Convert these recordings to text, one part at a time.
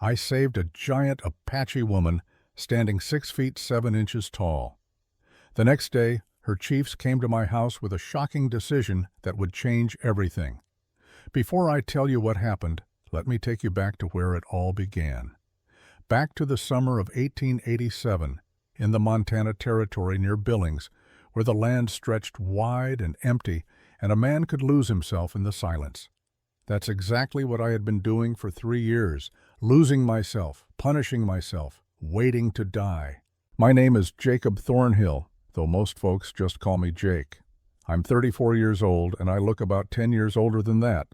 I saved a giant Apache woman standing 6 feet 7 inches tall. The next day, her chiefs came to my house with a shocking decision that would change everything. Before I tell you what happened, let me take you back to where it all began. Back to the summer of 1887, in the Montana Territory near Billings, where the land stretched wide and empty, and a man could lose himself in the silence. That's exactly what I had been doing for 3 years, losing myself, punishing myself, waiting to die. My name is Jacob Thornhill, though most folks just call me Jake. I'm 34 years old, and I look about 10 years older than that.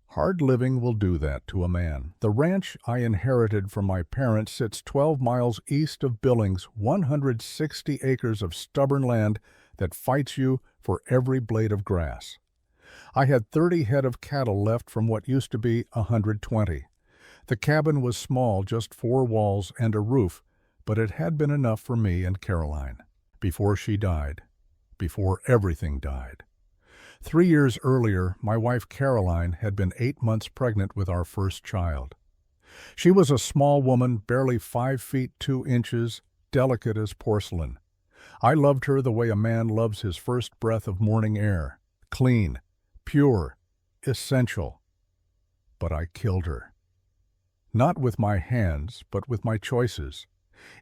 Hard living will do that to a man. The ranch I inherited from my parents sits 12 miles east of Billings, 160 acres of stubborn land that fights you for every blade of grass. I had 30 head of cattle left from what used to be 120. The cabin was small, just 4 walls and a roof, but it had been enough for me and Caroline. Before she died. Before everything died. 3 years earlier, my wife Caroline had been 8 months pregnant with our first child. She was a small woman, barely 5 feet 2 inches, delicate as porcelain. I loved her the way a man loves his first breath of morning air. Clean, pure, essential. But I killed her. Not with my hands, but with my choices.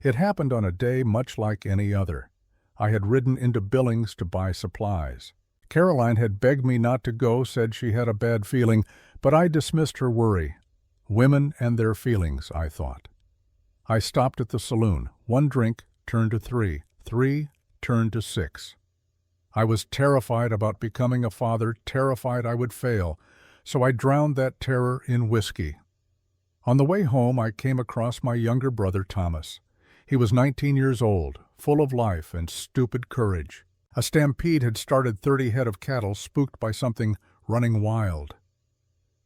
It happened on a day much like any other. I had ridden into Billings to buy supplies. Caroline had begged me not to go, said she had a bad feeling, but I dismissed her worry. Women and their feelings, I thought. I stopped at the saloon. 1 drink turned to 3. 3 turned to 6. I was terrified about becoming a father, terrified I would fail, so I drowned that terror in whiskey. On the way home, I came across my younger brother, Thomas. He was 19 years old, full of life and stupid courage. A stampede had started 30 head of cattle spooked by something running wild.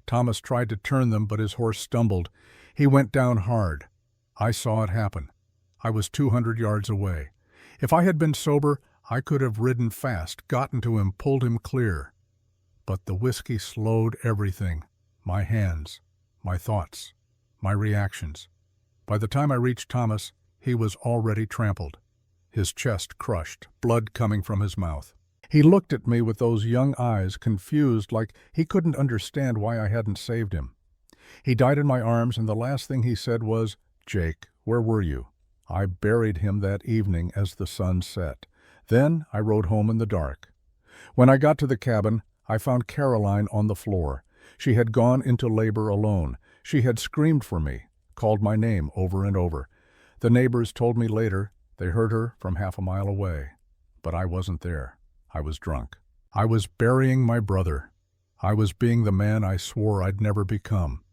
Thomas tried to turn them, but his horse stumbled. He went down hard. I saw it happen. I was 200 yards away. If I had been sober, I could have ridden fast, gotten to him, pulled him clear. But the whiskey slowed everything. My hands, my thoughts, my reactions. By the time I reached Thomas, he was already trampled. His chest crushed, blood coming from his mouth. He looked at me with those young eyes, confused, like he couldn't understand why I hadn't saved him. He died in my arms, and the last thing he said was, "Jake, where were you?" I buried him that evening as the sun set. Then I rode home in the dark. When I got to the cabin, I found Caroline on the floor. She had gone into labor alone. She had screamed for me, called my name over and over. The neighbors told me later they heard her from half a mile away. But I wasn't there. I was drunk. I was burying my brother. I was being the man I swore I'd never become.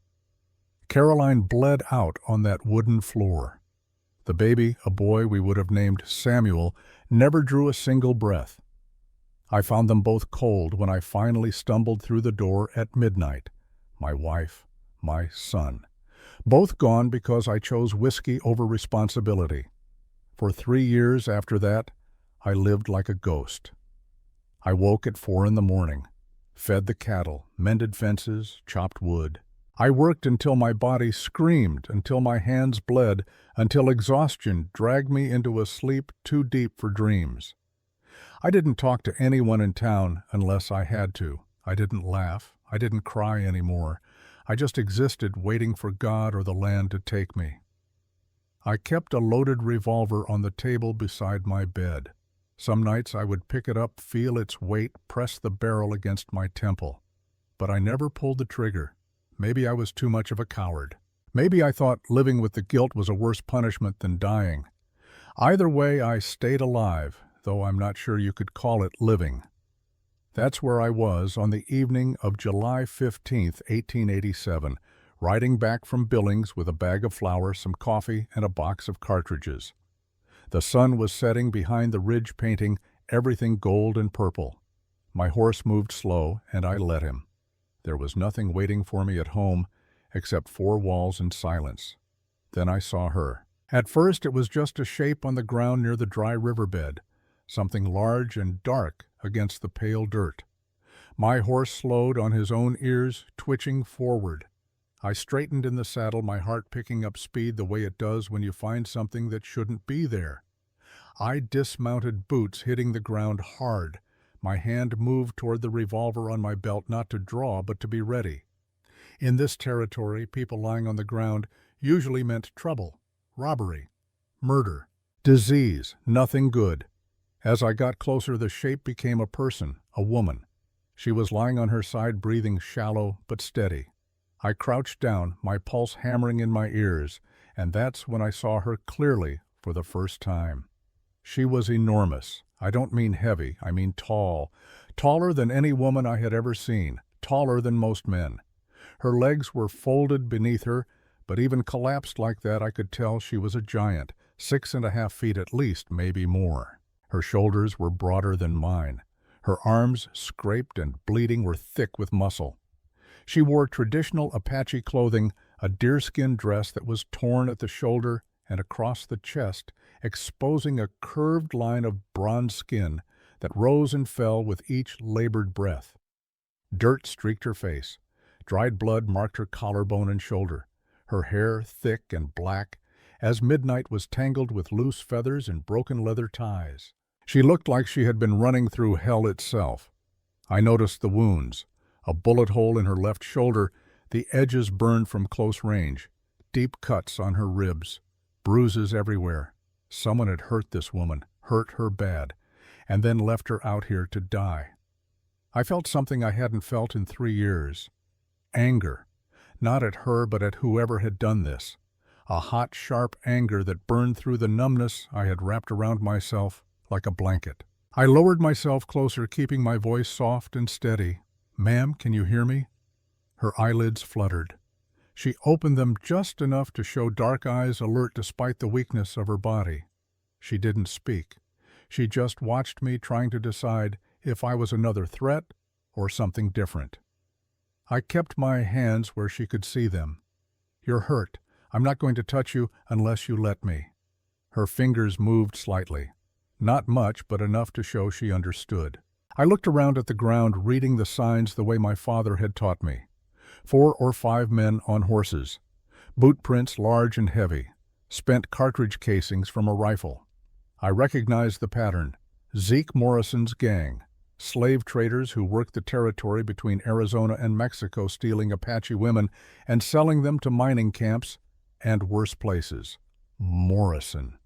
Caroline bled out on that wooden floor. The baby, a boy we would have named Samuel, never drew a single breath. I found them both cold when I finally stumbled through the door at midnight. My wife, my son. Both gone because I chose whiskey over responsibility. For 3 years after that, I lived like a ghost. I woke at 4 in the morning, fed the cattle, mended fences, chopped wood. I worked until my body screamed, until my hands bled, until exhaustion dragged me into a sleep too deep for dreams. I didn't talk to anyone in town unless I had to. I didn't laugh. I didn't cry anymore. I just existed waiting for God or the land to take me. I kept a loaded revolver on the table beside my bed. Some nights I would pick it up, feel its weight, press the barrel against my temple. But I never pulled the trigger. Maybe I was too much of a coward. Maybe I thought living with the guilt was a worse punishment than dying. Either way, I stayed alive, though I'm not sure you could call it living. That's where I was on the evening of July 15th, 1887, riding back from Billings with a bag of flour, some coffee, and a box of cartridges. The sun was setting behind the ridge, painting everything gold and purple. My horse moved slow, and I let him. There was nothing waiting for me at home except 4 walls and silence. Then I saw her. At first it was just a shape on the ground near the dry riverbed, something large and dark against the pale dirt. My horse slowed on his own ears, twitching forward. I straightened in the saddle, my heart picking up speed the way it does when you find something that shouldn't be there. I dismounted, boots hitting the ground hard. My hand moved toward the revolver on my belt, not to draw, but to be ready. In this territory, people lying on the ground usually meant trouble, robbery, murder, disease, nothing good. As I got closer, the shape became a person, a woman. She was lying on her side, breathing shallow but steady. I crouched down, my pulse hammering in my ears, and that's when I saw her clearly for the first time. She was enormous. I don't mean heavy, I mean tall. Taller than any woman I had ever seen, taller than most men. Her legs were folded beneath her, but even collapsed like that, I could tell she was a giant, 6.5 feet at least, maybe more. Her shoulders were broader than mine. Her arms, scraped and bleeding, were thick with muscle. She wore traditional Apache clothing, a deerskin dress that was torn at the shoulder and across the chest, exposing a curved line of bronze skin that rose and fell with each labored breath. Dirt streaked her face. Dried blood marked her collarbone and shoulder. Her hair, thick and black, as midnight, was tangled with loose feathers and broken leather ties. She looked like she had been running through hell itself. I noticed the wounds. A bullet hole in her left shoulder, the edges burned from close range, deep cuts on her ribs, bruises everywhere. Someone had hurt this woman, hurt her bad, and then left her out here to die. I felt something I hadn't felt in 3 years. Anger. Not at her, but at whoever had done this. A hot, sharp anger that burned through the numbness I had wrapped around myself like a blanket. I lowered myself closer, keeping my voice soft and steady. "Ma'am, can you hear me?" Her eyelids fluttered. She opened them just enough to show dark eyes alert despite the weakness of her body. She didn't speak. She just watched me, trying to decide if I was another threat or something different. I kept my hands where she could see them. "You're hurt. I'm not going to touch you unless you let me." Her fingers moved slightly. Not much, but enough to show she understood. I looked around at the ground, reading the signs the way my father had taught me. 4 or 5 men on horses. Boot prints large and heavy. Spent cartridge casings from a rifle. I recognized the pattern. Zeke Morrison's gang. Slave traders who worked the territory between Arizona and Mexico, stealing Apache women and selling them to mining camps and worse places. Morrison.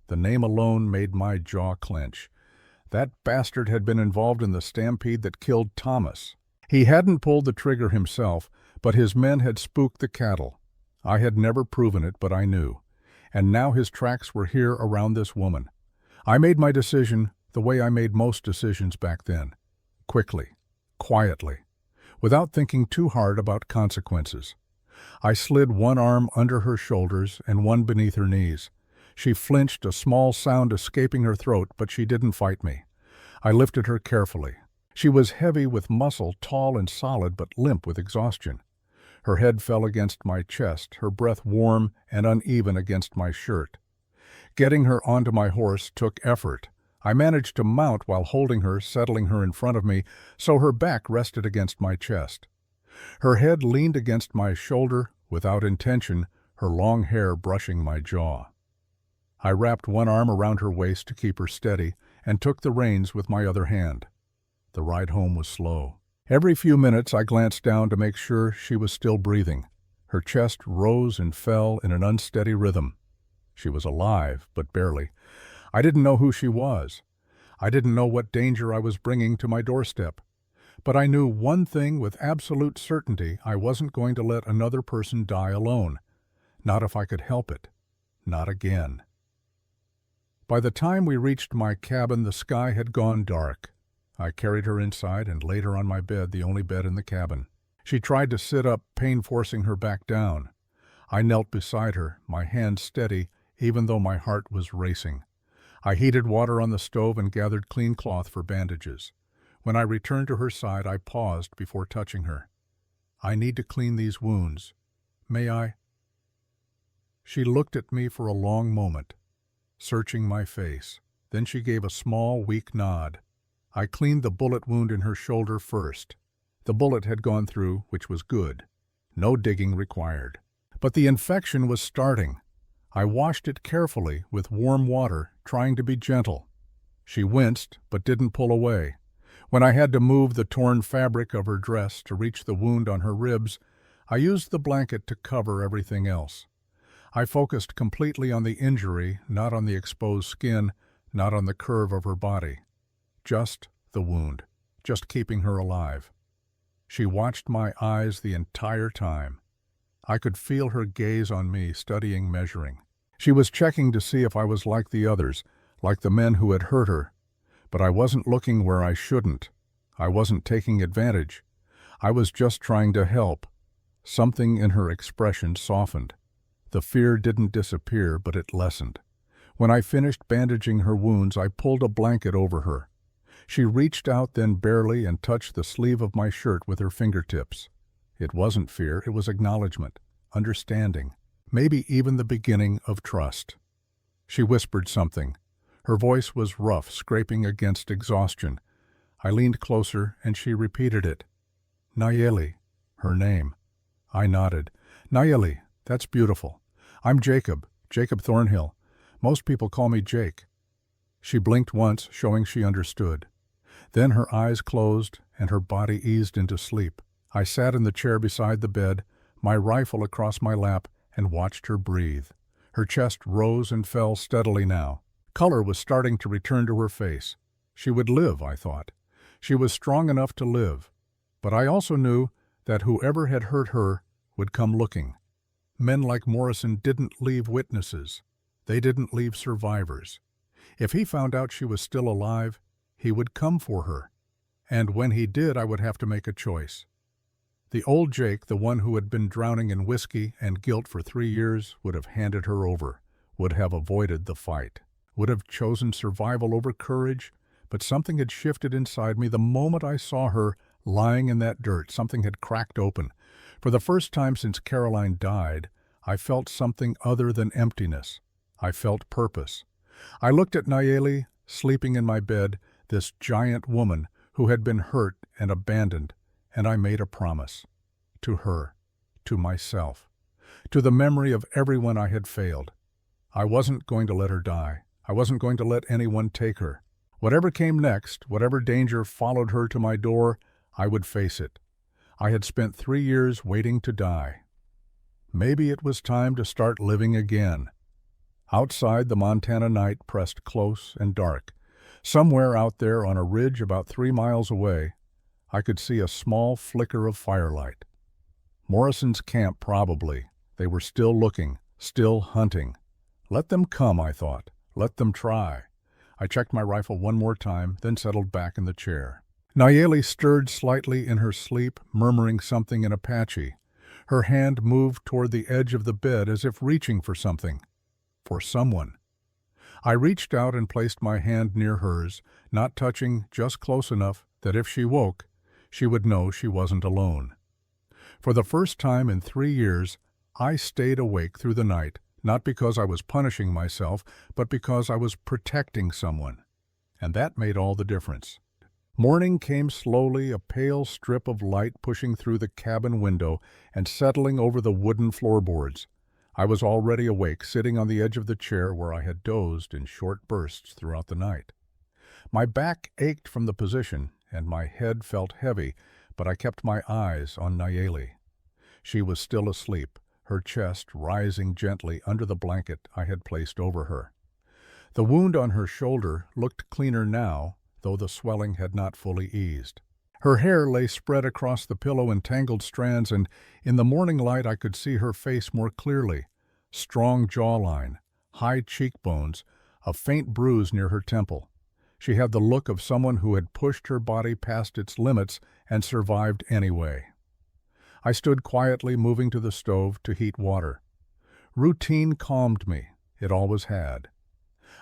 The name alone made my jaw clench. That bastard had been involved in the stampede that killed Thomas. He hadn't pulled the trigger himself, but his men had spooked the cattle. I had never proven it, but I knew. And now his tracks were here around this woman. I made my decision the way I made most decisions back then. Quickly, quietly, without thinking too hard about consequences. I slid one arm under her shoulders and one beneath her knees. She flinched, a small sound escaping her throat, but she didn't fight me. I lifted her carefully. She was heavy with muscle, tall and solid, but limp with exhaustion. Her head fell against my chest, her breath warm and uneven against my shirt. Getting her onto my horse took effort. I managed to mount while holding her, settling her in front of me so her back rested against my chest. Her head leaned against my shoulder without intention, her long hair brushing my jaw. I wrapped one arm around her waist to keep her steady and took the reins with my other hand. The ride home was slow. Every few minutes I glanced down to make sure she was still breathing. Her chest rose and fell in an unsteady rhythm. She was alive, but barely. I didn't know who she was. I didn't know what danger I was bringing to my doorstep. But I knew one thing with absolute certainty: I wasn't going to let another person die alone. Not if I could help it. Not again. By the time we reached my cabin, the sky had gone dark. I carried her inside and laid her on my bed, the only bed in the cabin. She tried to sit up, pain forcing her back down. I knelt beside her, my hand steady, even though my heart was racing. I heated water on the stove and gathered clean cloth for bandages. When I returned to her side, I paused before touching her. "I need to clean these wounds. May I?" She looked at me for a long moment, searching my face. Then she gave a small, weak nod. I cleaned the bullet wound in her shoulder first. The bullet had gone through, which was good. No digging required. But the infection was starting. I washed it carefully with warm water, trying to be gentle. She winced, but didn't pull away. When I had to move the torn fabric of her dress to reach the wound on her ribs, I used the blanket to cover everything else. I focused completely on the injury, not on the exposed skin, not on the curve of her body. Just the wound, just keeping her alive. She watched my eyes the entire time. I could feel her gaze on me, studying, measuring. She was checking to see if I was like the others, like the men who had hurt her. But I wasn't looking where I shouldn't. I wasn't taking advantage. I was just trying to help. Something in her expression softened. The fear didn't disappear, but it lessened. When I finished bandaging her wounds, I pulled a blanket over her. She reached out then barely and touched the sleeve of my shirt with her fingertips. It wasn't fear, it was acknowledgement, understanding, maybe even the beginning of trust. She whispered something. Her voice was rough, scraping against exhaustion. I leaned closer and she repeated it. Nayeli, her name. I nodded. Nayeli, that's beautiful. I'm Jacob Thornhill. Most people call me Jake. She blinked once, showing she understood. Then her eyes closed and her body eased into sleep. I sat in the chair beside the bed, my rifle across my lap, and watched her breathe. Her chest rose and fell steadily now. Color was starting to return to her face. She would live, I thought. She was strong enough to live. But I also knew that whoever had hurt her would come looking. Men like Morrison didn't leave witnesses. They didn't leave survivors. If he found out she was still alive, he would come for her. And when he did, I would have to make a choice. The old Jake, the one who had been drowning in whiskey and guilt for 3 years, would have handed her over, would have avoided the fight, would have chosen survival over courage, but something had shifted inside me the moment I saw her lying in that dirt. Something had cracked open. For the first time since Caroline died, I felt something other than emptiness. I felt purpose. I looked at Nayeli, sleeping in my bed, this giant woman who had been hurt and abandoned, and I made a promise. To her, to myself, to the memory of everyone I had failed. I wasn't going to let her die. I wasn't going to let anyone take her. Whatever came next, whatever danger followed her to my door, I would face it. I had spent 3 years waiting to die. Maybe it was time to start living again. Outside, the Montana night pressed close and dark. Somewhere out there on a ridge about 3 miles away, I could see a small flicker of firelight. Morrison's camp, probably. They were still looking, still hunting. Let them come, I thought. Let them try. I checked my rifle one more time, then settled back in the chair. Nayeli stirred slightly in her sleep, murmuring something in Apache. Her hand moved toward the edge of the bed as if reaching for something. For someone. I reached out and placed my hand near hers, not touching, just close enough that if she woke, she would know she wasn't alone. For the first time in 3 years, I stayed awake through the night, not because I was punishing myself, but because I was protecting someone. And that made all the difference. Morning came slowly, a pale strip of light pushing through the cabin window and settling over the wooden floorboards. I was already awake, sitting on the edge of the chair where I had dozed in short bursts throughout the night. My back ached from the position, and my head felt heavy, but I kept my eyes on Nayeli. She was still asleep, her chest rising gently under the blanket I had placed over her. The wound on her shoulder looked cleaner now, though the swelling had not fully eased. Her hair lay spread across the pillow in tangled strands, and in the morning light I could see her face more clearly. Strong jawline, high cheekbones, a faint bruise near her temple. She had the look of someone who had pushed her body past its limits and survived anyway. I stood quietly, moving to the stove to heat water. Routine calmed me. It always had.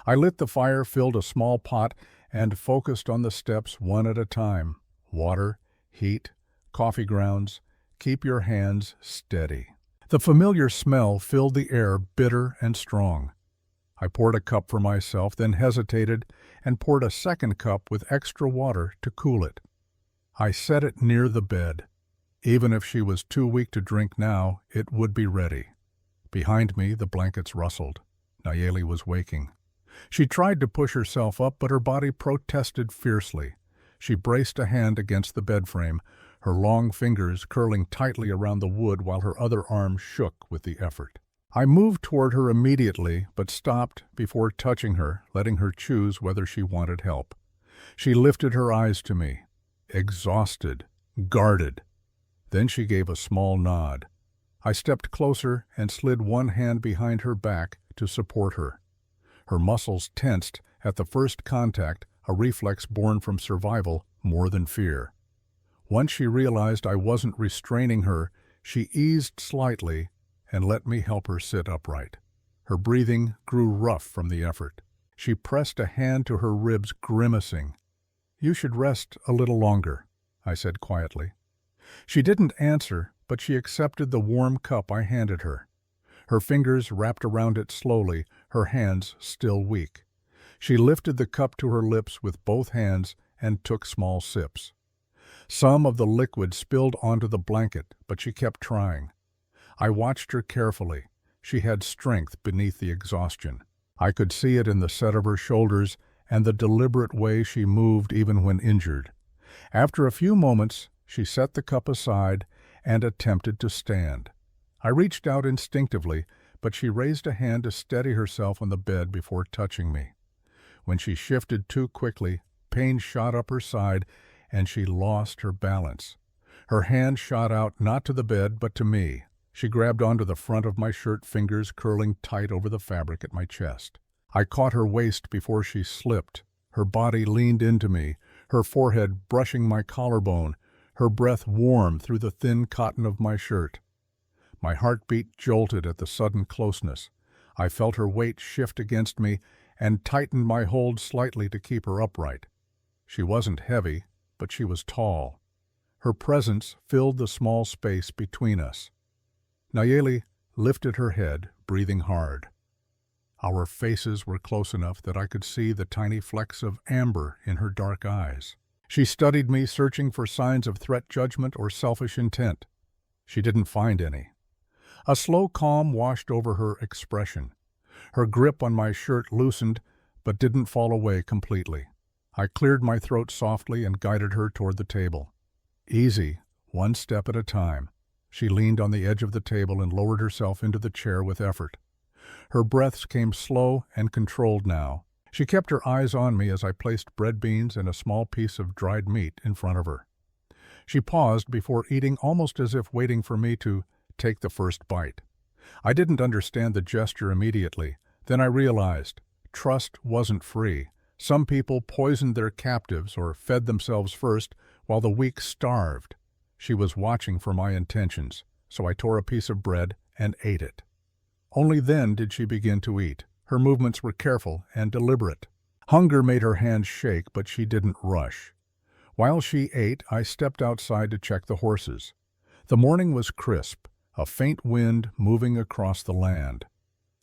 I lit the fire, filled a small pot, and focused on the steps one at a time. Water, heat, coffee grounds. Keep your hands steady. The familiar smell filled the air, bitter and strong. I poured a cup for myself, then hesitated and poured a second cup with extra water to cool it. I set it near the bed. Even if she was too weak to drink now, it would be ready. Behind me, the blankets rustled. Nayeli was waking. She tried to push herself up, but her body protested fiercely. She braced a hand against the bed frame, her long fingers curling tightly around the wood while her other arm shook with the effort. I moved toward her immediately, but stopped before touching her, letting her choose whether she wanted help. She lifted her eyes to me, exhausted, guarded. Then she gave a small nod. I stepped closer and slid one hand behind her back to support her. Her muscles tensed at the first contact, a reflex born from survival more than fear. Once she realized I wasn't restraining her, she eased slightly and let me help her sit upright. Her breathing grew rough from the effort. She pressed a hand to her ribs, grimacing. "You should rest a little longer," I said quietly. She didn't answer, but she accepted the warm cup I handed her. Her fingers wrapped around it slowly, her hands still weak. She lifted the cup to her lips with both hands and took small sips. Some of the liquid spilled onto the blanket, but she kept trying. I watched her carefully. She had strength beneath the exhaustion. I could see it in the set of her shoulders and the deliberate way she moved even when injured. After a few moments, she set the cup aside and attempted to stand. I reached out instinctively, but she raised a hand to steady herself on the bed before touching me. When she shifted too quickly, pain shot up her side and she lost her balance. Her hand shot out not to the bed but to me. She grabbed onto the front of my shirt, fingers curling tight over the fabric at my chest. I caught her waist before she slipped. Her body leaned into me, her forehead brushing my collarbone, her breath warm through the thin cotton of my shirt. My heartbeat jolted at the sudden closeness. I felt her weight shift against me and tightened my hold slightly to keep her upright. She wasn't heavy, but she was tall. Her presence filled the small space between us. Nayeli lifted her head, breathing hard. Our faces were close enough that I could see the tiny flecks of amber in her dark eyes. She studied me, searching for signs of threat, judgment, or selfish intent. She didn't find any. A slow calm washed over her expression. Her grip on my shirt loosened, but didn't fall away completely. I cleared my throat softly and guided her toward the table. Easy, one step at a time. She leaned on the edge of the table and lowered herself into the chair with effort. Her breaths came slow and controlled now. She kept her eyes on me as I placed bread beans and a small piece of dried meat in front of her. She paused before eating, almost as if waiting for me to take the first bite. I didn't understand the gesture immediately. Then I realized trust wasn't free. Some people poisoned their captives or fed themselves first, while the weak starved. She was watching for my intentions, so I tore a piece of bread and ate it. Only then did she begin to eat. Her movements were careful and deliberate. Hunger made her hands shake, but she didn't rush. While she ate, I stepped outside to check the horses. The morning was crisp, a faint wind moving across the land.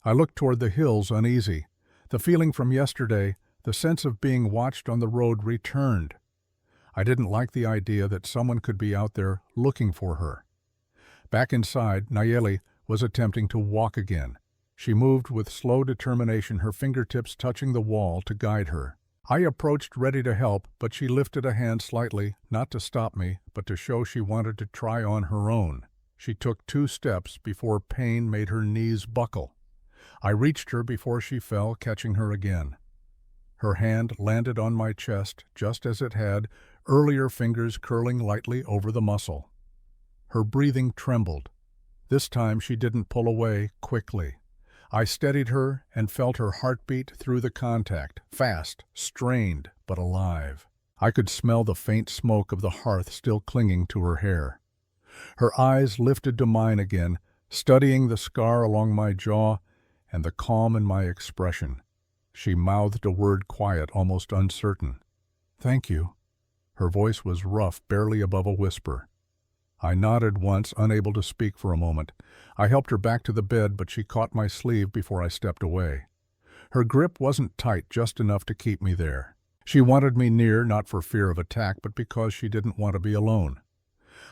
I looked toward the hills uneasy. The feeling from yesterday, the sense of being watched on the road, returned. I didn't like the idea that someone could be out there looking for her. Back inside, Nayeli was attempting to walk again. She moved with slow determination, her fingertips touching the wall to guide her. I approached, ready to help, but she lifted a hand slightly, not to stop me, but to show she wanted to try on her own. She took 2 steps before pain made her knees buckle. I reached her before she fell, catching her again. Her hand landed on my chest just as it had, earlier, fingers curling lightly over the muscle. Her breathing trembled. This time she didn't pull away quickly. I steadied her and felt her heartbeat through the contact, fast, strained, but alive. I could smell the faint smoke of the hearth still clinging to her hair. Her eyes lifted to mine again, studying the scar along my jaw and the calm in my expression. She mouthed a word, quiet, almost uncertain. "Thank you." Her voice was rough, barely above a whisper. I nodded once, unable to speak for a moment. I helped her back to the bed, but she caught my sleeve before I stepped away. Her grip wasn't tight, just enough to keep me there. She wanted me near, not for fear of attack, but because she didn't want to be alone.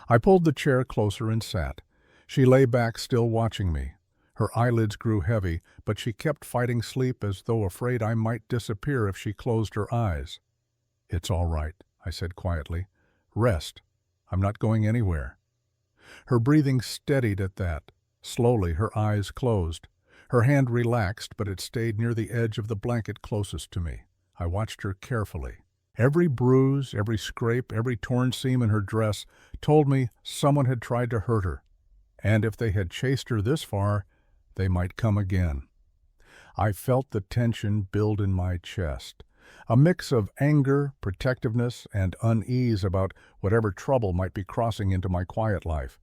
I pulled the chair closer and sat. She lay back, still watching me. Her eyelids grew heavy, but she kept fighting sleep as though afraid I might disappear if she closed her eyes. "It's all right," I said quietly. "Rest. I'm not going anywhere." Her breathing steadied at that. Slowly, her eyes closed. Her hand relaxed, but it stayed near the edge of the blanket closest to me. I watched her carefully. Every bruise, every scrape, every torn seam in her dress told me someone had tried to hurt her. And if they had chased her this far, they might come again. I felt the tension build in my chest, a mix of anger, protectiveness, and unease about whatever trouble might be crossing into my quiet life.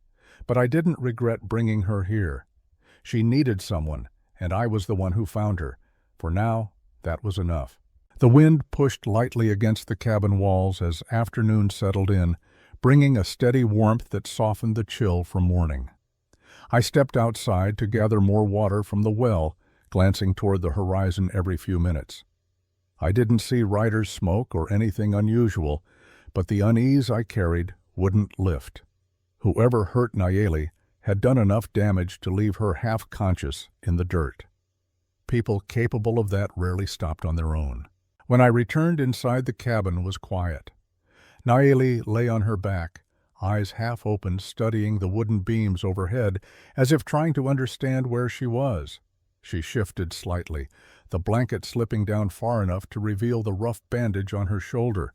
But I didn't regret bringing her here. She needed someone, and I was the one who found her. For now, that was enough. The wind pushed lightly against the cabin walls as afternoon settled in, bringing a steady warmth that softened the chill from morning. I stepped outside to gather more water from the well, glancing toward the horizon every few minutes. I didn't see Ryder's smoke or anything unusual, but the unease I carried wouldn't lift. Whoever hurt Nayeli had done enough damage to leave her half-conscious in the dirt. People capable of that rarely stopped on their own. When I returned inside, the cabin was quiet. Nayeli lay on her back, eyes half open, studying the wooden beams overhead as if trying to understand where she was. She shifted slightly, the blanket slipping down far enough to reveal the rough bandage on her shoulder.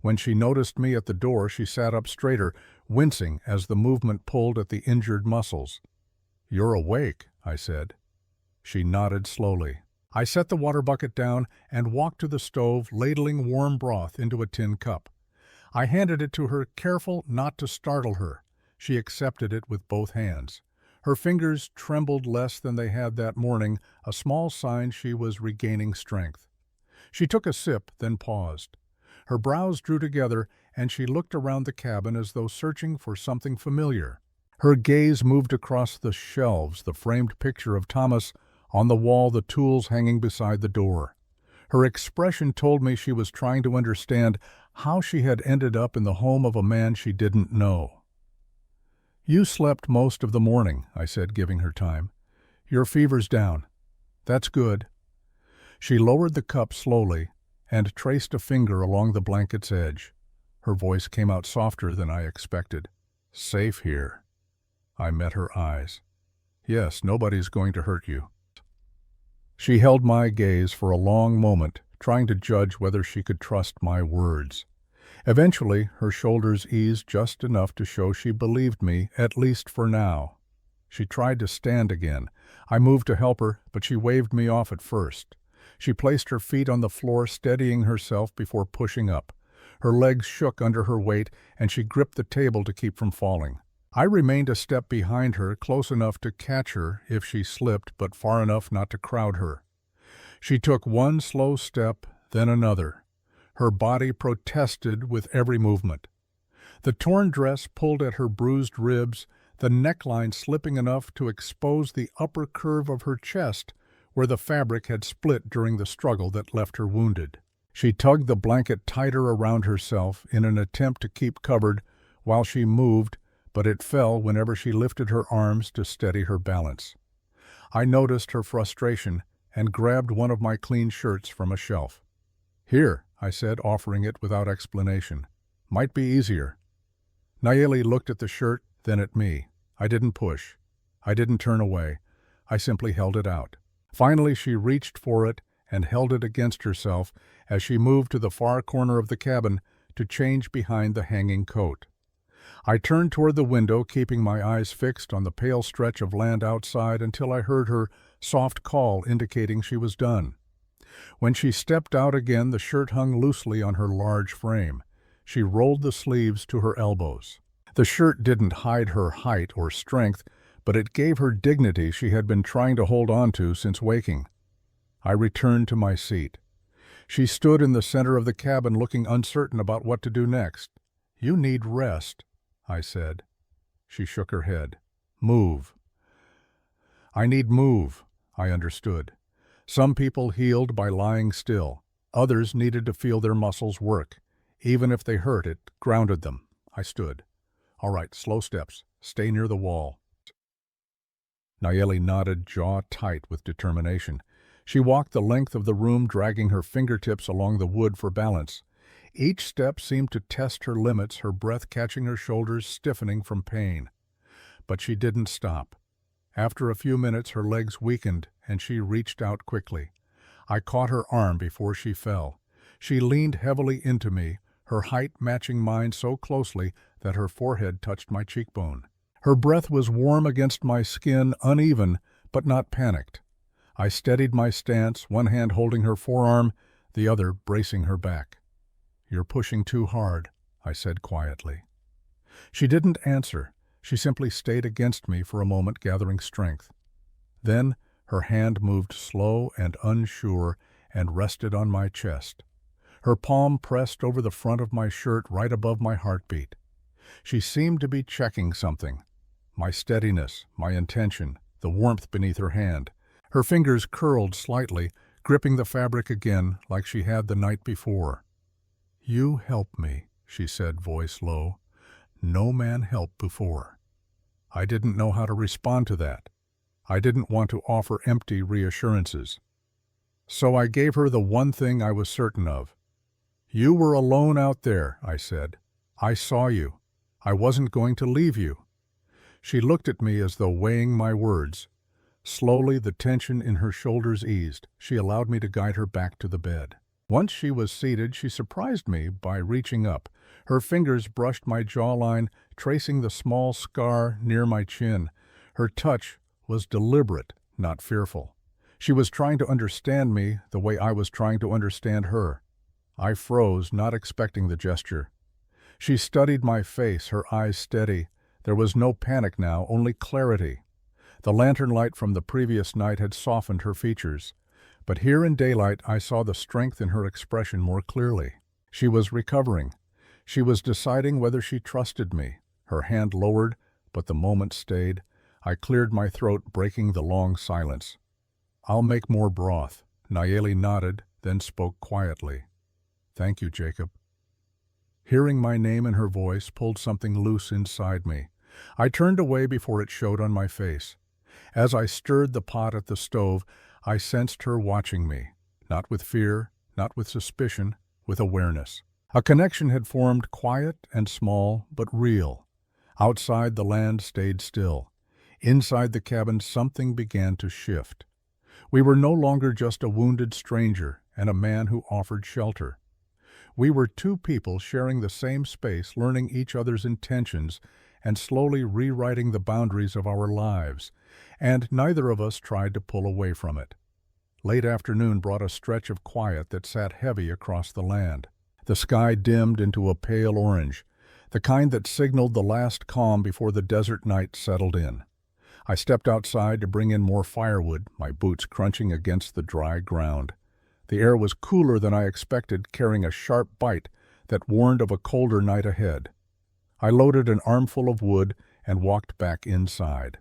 When she noticed me at the door, she sat up straighter, wincing as the movement pulled at the injured muscles. "You're awake," I said. She nodded slowly. I set the water bucket down and walked to the stove, ladling warm broth into a tin cup. I handed it to her, careful not to startle her. She accepted it with both hands. Her fingers trembled less than they had that morning, a small sign she was regaining strength. She took a sip, then paused. Her brows drew together, and she looked around the cabin as though searching for something familiar. Her gaze moved across the shelves, the framed picture of Thomas on the wall, the tools hanging beside the door. Her expression told me she was trying to understand how she had ended up in the home of a man she didn't know. "You slept most of the morning," I said, giving her time. "Your fever's down. That's good." She lowered the cup slowly and traced a finger along the blanket's edge. Her voice came out softer than I expected. "Safe here." I met her eyes. "Yes, nobody's going to hurt you." She held my gaze for a long moment, trying to judge whether she could trust my words. Eventually, her shoulders eased just enough to show she believed me, at least for now. She tried to stand again. I moved to help her, but she waved me off at first. She placed her feet on the floor, steadying herself before pushing up. Her legs shook under her weight, and she gripped the table to keep from falling. I remained a step behind her, close enough to catch her if she slipped, but far enough not to crowd her. She took one slow step, then another. Her body protested with every movement. The torn dress pulled at her bruised ribs, the neckline slipping enough to expose the upper curve of her chest, where the fabric had split during the struggle that left her wounded. She tugged the blanket tighter around herself in an attempt to keep covered while she moved, but it fell whenever she lifted her arms to steady her balance. I noticed her frustration and grabbed one of my clean shirts from a shelf. "Here," I said, offering it without explanation. "Might be easier." Nayeli looked at the shirt, then at me. I didn't push. I didn't turn away. I simply held it out. Finally, she reached for it and held it against herself as she moved to the far corner of the cabin to change behind the hanging coat. I turned toward the window, keeping my eyes fixed on the pale stretch of land outside until I heard her soft call indicating she was done. When she stepped out again, the shirt hung loosely on her large frame. She rolled the sleeves to her elbows. The shirt didn't hide her height or strength, but it gave her dignity she had been trying to hold on to since waking. I returned to my seat. She stood in the center of the cabin, looking uncertain about what to do next. "You need rest," I said. She shook her head. "Move." I need move, I understood. Some people healed by lying still. Others needed to feel their muscles work. Even if they hurt, it grounded them. I stood. All right, slow steps. Stay near the wall. Nayeli nodded, jaw tight with determination. She walked the length of the room, dragging her fingertips along the wood for balance. Each step seemed to test her limits, her breath catching her shoulders, stiffening from pain. But she didn't stop. After a few minutes, her legs weakened, and she reached out quickly. I caught her arm before she fell. She leaned heavily into me, her height matching mine so closely that her forehead touched my cheekbone. Her breath was warm against my skin, uneven, but not panicked. I steadied my stance, one hand holding her forearm, the other bracing her back. "You're pushing too hard," I said quietly. She didn't answer. She simply stayed against me for a moment, gathering strength. Then her hand moved slow and unsure and rested on my chest. Her palm pressed over the front of my shirt right above my heartbeat. She seemed to be checking something. My steadiness, my intention, the warmth beneath her hand. Her fingers curled slightly, gripping the fabric again like she had the night before. "You help me," she said, voice low. "No man helped before." I didn't know how to respond to that. I didn't want to offer empty reassurances. So I gave her the one thing I was certain of. "You were alone out there," I said. "I saw you. I wasn't going to leave you." She looked at me as though weighing my words. Slowly, the tension in her shoulders eased. She allowed me to guide her back to the bed. Once she was seated, she surprised me by reaching up. Her fingers brushed my jawline, tracing the small scar near my chin. Her touch was deliberate, not fearful. She was trying to understand me the way I was trying to understand her. I froze, not expecting the gesture. She studied my face, her eyes steady. There was no panic now, only clarity. The lantern light from the previous night had softened her features. But here in daylight, I saw the strength in her expression more clearly. She was recovering. She was deciding whether she trusted me. Her hand lowered, but the moment stayed. I cleared my throat, breaking the long silence. "I'll make more broth." Nayeli nodded, then spoke quietly. "Thank you, Jacob." Hearing my name in her voice pulled something loose inside me. I turned away before it showed on my face. As I stirred the pot at the stove, I sensed her watching me, not with fear, not with suspicion, with awareness. A connection had formed, quiet and small, but real. Outside, the land stayed still. Inside the cabin, something began to shift. We were no longer just a wounded stranger and a man who offered shelter. We were two people sharing the same space, learning each other's intentions, and slowly rewriting the boundaries of our lives, and neither of us tried to pull away from it. Late afternoon brought a stretch of quiet that sat heavy across the land. The sky dimmed into a pale orange, the kind that signaled the last calm before the desert night settled in. I stepped outside to bring in more firewood, my boots crunching against the dry ground. The air was cooler than I expected, carrying a sharp bite that warned of a colder night ahead. I loaded an armful of wood and walked back inside.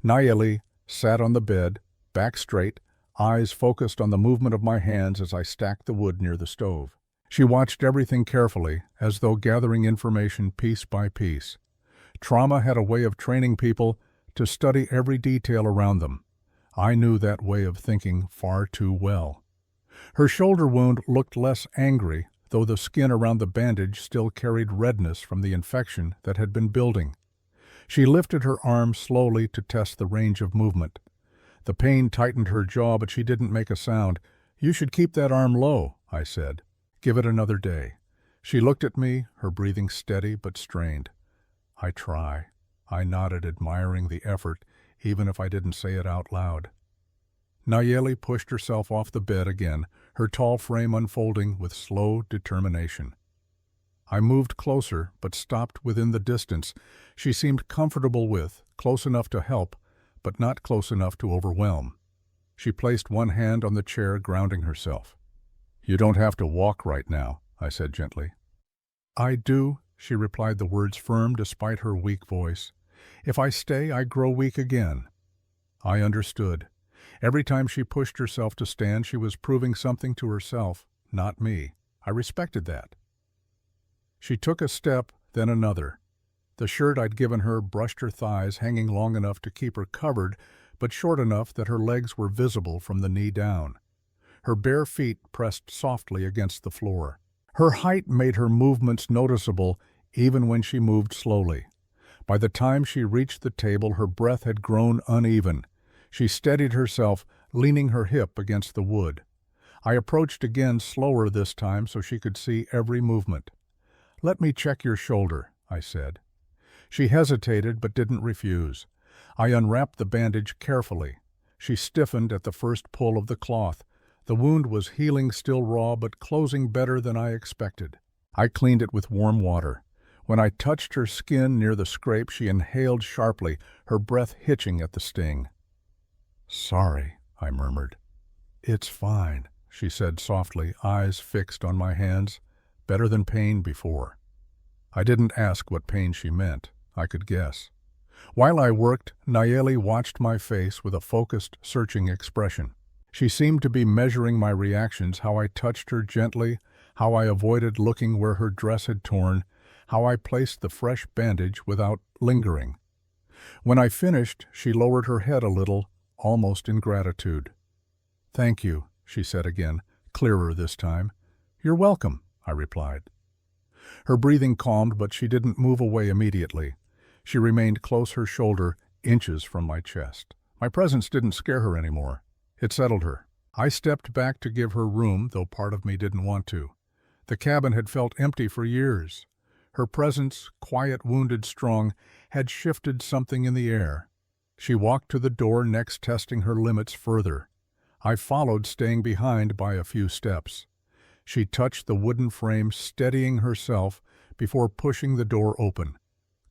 Nayeli sat on the bed, back straight, eyes focused on the movement of my hands as I stacked the wood near the stove. She watched everything carefully, as though gathering information piece by piece. Trauma had a way of training people to study every detail around them. I knew that way of thinking far too well. Her shoulder wound looked less angry, though the skin around the bandage still carried redness from the infection that had been building. She lifted her arm slowly to test the range of movement. The pain tightened her jaw, but she didn't make a sound. "You should keep that arm low," I said. "Give it another day." She looked at me, her breathing steady but strained. "I try." I nodded, admiring the effort, even if I didn't say it out loud. Nayeli pushed herself off the bed again, her tall frame unfolding with slow determination. I moved closer, but stopped within the distance she seemed comfortable with, close enough to help, but not close enough to overwhelm. She placed one hand on the chair, grounding herself. "You don't have to walk right now," I said gently. "I do," she replied, the words firm despite her weak voice. "If I stay, I grow weak again." I understood. Every time she pushed herself to stand, she was proving something to herself, not me. I respected that. She took a step, then another. The shirt I'd given her brushed her thighs, hanging long enough to keep her covered, but short enough that her legs were visible from the knee down. Her bare feet pressed softly against the floor. Her height made her movements noticeable even when she moved slowly. By the time she reached the table, her breath had grown uneven. She steadied herself, leaning her hip against the wood. I approached again, slower this time so she could see every movement. "Let me check your shoulder," I said. She hesitated but didn't refuse. I unwrapped the bandage carefully. She stiffened at the first pull of the cloth. The wound was healing, still raw, but closing better than I expected. I cleaned it with warm water. When I touched her skin near the scrape, she inhaled sharply, her breath hitching at the sting. "Sorry," I murmured. "It's fine," she said softly, eyes fixed on my hands. "Better than pain before." I didn't ask what pain she meant. I could guess. While I worked, Nayeli watched my face with a focused, searching expression. She seemed to be measuring my reactions, how I touched her gently, how I avoided looking where her dress had torn, how I placed the fresh bandage without lingering. When I finished, she lowered her head a little, almost in gratitude. "Thank you," she said again, clearer this time. "You're welcome," I replied. Her breathing calmed, but she didn't move away immediately. She remained close her shoulder, inches from my chest. My presence didn't scare her anymore. It settled her. I stepped back to give her room, though part of me didn't want to. The cabin had felt empty for years. Her presence, quiet, wounded, strong, had shifted something in the air. She walked to the door next, testing her limits further. I followed, staying behind by a few steps. She touched the wooden frame, steadying herself before pushing the door open.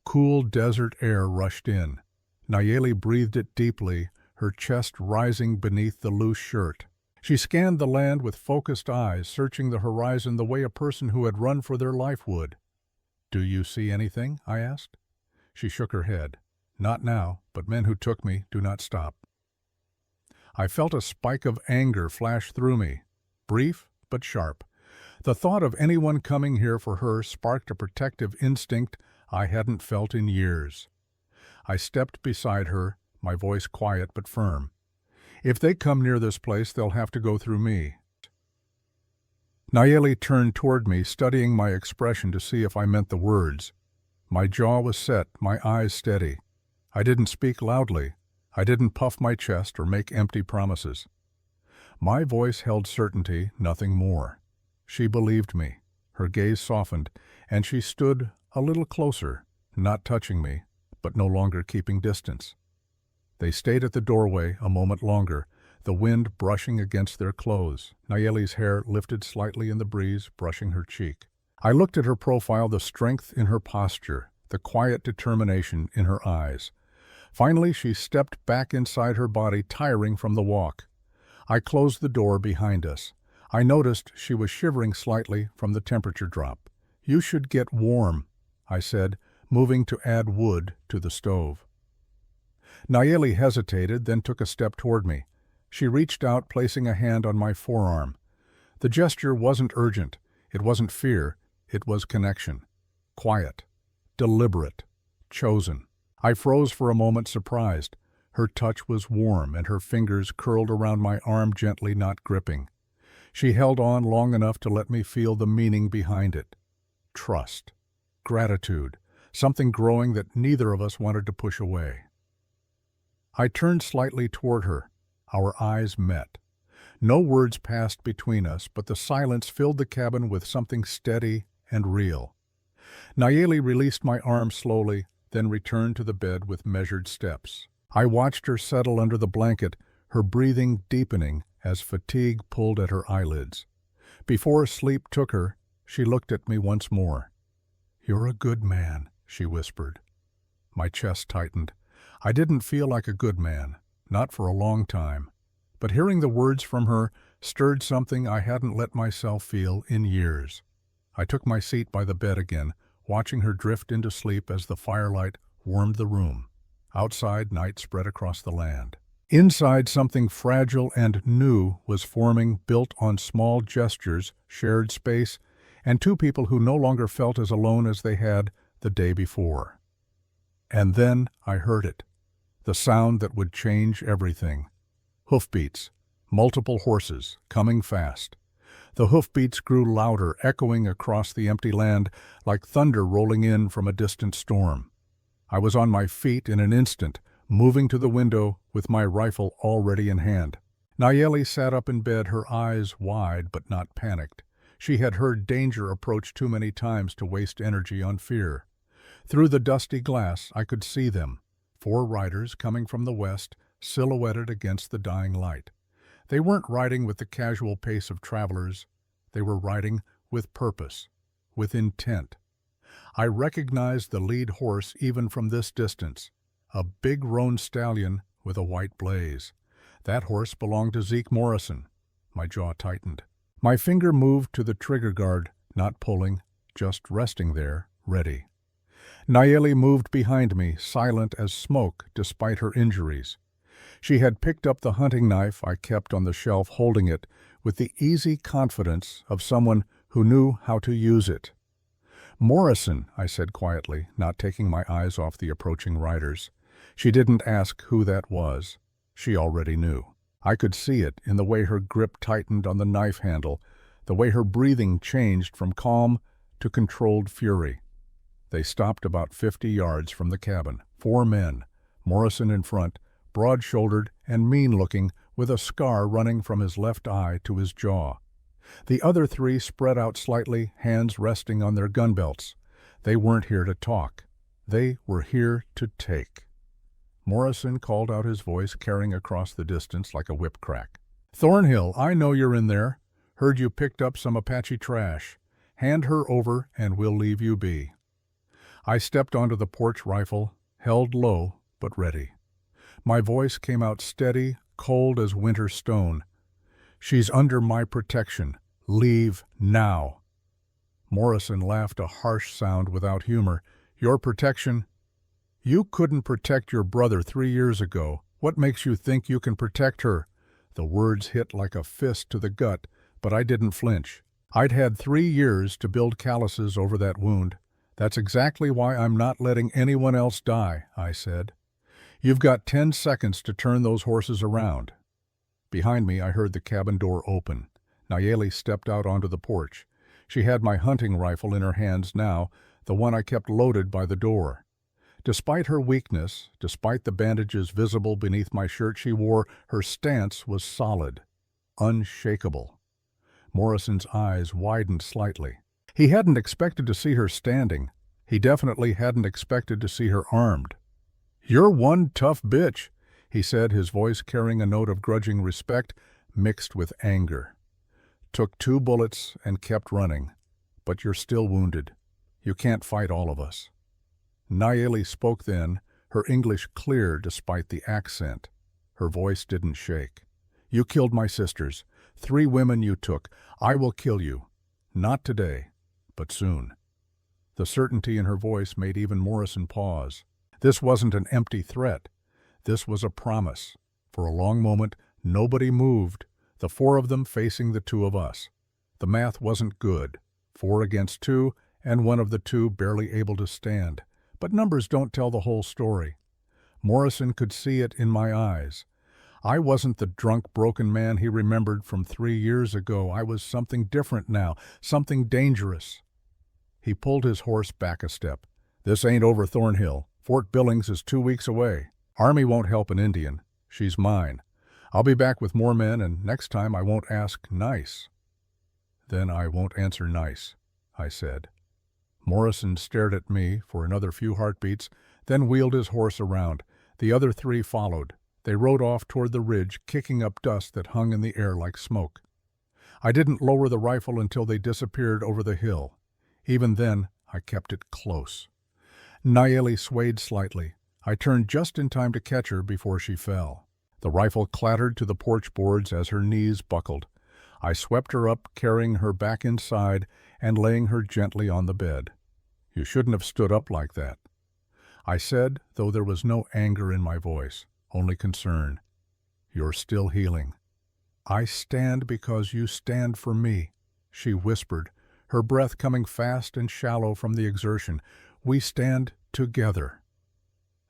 Cool desert air rushed in. Nayeli breathed it deeply, her chest rising beneath the loose shirt. She scanned the land with focused eyes, searching the horizon the way a person who had run for their life would. "Do you see anything?" I asked. She shook her head. "Not now, but men who took me do not stop." I felt a spike of anger flash through me, brief but sharp. The thought of anyone coming here for her sparked a protective instinct I hadn't felt in years. I stepped beside her, my voice quiet but firm. "If they come near this place, they'll have to go through me." Nayeli turned toward me, studying my expression to see if I meant the words. My jaw was set, my eyes steady. I didn't speak loudly. I didn't puff my chest or make empty promises. My voice held certainty, nothing more. She believed me. Her gaze softened, and she stood a little closer, not touching me, but no longer keeping distance. They stayed at the doorway a moment longer, the wind brushing against their clothes. Nayeli's hair lifted slightly in the breeze, brushing her cheek. I looked at her profile, the strength in her posture, the quiet determination in her eyes. Finally, she stepped back inside her body, tiring from the walk. I closed the door behind us. I noticed she was shivering slightly from the temperature drop. "You should get warm," I said, moving to add wood to the stove. Nayeli hesitated, then took a step toward me. She reached out, placing a hand on my forearm. The gesture wasn't urgent. It wasn't fear. It was connection. Quiet. Deliberate. Chosen. I froze for a moment, surprised. Her touch was warm, and her fingers curled around my arm gently, not gripping. She held on long enough to let me feel the meaning behind it. Trust. Gratitude. Something growing that neither of us wanted to push away. I turned slightly toward her. Our eyes met. No words passed between us, but the silence filled the cabin with something steady and real. Nayeli released my arm slowly, then returned to the bed with measured steps. I watched her settle under the blanket, her breathing deepening as fatigue pulled at her eyelids. Before sleep took her, she looked at me once more. "You're a good man," she whispered. My chest tightened. I didn't feel like a good man, not for a long time, but hearing the words from her stirred something I hadn't let myself feel in years. I took my seat by the bed again, watching her drift into sleep as the firelight warmed the room. Outside, night spread across the land. Inside, something fragile and new was forming, built on small gestures, shared space, and two people who no longer felt as alone as they had the day before. And then I heard it, the sound that would change everything. Hoofbeats, multiple horses, coming fast. The hoofbeats grew louder, echoing across the empty land like thunder rolling in from a distant storm. I was on my feet in an instant, moving to the window with my rifle already in hand. Nayeli sat up in bed, her eyes wide but not panicked. She had heard danger approach too many times to waste energy on fear. Through the dusty glass, I could see them, 4 riders coming from the west, silhouetted against the dying light. They weren't riding with the casual pace of travelers. They were riding with purpose, with intent. I recognized the lead horse even from this distance, a big roan stallion with a white blaze. That horse belonged to Zeke Morrison. My jaw tightened. My finger moved to the trigger guard, not pulling, just resting there, ready. Nayeli moved behind me, silent as smoke despite her injuries. She had picked up the hunting knife I kept on the shelf, holding it with the easy confidence of someone who knew how to use it. "Morrison," I said quietly, not taking my eyes off the approaching riders. She didn't ask who that was. She already knew. I could see it in the way her grip tightened on the knife handle, the way her breathing changed from calm to controlled fury. They stopped about 50 yards from the cabin. 4 men, Morrison in front, broad-shouldered and mean-looking, with a scar running from his left eye to his jaw. The other 3 spread out slightly, hands resting on their gun belts. They weren't here to talk. They were here to take. Morrison called out, his voice carrying across the distance like a whip crack. "Thornhill, I know you're in there. Heard you picked up some Apache trash. Hand her over and we'll leave you be." I stepped onto the porch, rifle held low but ready. My voice came out steady, cold as winter stone. "She's under my protection. Leave now." Morrison laughed, a harsh sound without humor. "Your protection? You couldn't protect your brother 3 years ago. What makes you think you can protect her?" The words hit like a fist to the gut, but I didn't flinch. I'd had 3 years to build calluses over that wound. "That's exactly why I'm not letting anyone else die," I said. "You've got 10 seconds to turn those horses around." Behind me, I heard the cabin door open. Nayeli stepped out onto the porch. She had my hunting rifle in her hands now, the one I kept loaded by the door. Despite her weakness, despite the bandages visible beneath my shirt she wore, her stance was solid, unshakable. Morrison's eyes widened slightly. He hadn't expected to see her standing. He definitely hadn't expected to see her armed. "You're one tough bitch," he said, his voice carrying a note of grudging respect mixed with anger. "Took 2 bullets and kept running. But you're still wounded. You can't fight all of us." Nayeli spoke then, her English clear despite the accent. Her voice didn't shake. "You killed my sisters. 3 women you took. I will kill you. Not today, but soon." The certainty in her voice made even Morrison pause. This wasn't an empty threat. This was a promise. For a long moment, nobody moved, the 4 of them facing the 2 of us. The math wasn't good. 4 against 2, and one of the 2 barely able to stand. But numbers don't tell the whole story. Morrison could see it in my eyes. I wasn't the drunk, broken man he remembered from 3 years ago. I was something different now, something dangerous. He pulled his horse back a step. "This ain't over Thornhill. Fort Billings is 2 weeks away. Army won't help an Indian. She's mine. I'll be back with more men, and next time I won't ask nice." "Then I won't answer nice," I said. Morrison stared at me for another few heartbeats, then wheeled his horse around. The other 3 followed. They rode off toward the ridge, kicking up dust that hung in the air like smoke. I didn't lower the rifle until they disappeared over the hill. Even then, I kept it close. Nayeli swayed slightly. I turned just in time to catch her before she fell. The rifle clattered to the porch boards as her knees buckled. I swept her up, carrying her back inside and laying her gently on the bed. "You shouldn't have stood up like that," I said, though there was no anger in my voice, only concern. "You're still healing." "I stand because you stand for me," she whispered, her breath coming fast and shallow from the exertion. "We stand together."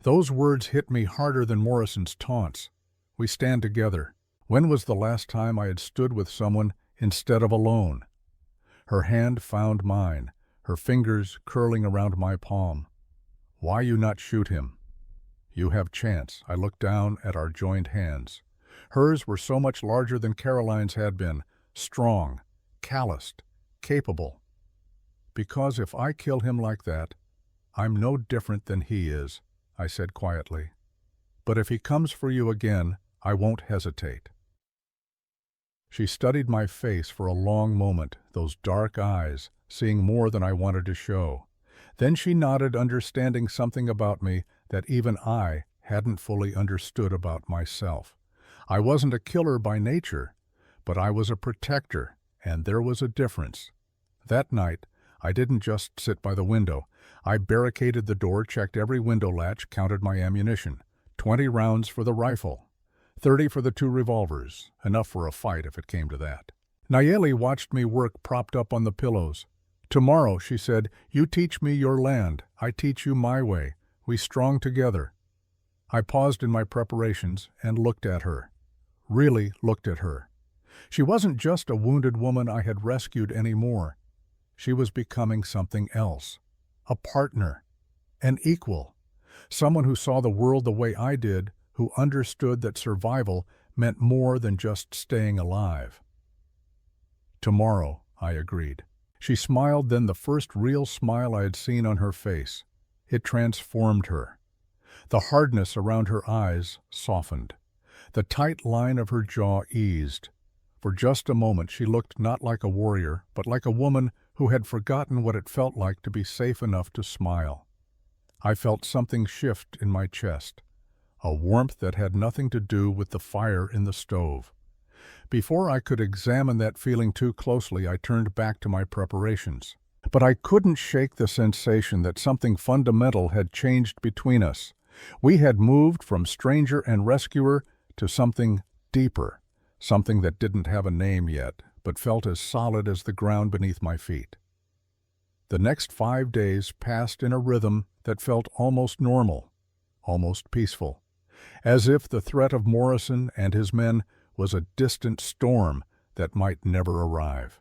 Those words hit me harder than Morrison's taunts. We stand together. When was the last time I had stood with someone instead of alone? Her hand found mine, her fingers curling around my palm. Why you not shoot him? You have chance. I looked down at our joined hands. Hers were so much larger than Caroline's had been, strong, calloused, capable. Because if I kill him like that, I'm no different than he is, I said quietly. But if he comes for you again, I won't hesitate. She studied my face for a long moment, those dark eyes, seeing more than I wanted to show. Then she nodded, understanding something about me that even I hadn't fully understood about myself. I wasn't a killer by nature, but I was a protector, and there was a difference. That night, I didn't just sit by the window. I barricaded the door, checked every window latch, counted my ammunition. 20 rounds for the rifle, 30 for the 2 revolvers, enough for a fight if it came to that. Nayeli watched me work propped up on the pillows. Tomorrow, she said, you teach me your land, I teach you my way. We strong together. I paused in my preparations and looked at her. Really looked at her. She wasn't just a wounded woman I had rescued anymore. She was becoming something else. A partner. An equal. Someone who saw the world the way I did, who understood that survival meant more than just staying alive. Tomorrow, I agreed. She smiled, then the first real smile I had seen on her face. It transformed her. The hardness around her eyes softened. The tight line of her jaw eased. For just a moment she looked not like a warrior, but like a woman who had forgotten what it felt like to be safe enough to smile. I felt something shift in my chest, a warmth that had nothing to do with the fire in the stove. Before I could examine that feeling too closely, I turned back to my preparations. But I couldn't shake the sensation that something fundamental had changed between us. We had moved from stranger and rescuer to something deeper, something that didn't have a name yet, but felt as solid as the ground beneath my feet. The next 5 days passed in a rhythm that felt almost normal, almost peaceful, as if the threat of Morrison and his men was a distant storm that might never arrive.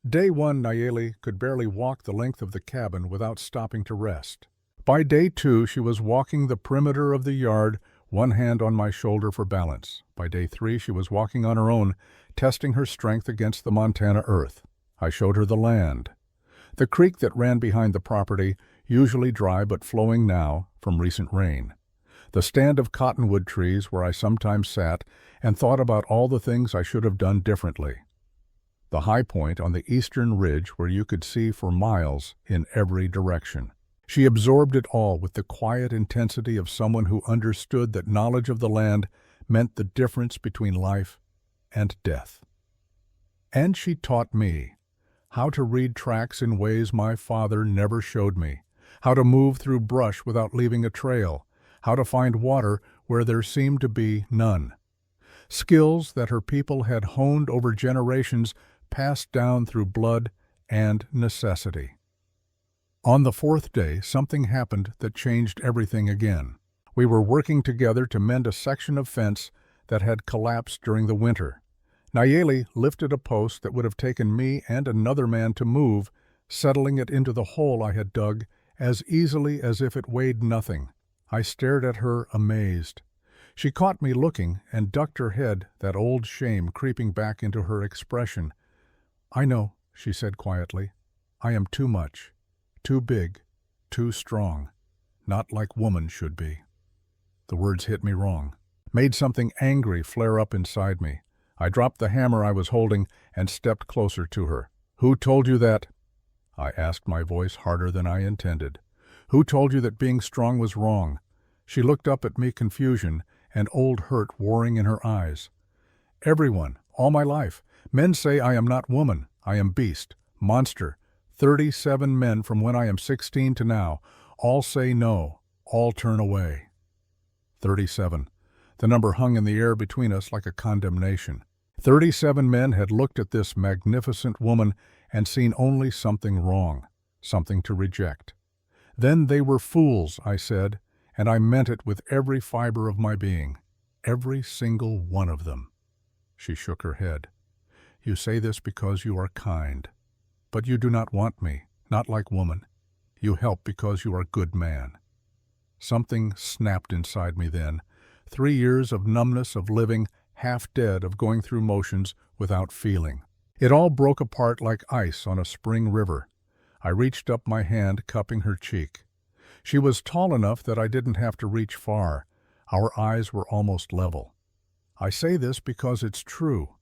Day 1, Nayeli could barely walk the length of the cabin without stopping to rest. By day 2, she was walking the perimeter of the yard, one hand on my shoulder for balance. By day 3, she was walking on her own, testing her strength against the Montana earth. I showed her the land. The creek that ran behind the property, usually dry but flowing now from recent rain. The stand of cottonwood trees where I sometimes sat and thought about all the things I should have done differently. The high point on the eastern ridge where you could see for miles in every direction. She absorbed it all with the quiet intensity of someone who understood that knowledge of the land meant the difference between life and death. And she taught me how to read tracks in ways my father never showed me, how to move through brush without leaving a trail, how to find water where there seemed to be none. Skills that her people had honed over generations, passed down through blood and necessity. On the 4th day, something happened that changed everything again. We were working together to mend a section of fence that had collapsed during the winter. Nayeli lifted a post that would have taken me and another man to move, settling it into the hole I had dug as easily as if it weighed nothing. I stared at her, amazed. She caught me looking and ducked her head, that old shame creeping back into her expression. "I know," she said quietly. "I am too much, too big, too strong, not like woman should be." The words hit me wrong, made something angry flare up inside me. I dropped the hammer I was holding and stepped closer to her. "Who told you that?" I asked, my voice harder than I intended. "Who told you that being strong was wrong?" She looked up at me, confusion and old hurt warring in her eyes. "Everyone, all my life. Men say I am not woman, I am beast, monster. 37 men from when I am 16 to now. All say no, all turn away." 37. The number hung in the air between us like a condemnation. 37 men had looked at this magnificent woman and seen only something wrong, something to reject. "Then they were fools," I said, And I meant it with every fiber of my being, every single one of them. She shook her head. You say this because you are kind. But you do not want me, not like woman. You help because you are a good man. Something snapped inside me then. 3 years of numbness, of living, half dead, of going through motions without feeling. It all broke apart like ice on a spring river. I reached up my hand, cupping her cheek. She was tall enough that I didn't have to reach far. Our eyes were almost level. I say this because it's true.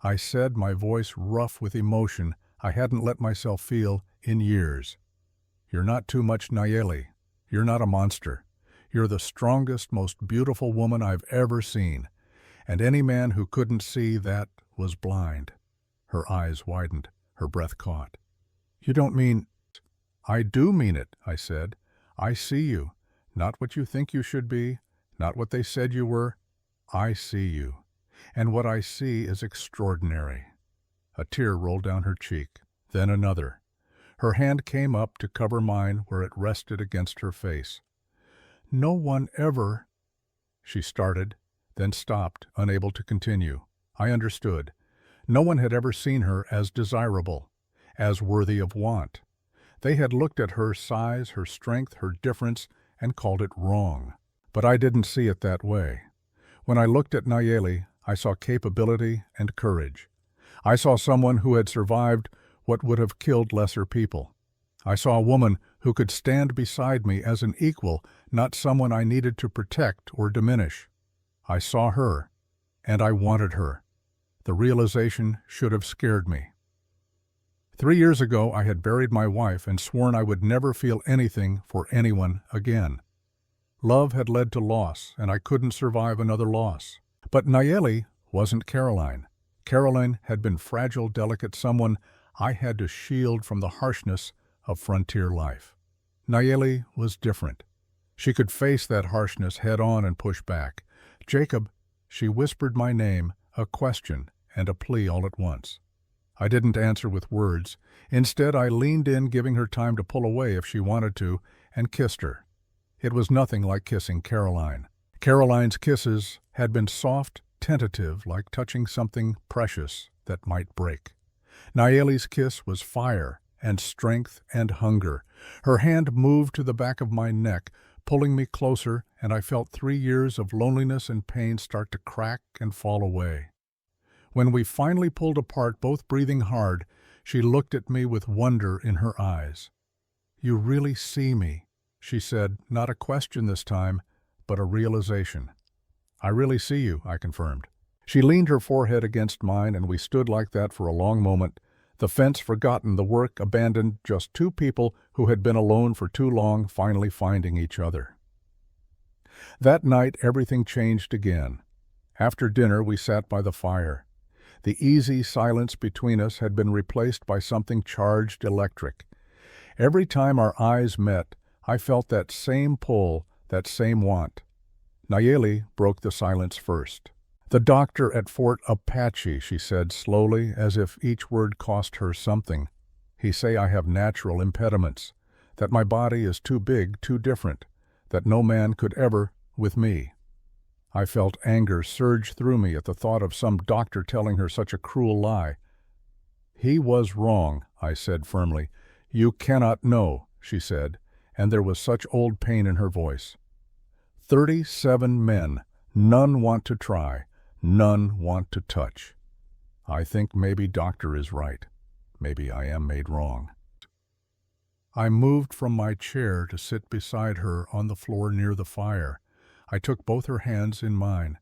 I said, my voice rough with emotion I hadn't let myself feel in years. You're not too much, Nayeli. You're not a monster. You're the strongest, most beautiful woman I've ever seen. And any man who couldn't see that was blind. Her eyes widened. Her breath caught. You don't mean... I do mean it, I said. I see you. Not what you think you should be, not what they said you were. I see you. And what I see is extraordinary. A tear rolled down her cheek, then another. Her hand came up to cover mine where it rested against her face. No one ever... She started, then stopped, unable to continue. I understood. No one had ever seen her as desirable, as worthy of want. They had looked at her size, her strength, her difference, and called it wrong. But I didn't see it that way. When I looked at Nayeli, I saw capability and courage. I saw someone who had survived what would have killed lesser people. I saw a woman who could stand beside me as an equal, not someone I needed to protect or diminish. I saw her, and I wanted her. The realization should have scared me. 3 years ago, I had buried my wife and sworn I would never feel anything for anyone again. Love had led to loss, and I couldn't survive another loss. But Nayeli wasn't Caroline. Caroline had been fragile, delicate, someone I had to shield from the harshness of frontier life. Nayeli was different. She could face that harshness head-on and push back. Jacob, she whispered my name, a question and a plea all at once. I didn't answer with words. Instead, I leaned in, giving her time to pull away if she wanted to, and kissed her. It was nothing like kissing Caroline. Caroline's kisses had been soft, tentative, like touching something precious that might break. Nayeli's kiss was fire and strength and hunger. Her hand moved to the back of my neck, pulling me closer, and I felt 3 years of loneliness and pain start to crack and fall away. When we finally pulled apart, both breathing hard, she looked at me with wonder in her eyes. You really see me, she said, not a question this time, but a realization. I really see you, I confirmed. She leaned her forehead against mine, and we stood like that for a long moment, the fence forgotten, the work abandoned, just two people who had been alone for too long finally finding each other. That night, everything changed again. After dinner, we sat by the fire. The easy silence between us had been replaced by something charged, electric. Every time our eyes met, I felt that same pull, that same want. Nayeli broke the silence first. The doctor at Fort Apache, she said slowly, as if each word cost her something. He say I have natural impediments, that my body is too big, too different, that no man could ever with me. I felt anger surge through me at the thought of some doctor telling her such a cruel lie. He was wrong, I said firmly. You cannot know, she said, and there was such old pain in her voice. 37 men, none want to try, none want to touch. I think maybe doctor is right. Maybe I am made wrong. I moved from my chair to sit beside her on the floor near the fire. I took both her hands in mine.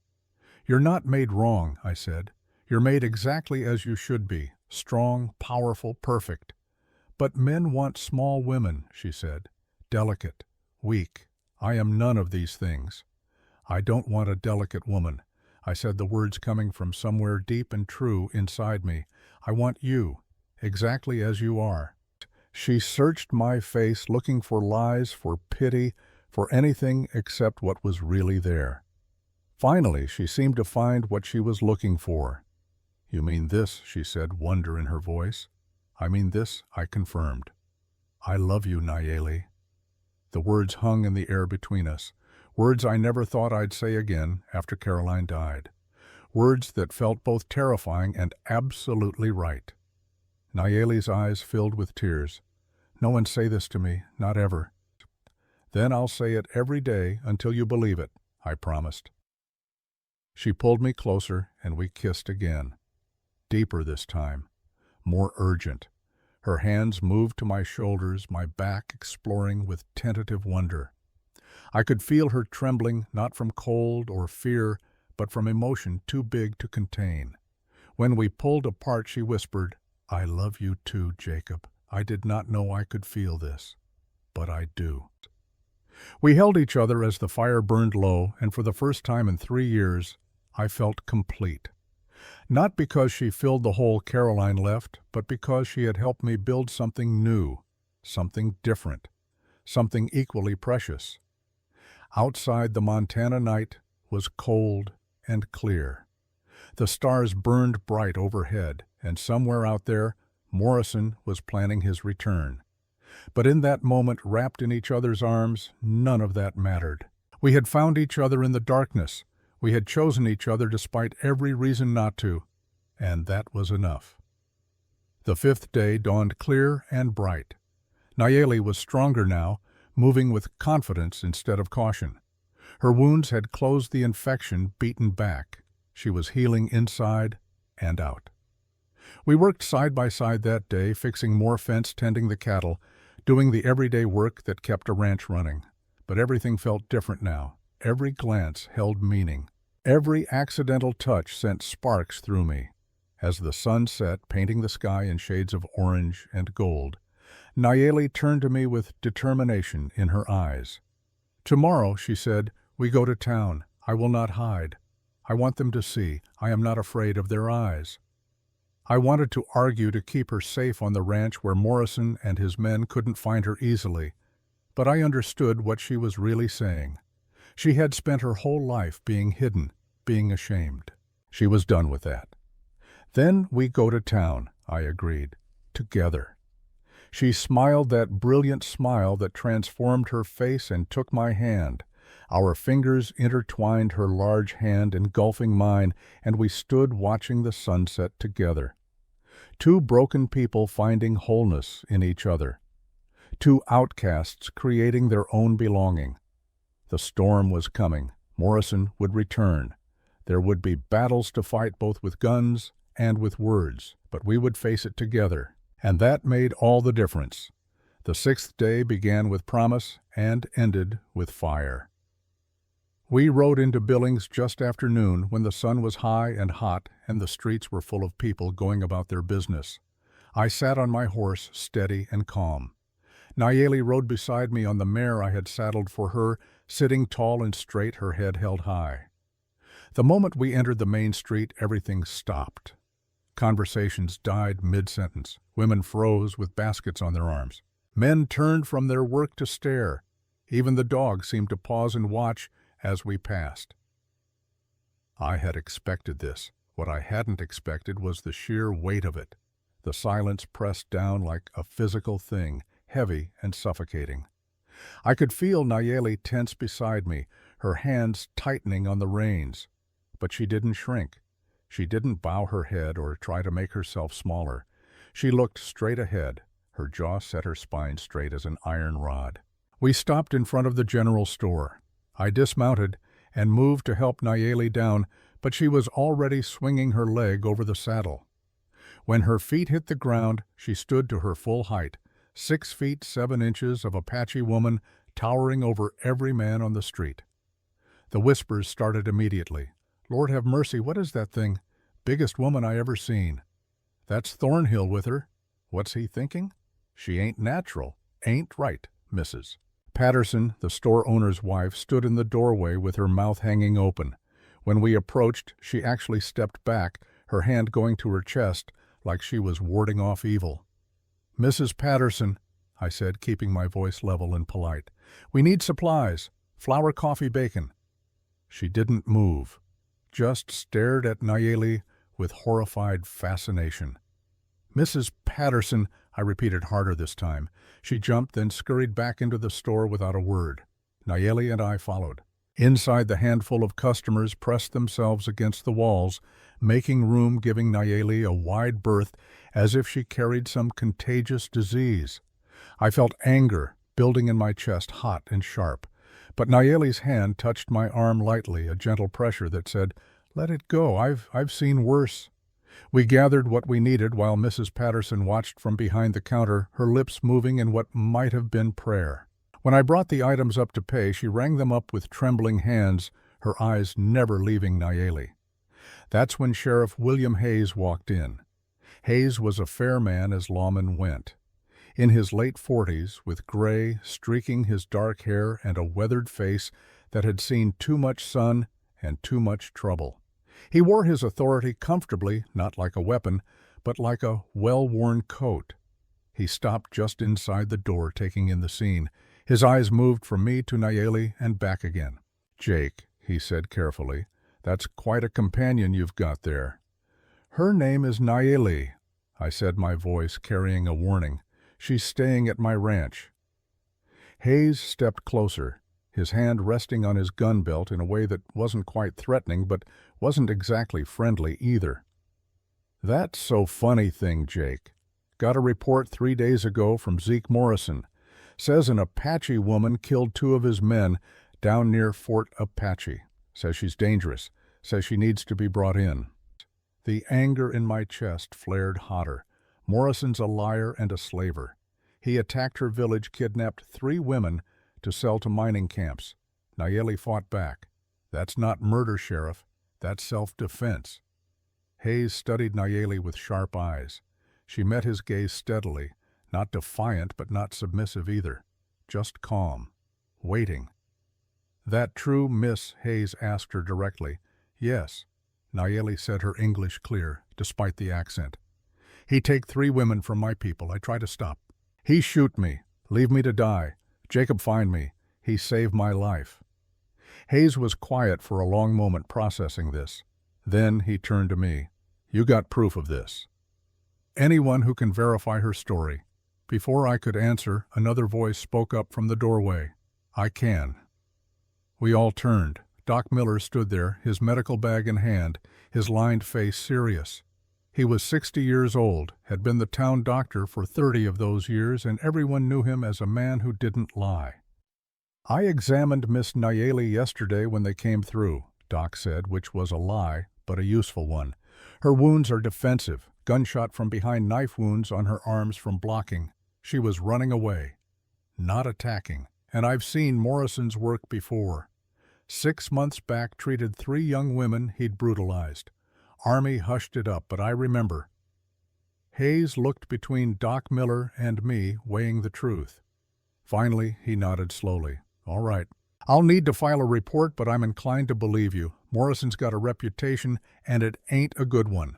You're not made wrong, I said. You're made exactly as you should be, strong, powerful, perfect. But men want small women, she said, delicate, weak. I am none of these things. I don't want a delicate woman. I said, the words coming from somewhere deep and true inside me. I want you, exactly as you are. She searched my face, looking for lies, for pity, for anything except what was really there. Finally, she seemed to find what she was looking for. You mean this, she said, wonder in her voice. I mean this, I confirmed. I love you, Nayeli. The words hung in the air between us, words I never thought I'd say again after Caroline died, words that felt both terrifying and absolutely right. Nayeli's eyes filled with tears. "No one say this to me, not ever." "Then I'll say it every day until you believe it," I promised. She pulled me closer and we kissed again. Deeper this time, more urgent. Her hands moved to my shoulders, my back exploring with tentative wonder. I could feel her trembling, not from cold or fear, but from emotion too big to contain. When we pulled apart, she whispered, "I love you too, Jacob. I did not know I could feel this, but I do." We held each other as the fire burned low, and for the first time in 3 years, I felt complete. Not because she filled the hole Caroline left, but because she had helped me build something new, something different, something equally precious. Outside, the Montana night was cold and clear. The stars burned bright overhead, and somewhere out there, Morrison was planning his return. But in that moment, wrapped in each other's arms, none of that mattered. We had found each other in the darkness. We had chosen each other despite every reason not to, and that was enough. The 5th day dawned clear and bright. Nayeli was stronger now, moving with confidence instead of caution. Her wounds had closed the infection, beaten back. She was healing inside and out. We worked side by side that day, fixing more fence, tending the cattle, doing the everyday work that kept a ranch running. But everything felt different now. Every glance held meaning. Every accidental touch sent sparks through me. As the sun set, painting the sky in shades of orange and gold, Nayeli turned to me with determination in her eyes. "Tomorrow," she said, "we go to town. I will not hide. I want them to see. I am not afraid of their eyes." I wanted to argue to keep her safe on the ranch where Morrison and his men couldn't find her easily, but I understood what she was really saying. She had spent her whole life being hidden, being ashamed. She was done with that. "Then we go to town," I agreed, "together." She smiled that brilliant smile that transformed her face and took my hand. Our fingers intertwined, her large hand engulfing mine, and we stood watching the sunset together. Two broken people finding wholeness in each other. Two outcasts creating their own belonging. The storm was coming. Morrison would return. There would be battles to fight both with guns and with words, but we would face it together. And that made all the difference. The 6th day began with promise and ended with fire. We rode into Billings just after noon when the sun was high and hot and the streets were full of people going about their business. I sat on my horse, steady and calm. Nayeli rode beside me on the mare I had saddled for her, sitting tall and straight, her head held high. The moment we entered the main street, everything stopped. Conversations died mid-sentence. Women froze with baskets on their arms. Men turned from their work to stare. Even the dogs seemed to pause and watch as we passed. I had expected this. What I hadn't expected was the sheer weight of it. The silence pressed down like a physical thing, heavy and suffocating. I could feel Nayeli tense beside me, her hands tightening on the reins. But she didn't shrink. She didn't bow her head or try to make herself smaller. She looked straight ahead. Her jaw set, her spine straight as an iron rod. We stopped in front of the general store. I dismounted and moved to help Nayeli down, but she was already swinging her leg over the saddle. When her feet hit the ground, she stood to her full height, 6 feet 7 inches of Apache woman towering over every man on the street. The whispers started immediately. "Lord have mercy, what is that thing? Biggest woman I ever seen. That's Thornhill with her. What's he thinking? She ain't natural. Ain't right, Mrs." Patterson, the store owner's wife, stood in the doorway with her mouth hanging open. When we approached, she actually stepped back, her hand going to her chest like she was warding off evil. "Mrs. Patterson," I said, keeping my voice level and polite, "we need supplies. Flour, coffee, bacon." She didn't move, just stared at Nayeli with horrified fascination. Mrs. Patterson, I repeated harder this time. She jumped, then scurried back into the store without a word. Nayeli and I followed. Inside, the handful of customers pressed themselves against the walls, making room, giving Nayeli a wide berth as if she carried some contagious disease. I felt anger building in my chest, hot and sharp. But Nayeli's hand touched my arm lightly, a gentle pressure that said, "Let it go, I've seen worse." We gathered what we needed while Mrs. Patterson watched from behind the counter, her lips moving in what might have been prayer. When I brought the items up to pay, she rang them up with trembling hands, her eyes never leaving Nayeli. That's when Sheriff William Hayes walked in. Hayes was a fair man as lawmen went. In his late 40s, with gray streaking his dark hair and a weathered face that had seen too much sun and too much trouble. He wore his authority comfortably, not like a weapon, but like a well-worn coat. He stopped just inside the door, taking in the scene. His eyes moved from me to Nayeli and back again. "Jake," he said carefully, "that's quite a companion you've got there." "Her name is Nayeli," I said, my voice carrying a warning. "She's staying at my ranch." Hayes stepped closer, his hand resting on his gun belt in a way that wasn't quite threatening, but wasn't exactly friendly either. "That's so funny thing, Jake. Got a report 3 days ago from Zeke Morrison. Says an Apache woman killed 2 of his men down near Fort Apache. Says she's dangerous. Says she needs to be brought in." The anger in my chest flared hotter. Morrison's a liar and a slaver. He attacked her village, kidnapped 3 women to sell to mining camps. Nayeli fought back. "That's not murder, Sheriff. That's self-defense." Hayes studied Nayeli with sharp eyes. She met his gaze steadily, not defiant but not submissive either, just calm, waiting. "That true, miss?" Hayes asked her directly. "Yes." Nayeli said, her English clear, despite the accent. "He take 3 women from my people. I try to stop. He shoot me, leave me to die. Jacob find me. He save my life." Hayes was quiet for a long moment processing this. Then he turned to me. "You got proof of this?" "Anyone who can verify her story." Before I could answer, another voice spoke up from the doorway. "I can." We all turned. Doc Miller stood there, his medical bag in hand, his lined face serious. He was 60 years old, had been the town doctor for 30 of those years, and everyone knew him as a man who didn't lie. "I examined Miss Nayeli yesterday when they came through," Doc said, which was a lie, but a useful one. "Her wounds are defensive, gunshot from behind, knife wounds on her arms from blocking. She was running away, not attacking. And I've seen Morrison's work before. 6 months back, treated 3 young women he'd brutalized. Army hushed it up, but I remember." Hayes looked between Doc Miller and me, weighing the truth. Finally, he nodded slowly. "All right. I'll need to file a report, but I'm inclined to believe you. Morrison's got a reputation, and it ain't a good one."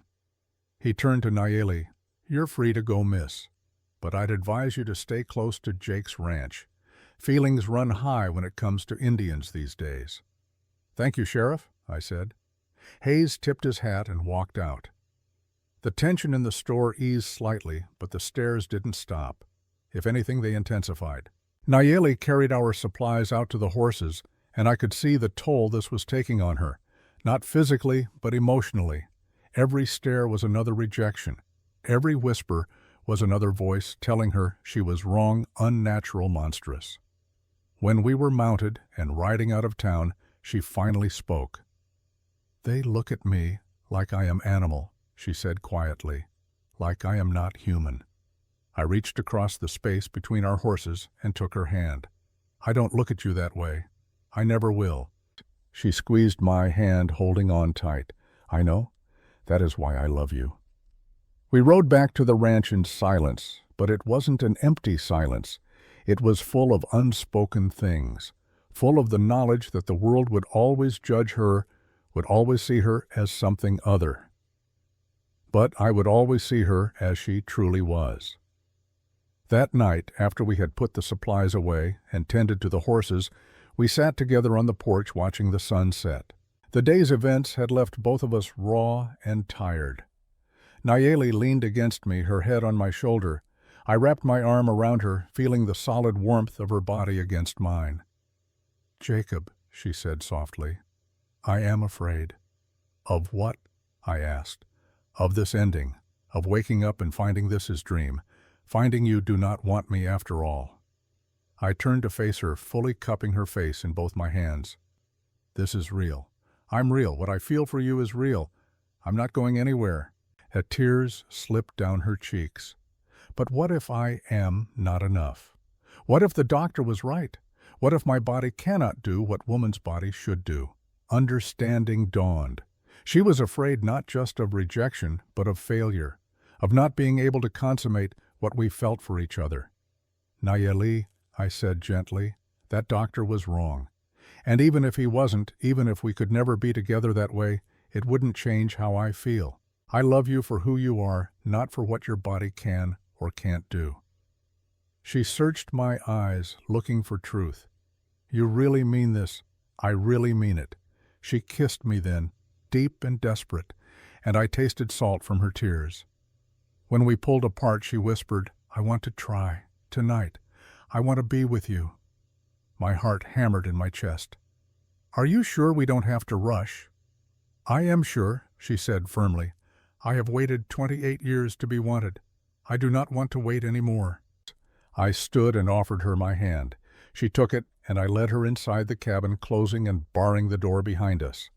He turned to Nayeli. "You're free to go, miss. But I'd advise you to stay close to Jake's ranch. Feelings run high when it comes to Indians these days." "Thank you, Sheriff," I said. Hayes tipped his hat and walked out. The tension in the store eased slightly, but the stares didn't stop. If anything, they intensified. Nayeli carried our supplies out to the horses, and I could see the toll this was taking on her, not physically, but emotionally. Every stare was another rejection. Every whisper was another voice telling her she was wrong, unnatural, monstrous. When we were mounted and riding out of town, she finally spoke. "They look at me like I am animal," she said quietly, "like I am not human." I reached across the space between our horses and took her hand. "I don't look at you that way. I never will." She squeezed my hand, holding on tight. "I know. That is why I love you." We rode back to the ranch in silence, but it wasn't an empty silence. It was full of unspoken things, full of the knowledge that the world would always judge her, would always see her as something other. But I would always see her as she truly was. That night, after we had put the supplies away and tended to the horses, we sat together on the porch watching the sun set. The day's events had left both of us raw and tired. Nayeli leaned against me, her head on my shoulder. I wrapped my arm around her, feeling the solid warmth of her body against mine. "Jacob," she said softly, "I am afraid." "Of what?" I asked. "Of this ending, of waking up and finding this is dream, finding you do not want me after all." I turned to face her, fully cupping her face in both my hands. "This is real. I'm real. What I feel for you is real. I'm not going anywhere." Tears slipped down her cheeks. But what if I am not enough? What if the doctor was right? What if my body cannot do what woman's body should do? Understanding dawned. She was afraid not just of rejection, but of failure, of not being able to consummate what we felt for each other. "Nayeli," I said gently, "that doctor was wrong. And even if he wasn't, even if we could never be together that way, it wouldn't change how I feel. I love you for who you are, not for what your body can or can't do." She searched my eyes, looking for truth. "You really mean this?" "I really mean it." She kissed me then, deep and desperate, and I tasted salt from her tears. When we pulled apart, she whispered, "I want to try, tonight. I want to be with you." My heart hammered in my chest. "Are you sure we don't have to rush?" "I am sure," she said firmly. "I have waited 28 years to be wanted. I do not want to wait any more." I stood and offered her my hand. She took it, and I led her inside the cabin, closing and barring the door behind us.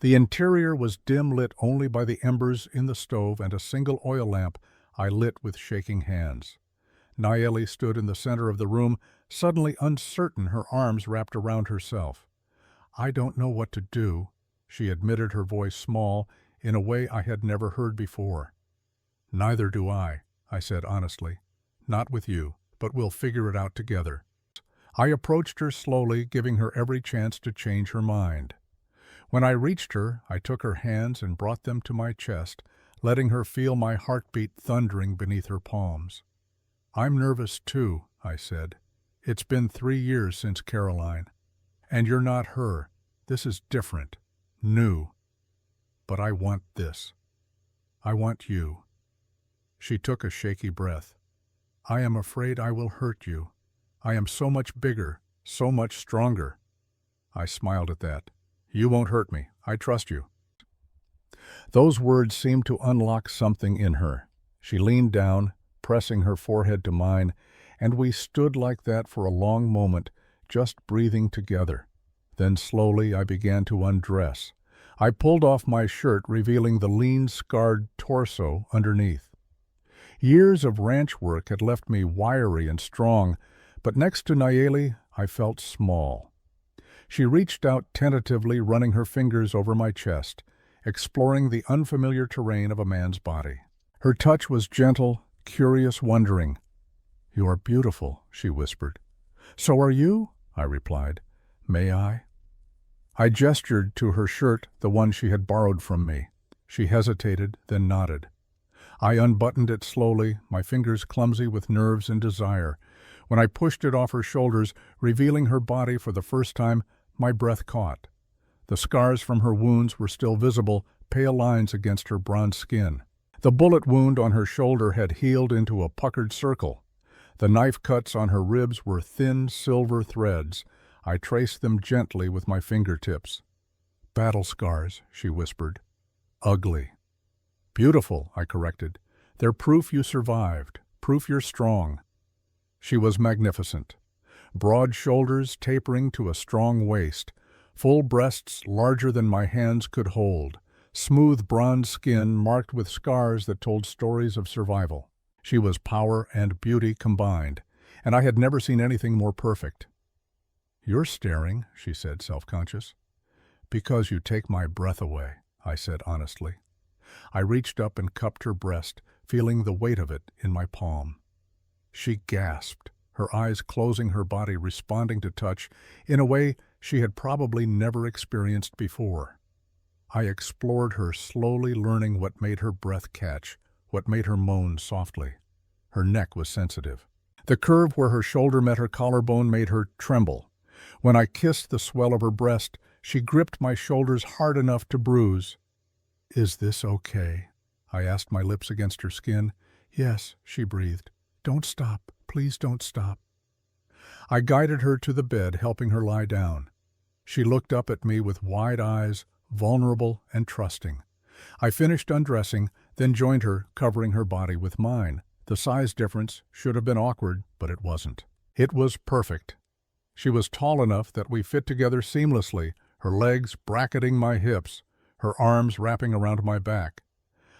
The interior was dim, lit only by the embers in the stove and a single oil lamp I lit with shaking hands. Nayeli stood in the center of the room, suddenly uncertain, her arms wrapped around herself. "I don't know what to do," she admitted, her voice small, in a way I had never heard before. "Neither do I said honestly. "Not with you, but we'll figure it out together." I approached her slowly, giving her every chance to change her mind. When I reached her, I took her hands and brought them to my chest, letting her feel my heartbeat thundering beneath her palms. "I'm nervous too," I said. "It's been 3 years since Caroline. And you're not her. This is different, new. But I want this. I want you." She took a shaky breath. "I am afraid I will hurt you. I am so much bigger, so much stronger." I smiled at that. "You won't hurt me. I trust you." Those words seemed to unlock something in her. She leaned down, pressing her forehead to mine, and we stood like that for a long moment, just breathing together. Then slowly I began to undress. I pulled off my shirt, revealing the lean, scarred torso underneath. Years of ranch work had left me wiry and strong, but next to Nayeli, I felt small. She reached out tentatively, running her fingers over my chest, exploring the unfamiliar terrain of a man's body. Her touch was gentle, curious, wondering. "You are beautiful," she whispered. "So are you?" I replied. "May I?" I gestured to her shirt, the one she had borrowed from me. She hesitated, then nodded. I unbuttoned it slowly, my fingers clumsy with nerves and desire. When I pushed it off her shoulders, revealing her body for the first time, my breath caught. The scars from her wounds were still visible, pale lines against her bronze skin. The bullet wound on her shoulder had healed into a puckered circle. The knife cuts on her ribs were thin silver threads. I traced them gently with my fingertips. "Battle scars," she whispered. "Ugly." "Beautiful," I corrected. "They're proof you survived, proof you're strong." She was magnificent. Broad shoulders tapering to a strong waist, full breasts larger than my hands could hold, smooth bronze skin marked with scars that told stories of survival. She was power and beauty combined, and I had never seen anything more perfect. "You're staring," she said, self-conscious. "Because you take my breath away," I said honestly. I reached up and cupped her breast, feeling the weight of it in my palm. She gasped, her eyes closing, her body responding to touch in a way she had probably never experienced before. I explored her, slowly learning what made her breath catch, what made her moan softly. Her neck was sensitive. The curve where her shoulder met her collarbone made her tremble. When I kissed the swell of her breast, she gripped my shoulders hard enough to bruise. "Is this okay?" I asked, my lips against her skin. Yes, she breathed. Don't stop. Please don't stop. I guided her to the bed, helping her lie down. She looked up at me with wide eyes, vulnerable and trusting. I finished undressing, then joined her, covering her body with mine. The size difference should have been awkward, but it wasn't. It was perfect. She was tall enough that we fit together seamlessly, her legs bracketing my hips, her arms wrapping around my back.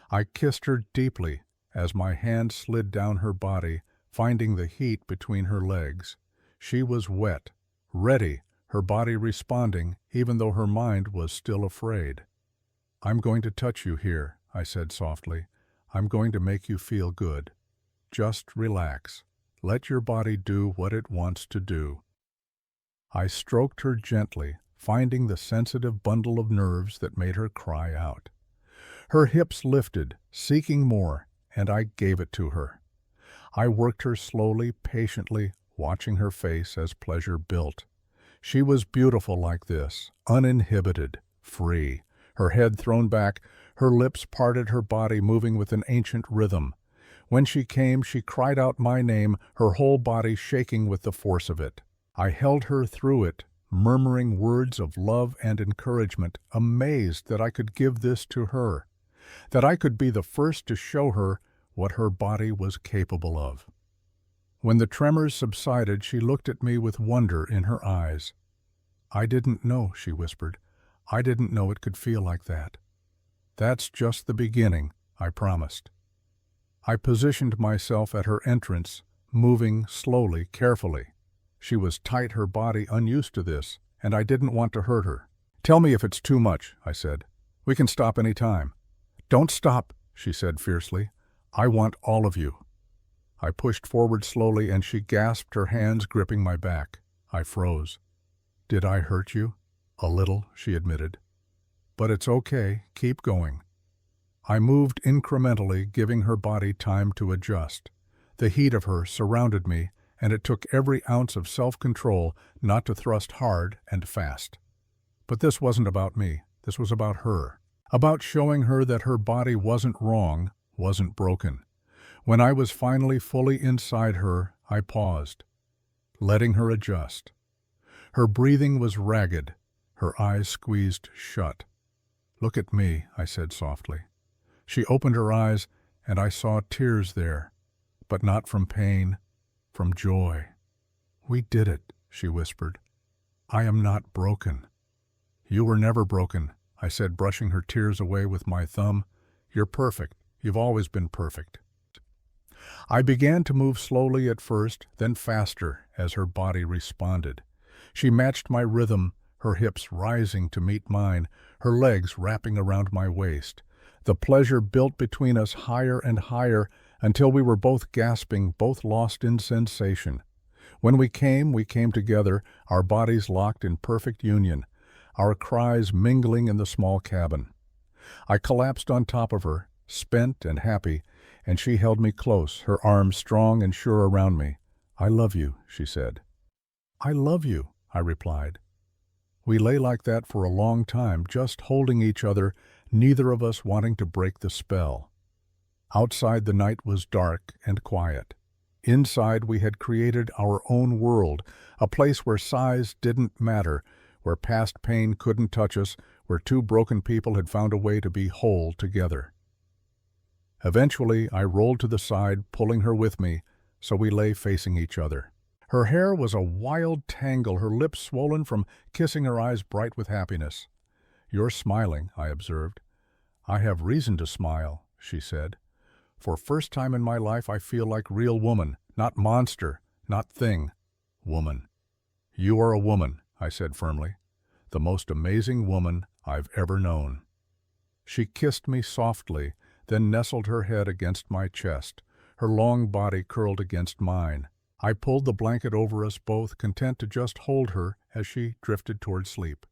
I kissed her deeply as my hand slid down her body, finding the heat between her legs. She was wet, ready, her body responding, even though her mind was still afraid. I'm going to touch you here, I said softly. I'm going to make you feel good. Just relax. Let your body do what it wants to do. I stroked her gently, finding the sensitive bundle of nerves that made her cry out. Her hips lifted, seeking more, and I gave it to her. I worked her slowly, patiently, watching her face as pleasure built. She was beautiful like this, uninhibited, free, her head thrown back, her lips parted, her body moving with an ancient rhythm. When she came, she cried out my name, her whole body shaking with the force of it. I held her through it, murmuring words of love and encouragement, amazed that I could give this to her, that I could be the first to show her what her body was capable of. When the tremors subsided, she looked at me with wonder in her eyes. I didn't know, she whispered. I didn't know it could feel like that. That's just the beginning, I promised. I positioned myself at her entrance, moving slowly, carefully. She was tight, her body unused to this, and I didn't want to hurt her. Tell me if it's too much, I said. We can stop any time. Don't stop, she said fiercely. I want all of you. I pushed forward slowly, and she gasped, her hands gripping my back. I froze. Did I hurt you? A little, she admitted. But it's okay, keep going. I moved incrementally, giving her body time to adjust. The heat of her surrounded me, and it took every ounce of self-control not to thrust hard and fast. But this wasn't about me. This was about her. About showing her that her body wasn't wrong, wasn't broken. When I was finally fully inside her, I paused, letting her adjust. Her breathing was ragged, her eyes squeezed shut. Look at me, I said softly. She opened her eyes, and I saw tears there, but not from pain, from joy. We did it, she whispered. I am not broken. You were never broken, I said, brushing her tears away with my thumb. You're perfect. You've always been perfect. I began to move slowly at first, then faster as her body responded. She matched my rhythm, her hips rising to meet mine, her legs wrapping around my waist. The pleasure built between us higher and higher until we were both gasping, both lost in sensation. When we came together, our bodies locked in perfect union, our cries mingling in the small cabin. I collapsed on top of her, spent and happy, and she held me close, her arms strong and sure around me. I love you, she said. I love you, I replied. We lay like that for a long time, just holding each other, neither of us wanting to break the spell. Outside the night was dark and quiet. Inside we had created our own world, a place where size didn't matter, where past pain couldn't touch us, where two broken people had found a way to be whole together. Eventually, I rolled to the side, pulling her with me, so we lay facing each other. Her hair was a wild tangle, her lips swollen from kissing, her eyes bright with happiness. You're smiling, I observed. I have reason to smile, she said. For first time in my life, I feel like real woman, not monster, not thing. Woman. You are a woman, I said firmly. The most amazing woman I've ever known. She kissed me softly, then nestled her head against my chest, her long body curled against mine. I pulled the blanket over us both, content to just hold her as she drifted toward sleep.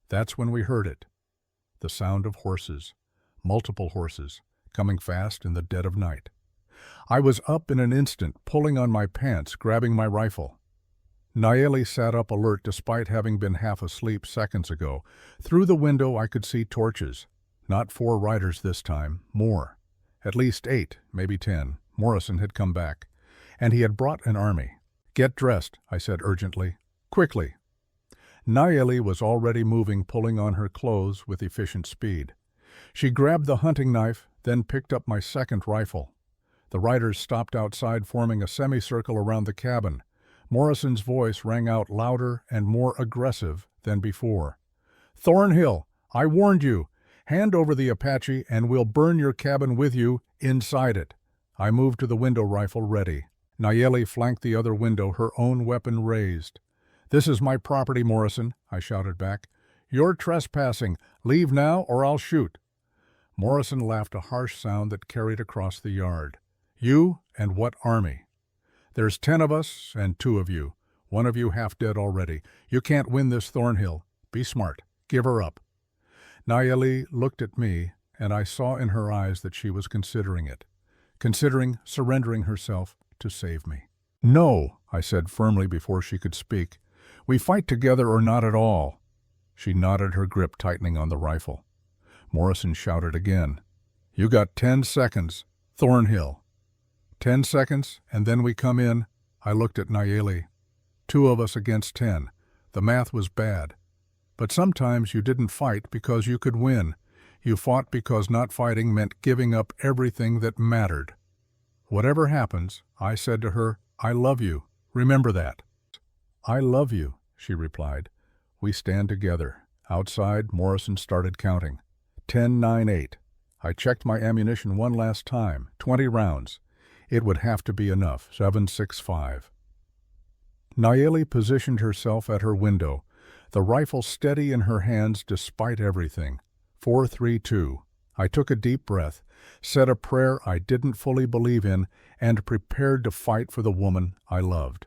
That's when we heard it. The sound of horses, multiple horses, coming fast in the dead of night. I was up in an instant, pulling on my pants, grabbing my rifle. Nayeli sat up alert despite having been half asleep seconds ago. Through the window I could see torches. Not 4 riders this time, more. At least 8, maybe 10. Morrison had come back, and he had brought an army. "Get dressed," I said urgently. "Quickly." Nayeli was already moving, pulling on her clothes with efficient speed. She grabbed the hunting knife, then picked up my second rifle. The riders stopped outside, forming a semicircle around the cabin. Morrison's voice rang out louder and more aggressive than before. "Thornhill, I warned you. Hand over the Apache and we'll burn your cabin with you inside it." I moved to the window, rifle ready. Nayeli flanked the other window, her own weapon raised. "This is my property, Morrison," I shouted back. "You're trespassing. Leave now or I'll shoot." Morrison laughed, a harsh sound that carried across the yard. "You and what army? There's 10 of us and 2 of you. 1 of you half dead already. You can't win this, Thornhill. Be smart. Give her up." Nayeli looked at me, and I saw in her eyes that she was considering it. Considering surrendering herself to save me. "No," I said firmly before she could speak. "We fight together or not at all." She nodded, her grip tightening on the rifle. Morrison shouted again. "You got 10 seconds, Thornhill." 10 seconds, and then we come in. I looked at Nayeli. 2 of us against 10. The math was bad. But sometimes you didn't fight because you could win. You fought because not fighting meant giving up everything that mattered. "Whatever happens," I said to her, "I love you. Remember that." "I love you," she replied. We stand together. Outside, Morrison started counting. 10, 9, 8. I checked my ammunition one last time. 20 rounds. It would have to be enough. 7, 6, 5. Nayeli positioned herself at her window, the rifle steady in her hands despite everything. 4, 3, 2. I took a deep breath, said a prayer I didn't fully believe in, and prepared to fight for the woman I loved.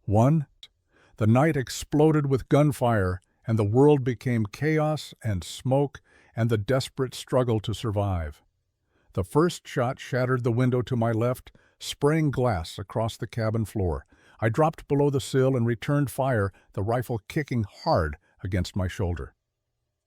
1. The night exploded with gunfire, and the world became chaos and smoke and the desperate struggle to survive. The first shot shattered the window to my left, spraying glass across the cabin floor. I dropped below the sill and returned fire, the rifle kicking hard against my shoulder.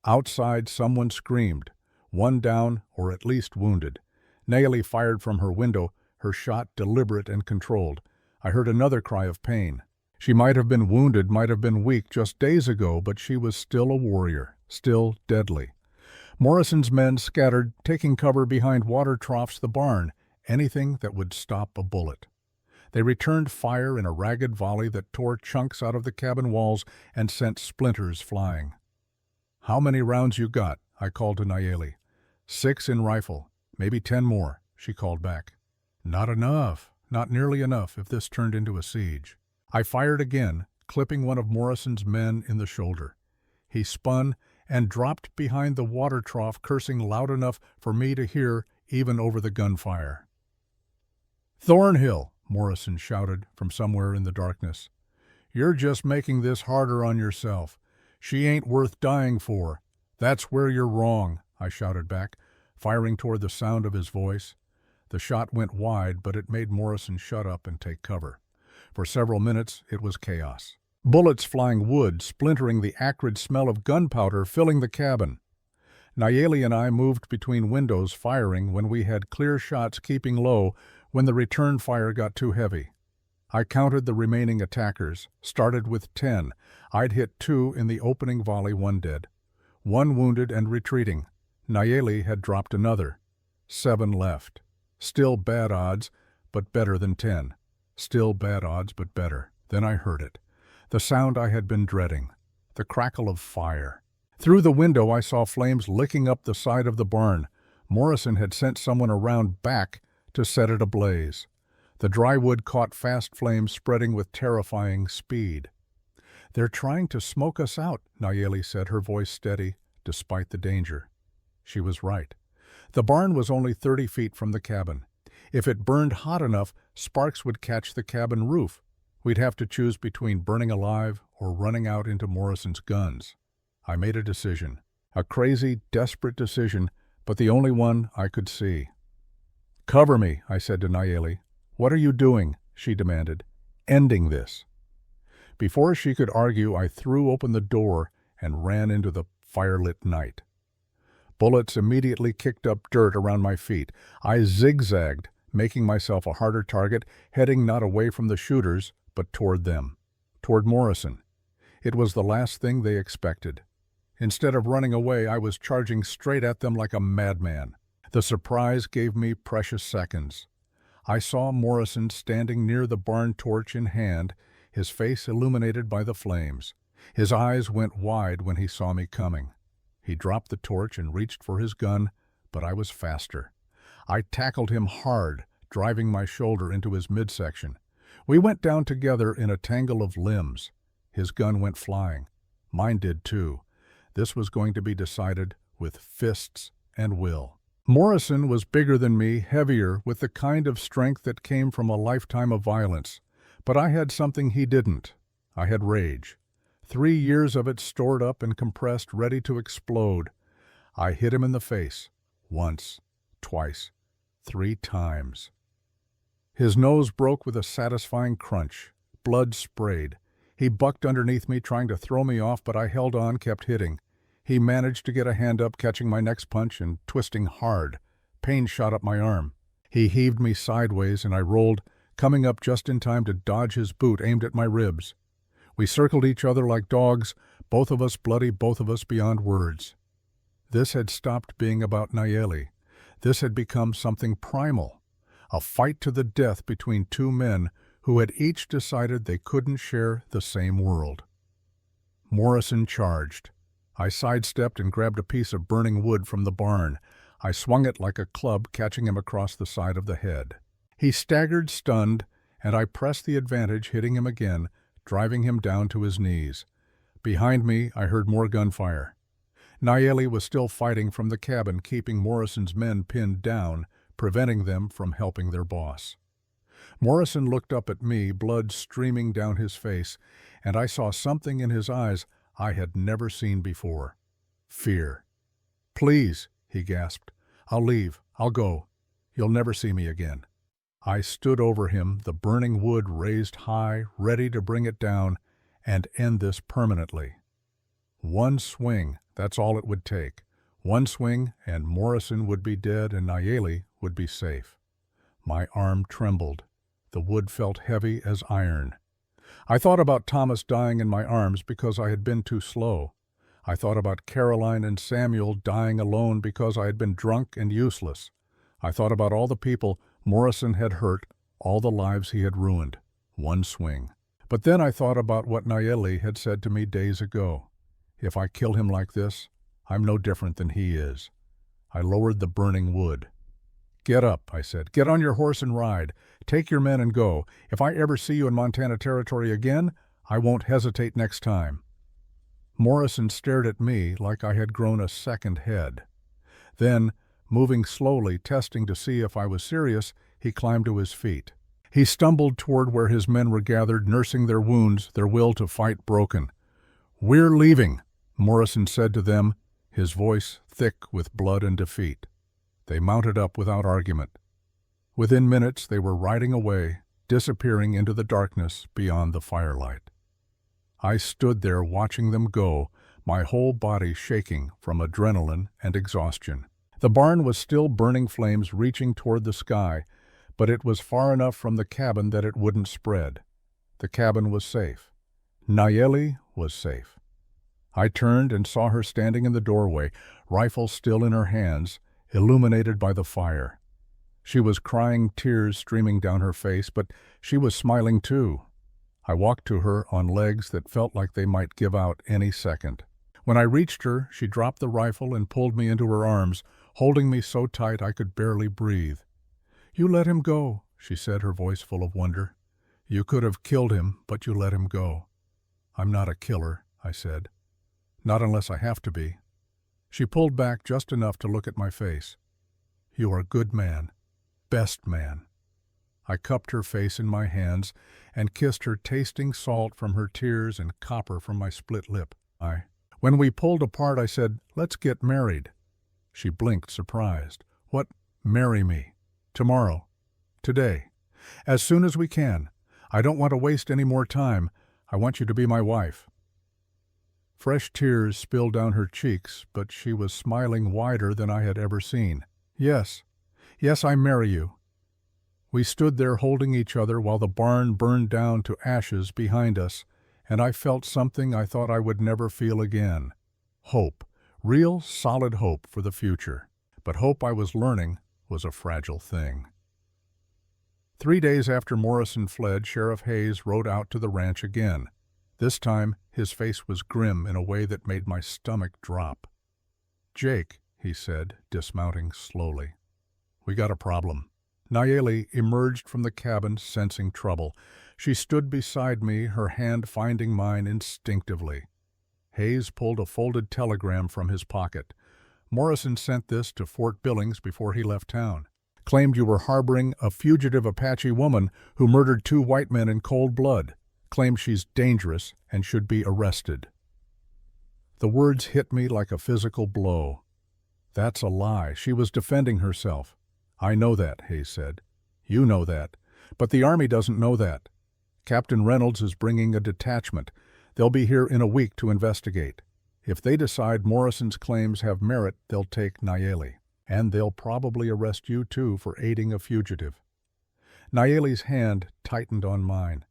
Outside, someone screamed, 1 down or at least wounded. Nayeli fired from her window, her shot deliberate and controlled. I heard another cry of pain. She might have been wounded, might have been weak just days ago, but she was still a warrior, still deadly. Morrison's men scattered, taking cover behind water troughs, the barn, anything that would stop a bullet. They returned fire in a ragged volley that tore chunks out of the cabin walls and sent splinters flying. "How many rounds you got?" I called to Nayeli. 6 in rifle, maybe 10 more, she called back. "Not enough, not nearly enough if this turned into a siege." I fired again, clipping one of Morrison's men in the shoulder. He spun and dropped behind the water trough, cursing loud enough for me to hear even over the gunfire. "Thornhill," Morrison shouted from somewhere in the darkness. "You're just making this harder on yourself. She ain't worth dying for. That's where you're wrong," I shouted back, firing toward the sound of his voice. The shot went wide, but it made Morrison shut up and take cover. For several minutes, it was chaos. Bullets flying wood, splintering, the acrid smell of gunpowder filling the cabin. Nayeli and I moved between windows firing when we had clear shots, keeping low when the return fire got too heavy. I counted the remaining attackers, started with 10. I'd hit 2 in the opening volley, 1 dead. 1 wounded and retreating. Nayeli had dropped another. 7 left. Still bad odds, but better than 10. Still bad odds, but better. Then I heard it. The sound I had been dreading. The crackle of fire. Through the window I saw flames licking up the side of the barn. Morrison had sent someone around back to set it ablaze. The dry wood caught fast flames, spreading with terrifying speed. "They're trying to smoke us out," Nayeli said, her voice steady, despite the danger. She was right. The barn was only 30 feet from the cabin. If it burned hot enough, sparks would catch the cabin roof. We'd have to choose between burning alive or running out into Morrison's guns. I made a decision. A crazy, desperate decision, but the only one I could see. "Cover me," I said to Nayeli. "What are you doing?" she demanded. "Ending this." Before she could argue, I threw open the door and ran into the firelit night. Bullets immediately kicked up dirt around my feet. I zigzagged, making myself a harder target, heading not away from the shooters, but toward them, toward Morrison. It was the last thing they expected. Instead of running away, I was charging straight at them like a madman. The surprise gave me precious seconds. I saw Morrison standing near the barn torch in hand, his face illuminated by the flames. His eyes went wide when he saw me coming. He dropped the torch and reached for his gun, but I was faster. I tackled him hard, driving my shoulder into his midsection. We went down together in a tangle of limbs. His gun went flying. Mine did too. This was going to be decided with fists and will. Morrison was bigger than me, heavier, with the kind of strength that came from a lifetime of violence. But I had something he didn't. I had rage. 3 years of it stored up and compressed, ready to explode. I hit him in the face. Once, twice, 3 times. His nose broke with a satisfying crunch. Blood sprayed. He bucked underneath me, trying to throw me off, but I held on, kept hitting. He managed to get a hand up, catching my next punch and twisting hard. Pain shot up my arm. He heaved me sideways, and I rolled, coming up just in time to dodge his boot aimed at my ribs. We circled each other like dogs, both of us bloody, both of us beyond words. This had stopped being about Nayeli. This had become something primal, a fight to the death between 2 men who had each decided they couldn't share the same world. Morrison charged. I sidestepped and grabbed a piece of burning wood from the barn. I swung it like a club, catching him across the side of the head. He staggered, stunned, and I pressed the advantage, hitting him again, driving him down to his knees. Behind me, I heard more gunfire. Nayeli was still fighting from the cabin, keeping Morrison's men pinned down, preventing them from helping their boss. Morrison looked up at me, blood streaming down his face, and I saw something in his eyes I had never seen before. Fear. "Please," he gasped. "I'll leave. I'll go. You'll never see me again." I stood over him, the burning wood raised high, ready to bring it down and end this permanently. One swing, that's all it would take. One swing, and Morrison would be dead and Nayeli would be safe. My arm trembled. The wood felt heavy as iron. I thought about Thomas dying in my arms because I had been too slow. I thought about Caroline and Samuel dying alone because I had been drunk and useless. I thought about all the people Morrison had hurt, all the lives he had ruined. One swing. But then I thought about what Nayeli had said to me days ago. If I kill him like this, I'm no different than he is. I lowered the burning wood. "Get up," I said. "Get on your horse and ride. Take your men and go. If I ever see you in Montana Territory again, I won't hesitate next time." Morrison stared at me like I had grown a second head. Then, moving slowly, testing to see if I was serious, he climbed to his feet. He stumbled toward where his men were gathered, nursing their wounds, their will to fight broken. "We're leaving," Morrison said to them, his voice thick with blood and defeat. They mounted up without argument. Within minutes they were riding away, disappearing into the darkness beyond the firelight. I stood there watching them go, my whole body shaking from adrenaline and exhaustion. The barn was still burning flames reaching toward the sky, but it was far enough from the cabin that it wouldn't spread. The cabin was safe. Nayeli was safe. I turned and saw her standing in the doorway, rifle still in her hands, illuminated by the fire. She was crying, tears streaming down her face, but she was smiling too. I walked to her on legs that felt like they might give out any second. When I reached her, she dropped the rifle and pulled me into her arms, holding me so tight I could barely breathe. "You let him go," she said, her voice full of wonder. "You could have killed him, but you let him go." "I'm not a killer," I said. "Not unless I have to be." She pulled back just enough to look at my face. "You are a good man. Best man." I cupped her face in my hands and kissed her, tasting salt from her tears and copper from my split lip. When we pulled apart, I said, "Let's get married." She blinked, surprised. "What? Marry me? Tomorrow? Today? As soon as we can. I don't want to waste any more time. I want you to be my wife." Fresh tears spilled down her cheeks, but she was smiling wider than I had ever seen. Yes, yes, I marry you. We stood there holding each other while the barn burned down to ashes behind us, and I felt something I thought I would never feel again. Hope, real solid hope for the future. But hope, I was learning, was a fragile thing. 3 days after Morrison fled, Sheriff Hayes rode out to the ranch again. This time, his face was grim in a way that made my stomach drop. "Jake," he said, dismounting slowly, "we got a problem." Nayeli emerged from the cabin, sensing trouble. She stood beside me, her hand finding mine instinctively. Hayes pulled a folded telegram from his pocket. "Morrison sent this to Fort Billings before he left town. Claimed you were harboring a fugitive Apache woman who murdered 2 white men in cold blood. Claims she's dangerous and should be arrested." The words hit me like a physical blow. "That's a lie. She was defending herself." "I know that," Hayes said. "You know that. But the Army doesn't know that. Captain Reynolds is bringing a detachment. They'll be here in a week to investigate. If they decide Morrison's claims have merit, they'll take Nayeli. And they'll probably arrest you too for aiding a fugitive." Nayeli's hand tightened on mine.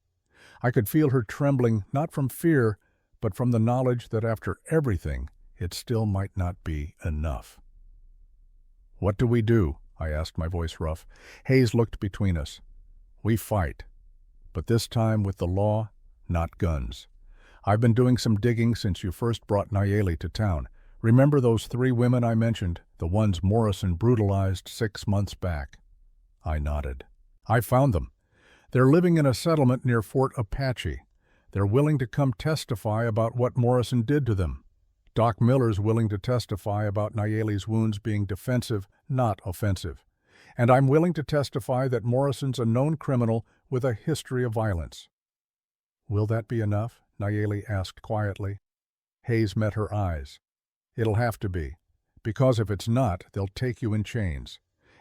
I could feel her trembling, not from fear, but from the knowledge that after everything, it still might not be enough. "What do we do?" I asked, my voice rough. Hayes looked between us. "We fight. But this time with the law, not guns. I've been doing some digging since you first brought Nayeli to town. Remember those 3 women I mentioned, the ones Morrison brutalized 6 months back?" I nodded. "I found them. They're living in a settlement near Fort Apache. They're willing to come testify about what Morrison did to them. Doc Miller's willing to testify about Nayeli's wounds being defensive, not offensive. And I'm willing to testify that Morrison's a known criminal with a history of violence." "Will that be enough?" Nayeli asked quietly. Hayes met her eyes. "It'll have to be, because if it's not, they'll take you in chains,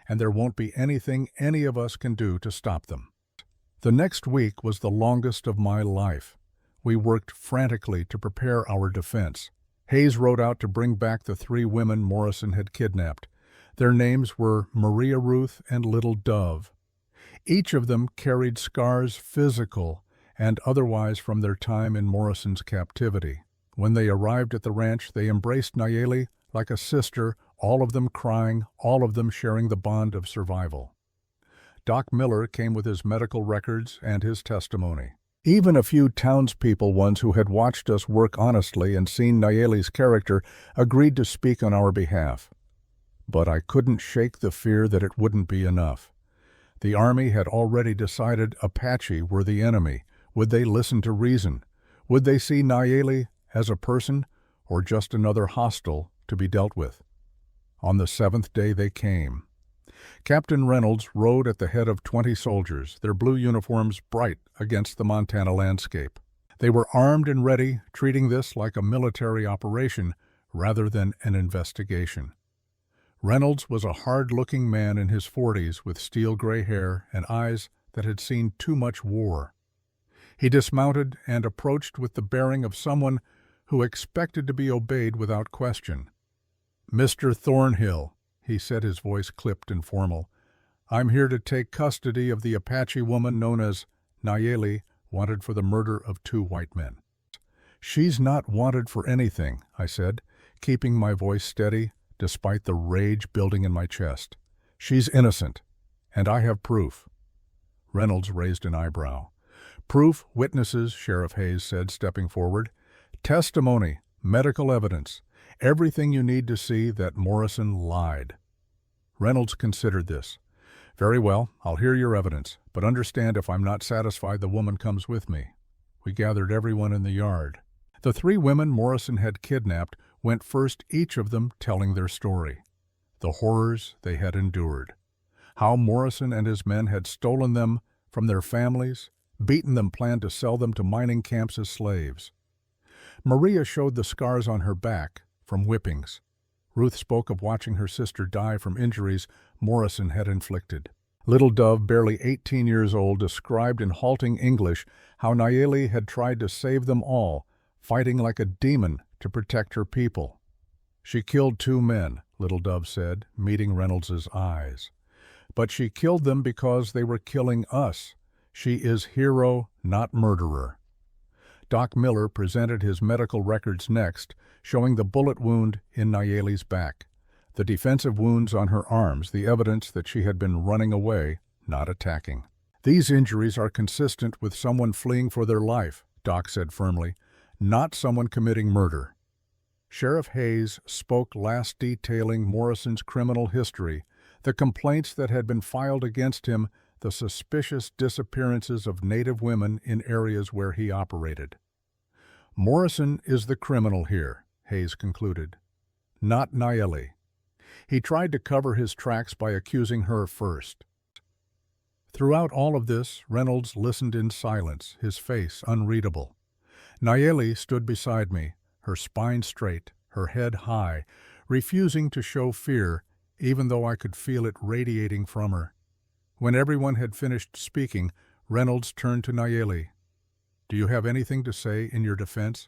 and there won't be anything any of us can do to stop them." The next week was the longest of my life. We worked frantically to prepare our defense. Hayes rode out to bring back the 3 women Morrison had kidnapped. Their names were Maria Ruth and Little Dove. Each of them carried scars, physical and otherwise, from their time in Morrison's captivity. When they arrived at the ranch, they embraced Nayeli like a sister, all of them crying, all of them sharing the bond of survival. Doc Miller came with his medical records and his testimony. Even a few townspeople, ones who had watched us work honestly and seen Nayeli's character, agreed to speak on our behalf. But I couldn't shake the fear that it wouldn't be enough. The Army had already decided Apache were the enemy. Would they listen to reason? Would they see Nayeli as a person or just another hostile to be dealt with? On the 7th day they came. Captain Reynolds rode at the head of 20 soldiers, their blue uniforms bright against the Montana landscape. They were armed and ready, treating this like a military operation rather than an investigation. Reynolds was a hard-looking man in his 40s with steel-gray hair and eyes that had seen too much war. He dismounted and approached with the bearing of someone who expected to be obeyed without question. "Mr. Thornhill," he said, his voice clipped and formal, "I'm here to take custody of the Apache woman known as Nayeli, wanted for the murder of 2 white men." "She's not wanted for anything," I said, keeping my voice steady despite the rage building in my chest. "She's innocent, and I have proof." Reynolds raised an eyebrow. "Proof, witnesses," Sheriff Hayes said, stepping forward. "Testimony, medical evidence, everything you need to see that Morrison lied." Reynolds considered this. "Very well, I'll hear your evidence, but understand if I'm not satisfied the woman comes with me." We gathered everyone in the yard. The 3 women Morrison had kidnapped went first, each of them telling their story. The horrors they had endured. How Morrison and his men had stolen them from their families, beaten them, planned to sell them to mining camps as slaves. Maria showed the scars on her back from whippings. Ruth spoke of watching her sister die from injuries Morrison had inflicted. Little Dove, barely 18 years old, described in halting English how Nayeli had tried to save them all, fighting like a demon to protect her people. She killed 2 men, Little Dove said, meeting Reynolds's eyes. But she killed them because they were killing us. She is hero, not murderer. Doc Miller presented his medical records next, showing the bullet wound in Nayeli's back, the defensive wounds on her arms, the evidence that she had been running away, not attacking. These injuries are consistent with someone fleeing for their life, Doc said firmly, not someone committing murder. Sheriff Hayes spoke last detailing Morrison's criminal history, the complaints that had been filed against him, the suspicious disappearances of Native women in areas where he operated. Morrison is the criminal here, Hayes concluded, not Nayeli. He tried to cover his tracks by accusing her first. Throughout all of this, Reynolds listened in silence, his face unreadable. Nayeli stood beside me, her spine straight, her head high, refusing to show fear, even though I could feel it radiating from her. When everyone had finished speaking, Reynolds turned to Nayeli. "Do you have anything to say in your defense?"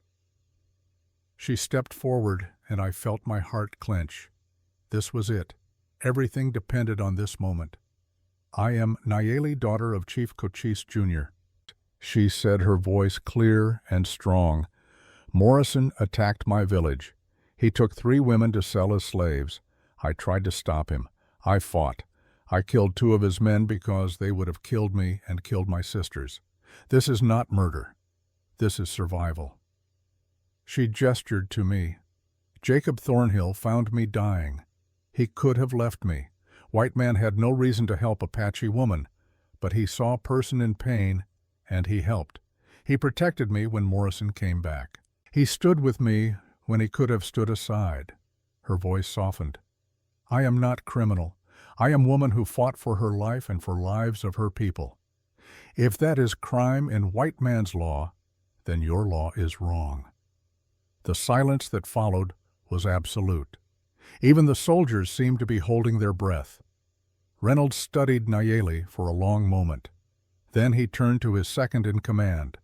She stepped forward, and I felt my heart clench. This was it. Everything depended on this moment. "I am Nayeli, daughter of Chief Cochise, Jr." She said, her voice clear and strong. "Morrison attacked my village. He took 3 women to sell as slaves. I tried to stop him. I fought. I killed 2 of his men because they would have killed me and killed my sisters. This is not murder. This is survival." She gestured to me. "Jacob Thornhill found me dying. He could have left me. White man had no reason to help Apache woman, but he saw a person in pain, and he helped. He protected me when Morrison came back. He stood with me when he could have stood aside." Her voice softened. "I am not criminal. I am woman who fought for her life and for lives of her people. If that is crime in white man's law, then your law is wrong." The silence that followed was absolute. Even the soldiers seemed to be holding their breath. Reynolds studied Nayeli for a long moment. Then he turned to his second in command.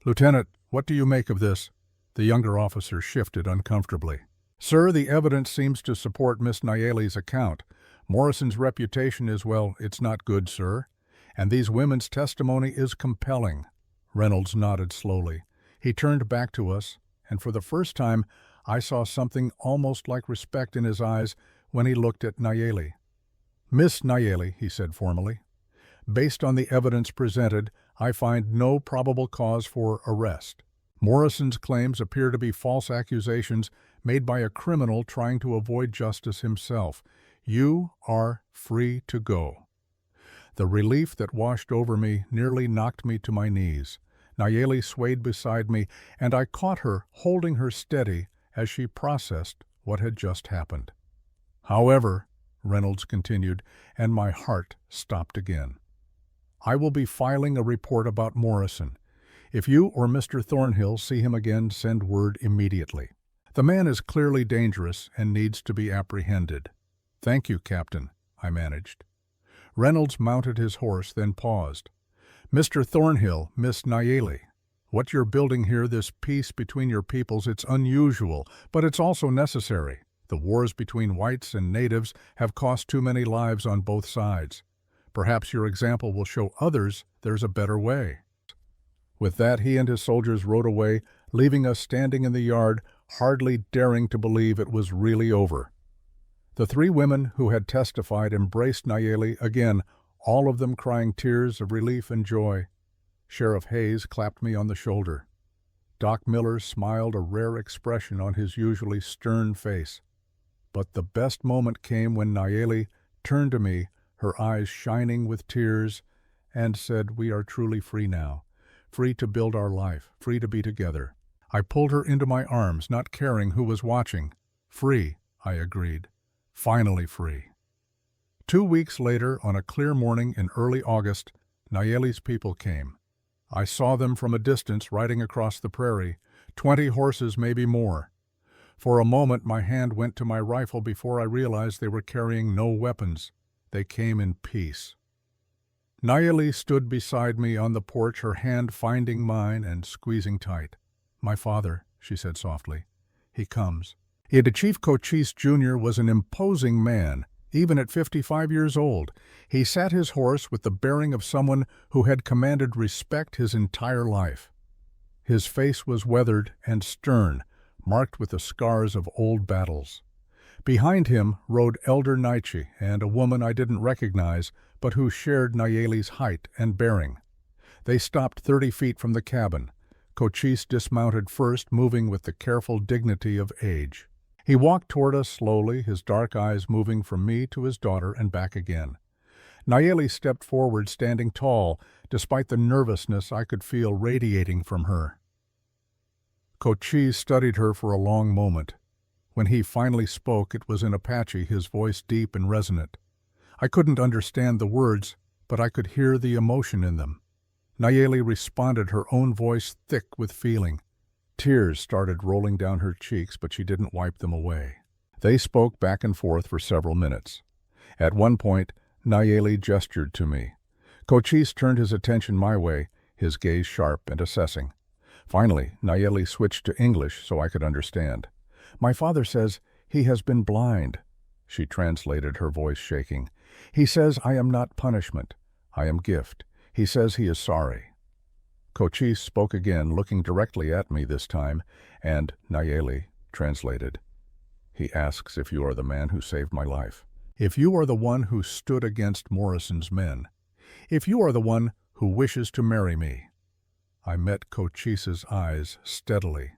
"Lieutenant, what do you make of this?" The younger officer shifted uncomfortably. "Sir, the evidence seems to support Miss Nayeli's account. Morrison's reputation is, well, it's not good, sir. And these women's testimony is compelling." Reynolds nodded slowly. He turned back to us, and for the first time I saw something almost like respect in his eyes when he looked at Nayeli. "Miss Nayeli," he said formally, "based on the evidence presented, I find no probable cause for arrest. Morrison's claims appear to be false accusations made by a criminal trying to avoid justice himself. You are free to go." The relief that washed over me nearly knocked me to my knees. Nayeli swayed beside me, and I caught her, holding her steady as she processed what had just happened. "However," Reynolds continued, and my heart stopped again, "I will be filing a report about Morrison. If you or Mr. Thornhill see him again, send word immediately. The man is clearly dangerous and needs to be apprehended." "Thank you, Captain," I managed. Reynolds mounted his horse, then paused. "Mr. Thornhill, Miss Nayeli, what you're building here, this peace between your peoples, it's unusual, but it's also necessary. The wars between whites and natives have cost too many lives on both sides. Perhaps your example will show others there's a better way." With that, he and his soldiers rode away, leaving us standing in the yard, hardly daring to believe it was really over. The 3 women who had testified embraced Nayeli again, all of them crying tears of relief and joy. Sheriff Hayes clapped me on the shoulder. Doc Miller smiled, a rare expression on his usually stern face. But the best moment came when Nayeli turned to me, her eyes shining with tears, and said, "We are truly free now, free to build our life, free to be together." I pulled her into my arms, not caring who was watching. "Free," I agreed. "Finally free." 2 weeks later, on a clear morning in early August, Nayeli's people came. I saw them from a distance riding across the prairie, 20 horses, maybe more. For a moment my hand went to my rifle before I realized they were carrying no weapons. They came in peace. Nayeli stood beside me on the porch, her hand finding mine and squeezing tight. "My father," she said softly, He comes. Yet Chief Cochise Jr. was an imposing man, even at 55 years old. He sat his horse with the bearing of someone who had commanded respect his entire life. His face was weathered and stern, marked with the scars of old battles. Behind him rode Elder Naiche and a woman I didn't recognize, but who shared Nayeli's height and bearing. They stopped 30 feet from the cabin. Cochise dismounted first, moving with the careful dignity of age. He walked toward us slowly, his dark eyes moving from me to his daughter and back again. Nayeli stepped forward, standing tall, despite the nervousness I could feel radiating from her. Cochise studied her for a long moment. When he finally spoke, it was in Apache, his voice deep and resonant. I couldn't understand the words, but I could hear the emotion in them. Nayeli responded, her own voice thick with feeling. Tears started rolling down her cheeks, but she didn't wipe them away. They spoke back and forth for several minutes. At one point, Nayeli gestured to me. Cochise turned his attention my way, his gaze sharp and assessing. Finally, Nayeli switched to English so I could understand. "My father says he has been blind," she translated, her voice shaking. "He says I am not punishment. I am gift. He says he is sorry." Cochise spoke again, looking directly at me this time, and Nayeli translated. "He asks if you are the man who saved my life. If you are the one who stood against Morrison's men. If you are the one who wishes to marry me." I met Cochise's eyes steadily.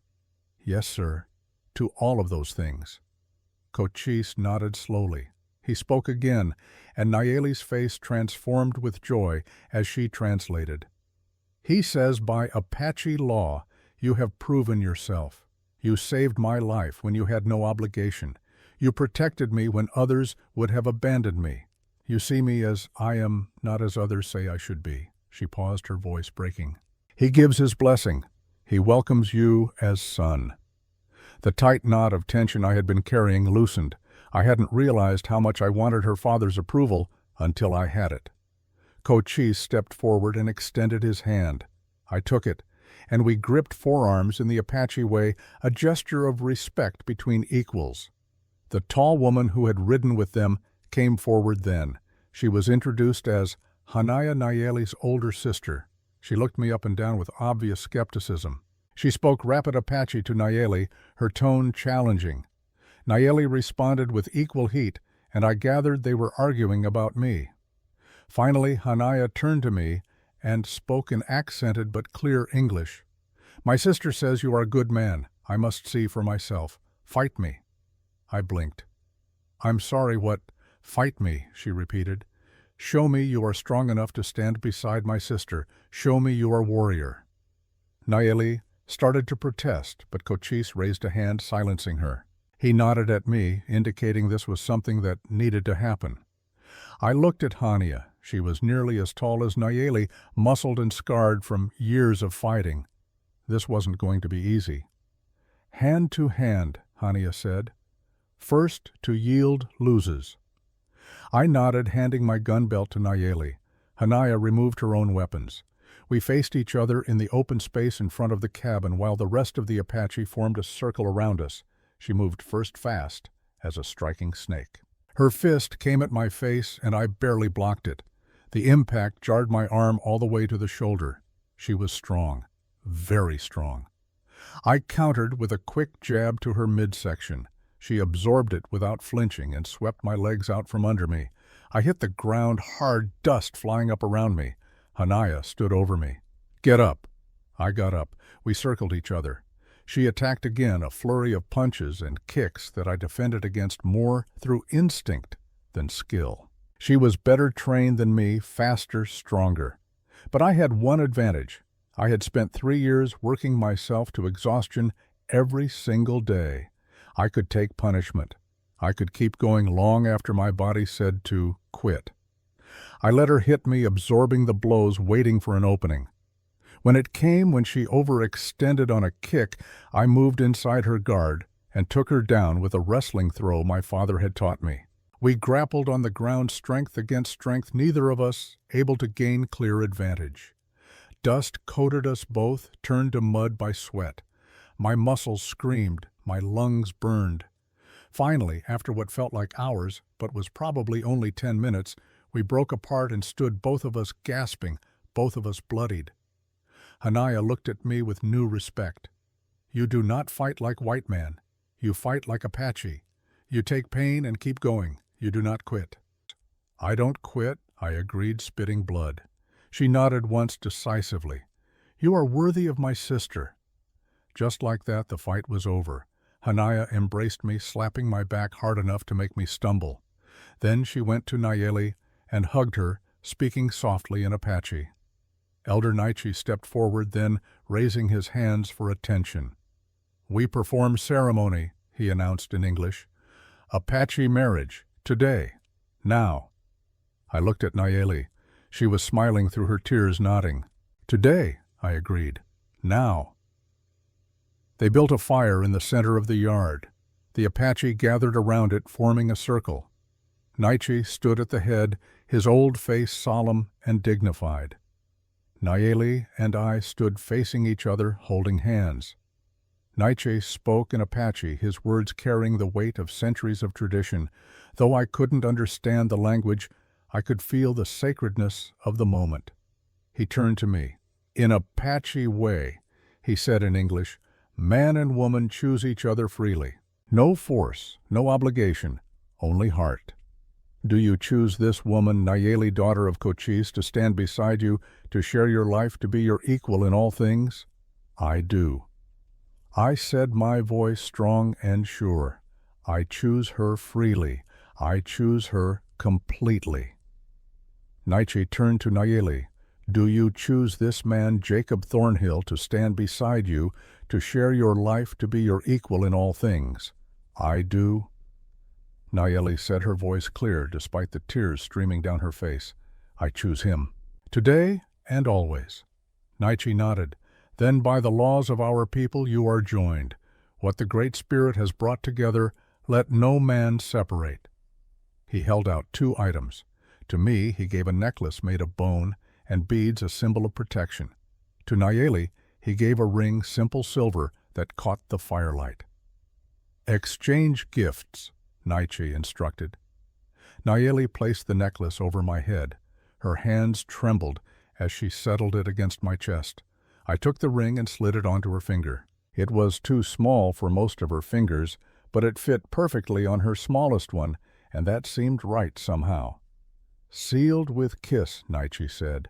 "Yes, sir, to all of those things." Cochise nodded slowly. He spoke again, and Nayeli's face transformed with joy as she translated. "He says by Apache law, you have proven yourself. You saved my life when you had no obligation. You protected me when others would have abandoned me. You see me as I am, not as others say I should be." She paused, her voice breaking. "He gives his blessing. He welcomes you as son." The tight knot of tension I had been carrying loosened. I hadn't realized how much I wanted her father's approval until I had it. Cochise stepped forward and extended his hand. I took it, and we gripped forearms in the Apache way, a gesture of respect between equals. The tall woman who had ridden with them came forward then. She was introduced as Hanaya, Nayeli's older sister. She looked me up and down with obvious skepticism. She spoke rapid Apache to Nayeli, her tone challenging. Nayeli responded with equal heat, and I gathered they were arguing about me. Finally, Hanaya turned to me and spoke in accented but clear English. "My sister says you are a good man. I must see for myself. Fight me." I blinked. "I'm sorry, what?" "Fight me," she repeated. "Show me you are strong enough to stand beside my sister. Show me you are warrior." Nayeli started to protest, but Cochise raised a hand, silencing her. He nodded at me, indicating this was something that needed to happen. I looked at Hania. She was nearly as tall as Nayeli, muscled and scarred from years of fighting. This wasn't going to be easy. "Hand to hand," Hania said. "First to yield loses." I nodded, handing my gun belt to Nayeli. Hanaya removed her own weapons. We faced each other in the open space in front of the cabin while the rest of the Apache formed a circle around us. She moved first fast, as a striking snake. Her fist came at my face, and I barely blocked it. The impact jarred my arm all the way to the shoulder. She was strong, very strong. I countered with a quick jab to her midsection. She absorbed it without flinching and swept my legs out from under me. I hit the ground hard, dust flying up around me. Hanaya stood over me. "Get up." I got up. We circled each other. She attacked again, a flurry of punches and kicks that I defended against more through instinct than skill. She was better trained than me, faster, stronger. But I had one advantage. I had spent 3 years working myself to exhaustion every single day. I could take punishment. I could keep going long after my body said to quit. I let her hit me, absorbing the blows, waiting for an opening. When it came, when she overextended on a kick, I moved inside her guard and took her down with a wrestling throw my father had taught me. We grappled on the ground, strength against strength, neither of us able to gain clear advantage. Dust coated us both, turned to mud by sweat. My muscles screamed, My lungs burned. Finally, after what felt like hours, but was probably only 10 minutes, we broke apart and stood, both of us gasping, both of us bloodied. Hanaya looked at me with new respect. You do not fight like white man. You fight like Apache. You take pain and keep going. You do not quit. I don't quit, I agreed, spitting blood. She nodded once decisively. You are worthy of my sister. Just like that, the fight was over. Hanaya embraced me, slapping my back hard enough to make me stumble. Then she went to Nayeli and hugged her, speaking softly in Apache. Elder Naichi stepped forward, then raising his hands for attention. We perform ceremony, he announced in English. Apache marriage, today, now. I looked at Nayeli. She was smiling through her tears, nodding. Today, I agreed. Now. They built a fire in the center of the yard. The Apache gathered around it, forming a circle. Naichi stood at the head, his old face solemn and dignified. Nayeli and I stood facing each other, holding hands. Naichi spoke in Apache, his words carrying the weight of centuries of tradition. Though I couldn't understand the language, I could feel the sacredness of the moment. He turned to me. In Apache way, he said in English, man and woman choose each other freely. No force, no obligation, only heart. Do you choose this woman, Nayeli, daughter of Cochise, to stand beside you, to share your life, to be your equal in all things? I do. I said, my voice strong and sure. I choose her freely. I choose her completely. Naichi turned to Nayeli. Do you choose this man, Jacob Thornhill, to stand beside you, to share your life, to be your equal in all things? I do. Nayeli said, her voice clear despite the tears streaming down her face. I choose him. Today and always. Naichi nodded. Then by the laws of our people you are joined. What the Great Spirit has brought together, let no man separate. He held out 2 items. To me, he gave a necklace made of bone and beads, a symbol of protection. To Nayeli, he gave a ring, simple silver, that caught the firelight. Exchange gifts, Naichi instructed. Nayeli placed the necklace over my head. Her hands trembled as she settled it against my chest. I took the ring and slid it onto her finger. It was too small for most of her fingers, but it fit perfectly on her smallest one, and that seemed right somehow. Sealed with kiss, Naichi said.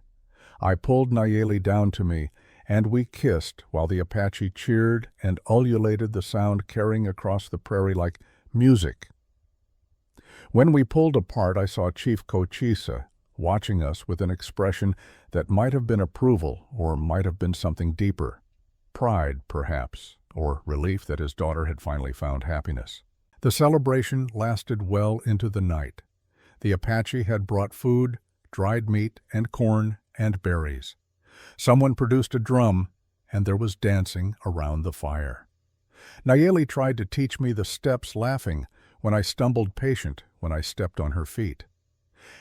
I pulled Nayeli down to me, and we kissed while the Apache cheered and ululated, the sound carrying across the prairie like music. When we pulled apart, I saw Chief Cochise watching us with an expression that might have been approval or might have been something deeper. Pride, perhaps, or relief that his daughter had finally found happiness. The celebration lasted well into the night. The Apache had brought food, dried meat, and corn, and berries. Someone produced a drum, and there was dancing around the fire. Nayeli tried to teach me the steps, laughing when I stumbled, patient when I stepped on her feet.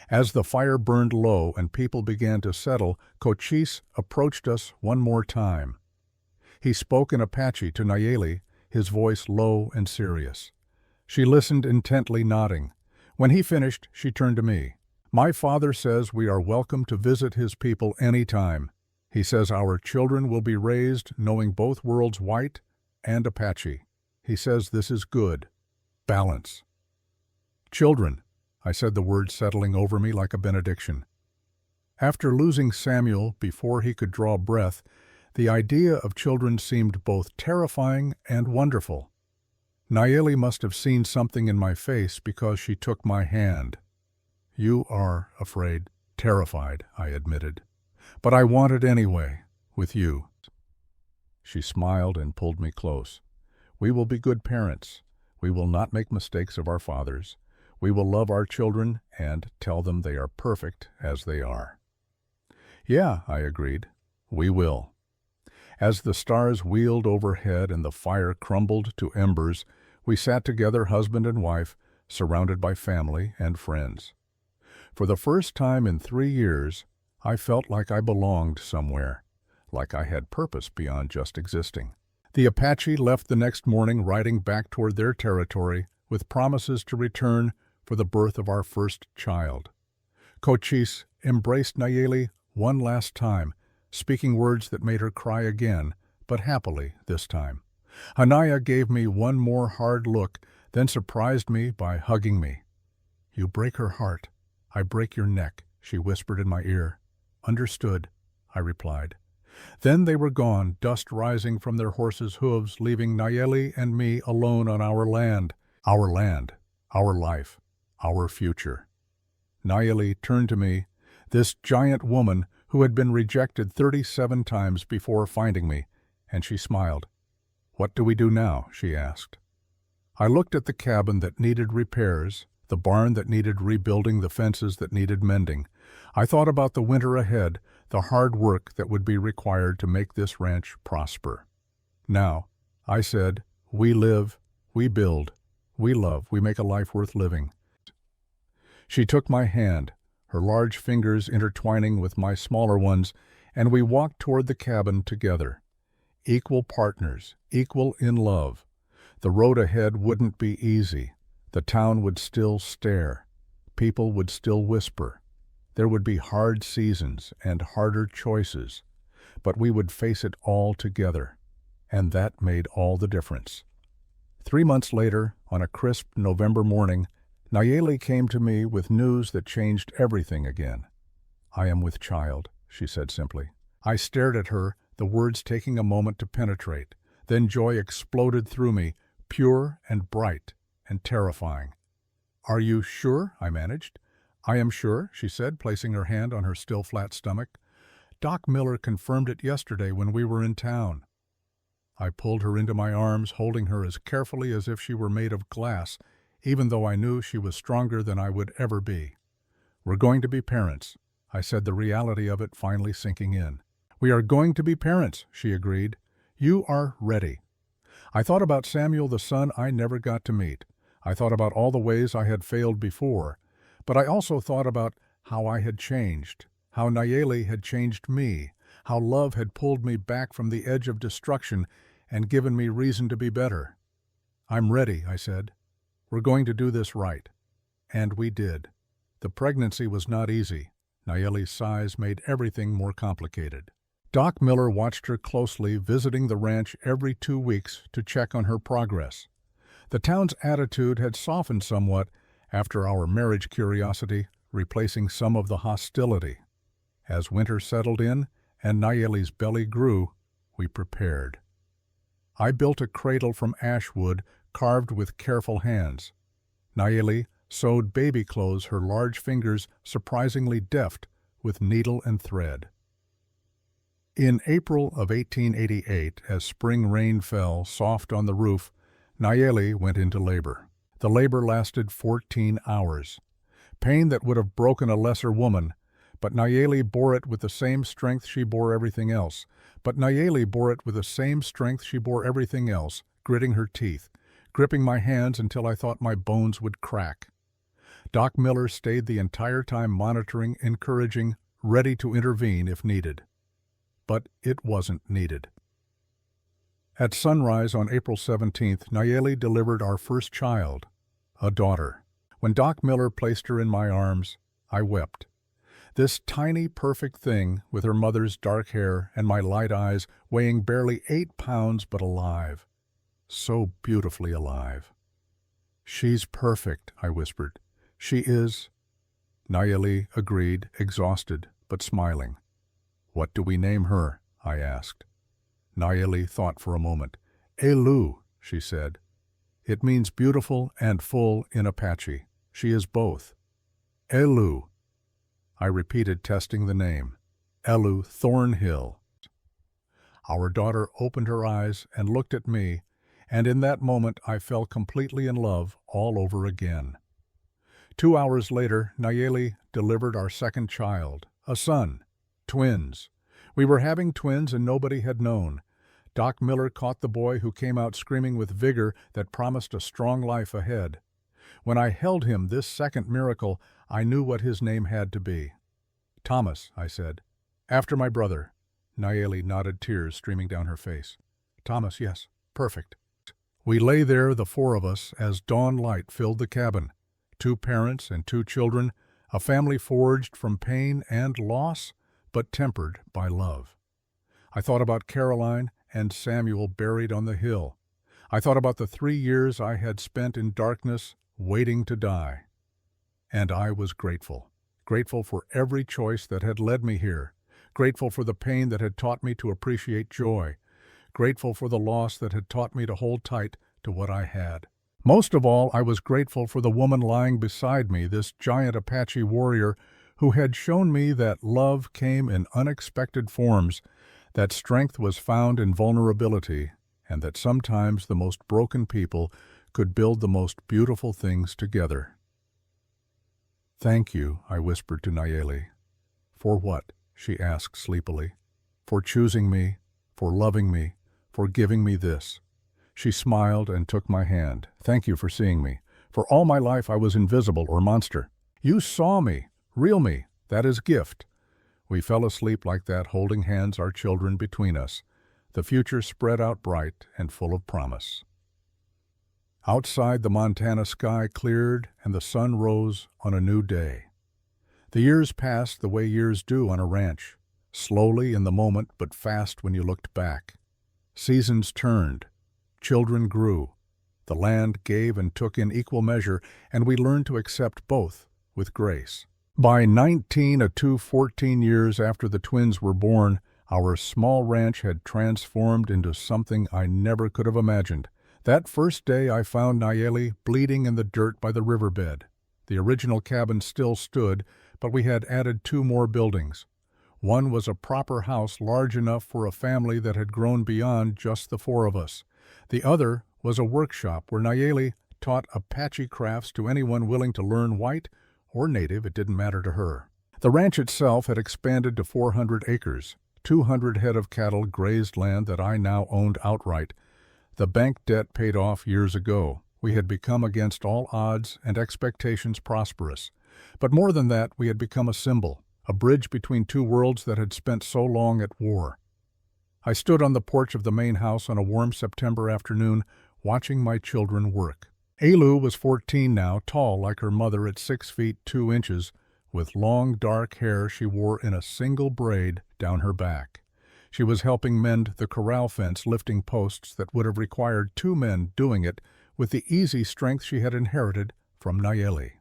As the fire burned low and people began to settle, Cochise approached us one more time. He spoke in Apache to Nayeli, his voice low and serious. She listened intently, nodding. When he finished, she turned to me. My father says we are welcome to visit his people any time. He says our children will be raised knowing both worlds, white and Apache. He says this is good. Balance. Children, I said, the words settling over me like a benediction. After losing Samuel before he could draw breath, the idea of children seemed both terrifying and wonderful. Nayeli must have seen something in my face because she took my hand. You are afraid, terrified, I admitted. But I want it anyway, with you. She smiled and pulled me close. We will be good parents. We will not make mistakes of our fathers. We will love our children and tell them they are perfect as they are. Yeah, I agreed. We will. As the stars wheeled overhead and the fire crumbled to embers, we sat together, husband and wife, surrounded by family and friends. For the first time in 3 years, I felt like I belonged somewhere, like I had purpose beyond just existing. The Apache left the next morning riding back toward their territory with promises to return for the birth of our first child. Cochise embraced Nayeli one last time, speaking words that made her cry again, but happily this time. Anaya gave me one more hard look, then surprised me by hugging me. "You break her heart. I break your neck," she whispered in my ear. "Understood," I replied. Then they were gone, dust rising from their horses' hooves, leaving Nayeli and me alone on our land, our life, our future. Nayeli turned to me, this giant woman who had been rejected 37 times before finding me, and she smiled. "What do we do now?" she asked. I looked at the cabin that needed repairs, the barn that needed rebuilding, the fences that needed mending. I thought about the winter ahead, the hard work that would be required to make this ranch prosper. "Now," I said, "we live, we build, we love, we make a life worth living." She took my hand, her large fingers intertwining with my smaller ones, and we walked toward the cabin together. Equal partners, equal in love. The road ahead wouldn't be easy. The town would still stare. People would still whisper. There would be hard seasons and harder choices, but we would face it all together, and that made all the difference. 3 months later, on a crisp November morning, Nayeli came to me with news that changed everything again. "I am with child," she said simply. I stared at her, the words taking a moment to penetrate. Then joy exploded through me, pure and bright and terrifying. "Are you sure?" I managed. "I am sure," she said, placing her hand on her still flat stomach. "Doc Miller confirmed it yesterday when we were in town." I pulled her into my arms, holding her as carefully as if she were made of glass, even though I knew she was stronger than I would ever be. "We're going to be parents," I said, the reality of it finally sinking in. "We are going to be parents," she agreed. "You are ready." I thought about Samuel, the son I never got to meet. I thought about all the ways I had failed before, but I also thought about how I had changed, how Nayeli had changed me, how love had pulled me back from the edge of destruction and given me reason to be better. "I'm ready," I said. "We're going to do this right." And we did. The pregnancy was not easy. Nayeli's size made everything more complicated. Doc Miller watched her closely, visiting the ranch every 2 weeks to check on her progress. The town's attitude had softened somewhat after our marriage curiosity, replacing some of the hostility. As winter settled in and Nayeli's belly grew, we prepared. I built a cradle from ash wood carved with careful hands. Nayeli sewed baby clothes, her large fingers surprisingly deft with needle and thread. In April of 1888, as spring rain fell soft on the roof, Nayeli went into labor. The labor lasted 14 hours. Pain that would have broken a lesser woman, but Nayeli bore it with the same strength she bore everything else. Gritting her teeth, gripping my hands until I thought my bones would crack. Doc Miller stayed the entire time, monitoring, encouraging, ready to intervene if needed. But it wasn't needed. At sunrise on April 17th, Nayeli delivered our first child, a daughter. When Doc Miller placed her in my arms, I wept. This tiny, perfect thing, with her mother's dark hair and my light eyes, weighing barely 8 pounds but alive. So beautifully alive. "She's perfect," I whispered. "She is." Nayeli agreed, exhausted, but smiling. "What do we name her?" I asked. Nayeli thought for a moment. "Elu," she said. "It means beautiful and full in Apache. She is both." "Elu," I repeated, testing the name. "Elu Thornhill." Our daughter opened her eyes and looked at me, and in that moment I fell completely in love all over again. 2 hours later, Nayeli delivered our second child, a son, twins. We were having twins and nobody had known. Doc Miller caught the boy, who came out screaming with vigor that promised a strong life ahead. When I held him, this second miracle, I knew what his name had to be. "Thomas," I said. "After my brother." Nayeli nodded, tears streaming down her face. Thomas, yes. Perfect. We lay there, the four of us, as dawn light filled the cabin. 2 parents and 2 children, a family forged from pain and loss, but tempered by love. I thought about Caroline and Samuel buried on the hill. I thought about the 3 years I had spent in darkness, waiting to die. And I was grateful. Grateful for every choice that had led me here. Grateful for the pain that had taught me to appreciate joy. Grateful for the loss that had taught me to hold tight to what I had. Most of all, I was grateful for the woman lying beside me, this giant Apache warrior who had shown me that love came in unexpected forms, that strength was found in vulnerability, and that sometimes the most broken people could build the most beautiful things together. "Thank you," I whispered to Nayeli. "For what?" she asked sleepily. "For choosing me, for loving me, for giving me this." She smiled and took my hand. "Thank you for seeing me. For all my life I was invisible or monster. You saw me, real me. That is gift." We fell asleep like that, holding hands, our children between us. The future spread out bright and full of promise. Outside, the Montana sky cleared and the sun rose on a new day. The years passed the way years do on a ranch, slowly in the moment but fast when you looked back. Seasons turned. Children grew. The land gave and took in equal measure, and we learned to accept both with grace. By 14 years after the twins were born, our small ranch had transformed into something I never could have imagined. That first day I found Nayeli bleeding in the dirt by the riverbed. The original cabin still stood, but we had added 2 more buildings. One was a proper house large enough for a family that had grown beyond just the 4 of us. The other was a workshop where Nayeli taught Apache crafts to anyone willing to learn, white or native, it didn't matter to her. The ranch itself had expanded to 400 acres. 200 head of cattle grazed land that I now owned outright. The bank debt paid off years ago. We had become, against all odds and expectations, prosperous. But more than that, we had become a symbol, a bridge between 2 worlds that had spent so long at war. I stood on the porch of the main house on a warm September afternoon, watching my children work. Ailu was 14 now, tall like her mother at 6 feet 2 inches, with long dark hair she wore in a single braid down her back. She was helping mend the corral fence, lifting posts that would have required 2 men doing it with the easy strength she had inherited from Nayeli.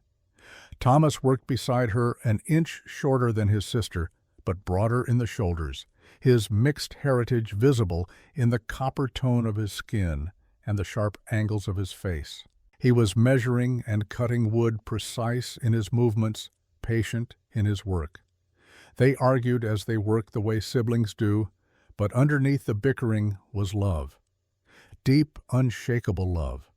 Thomas worked beside her, an inch shorter than his sister, but broader in the shoulders, his mixed heritage visible in the copper tone of his skin and the sharp angles of his face. He was measuring and cutting wood, precise in his movements, patient in his work. They argued as they worked the way siblings do, but underneath the bickering was love. Deep, unshakable love.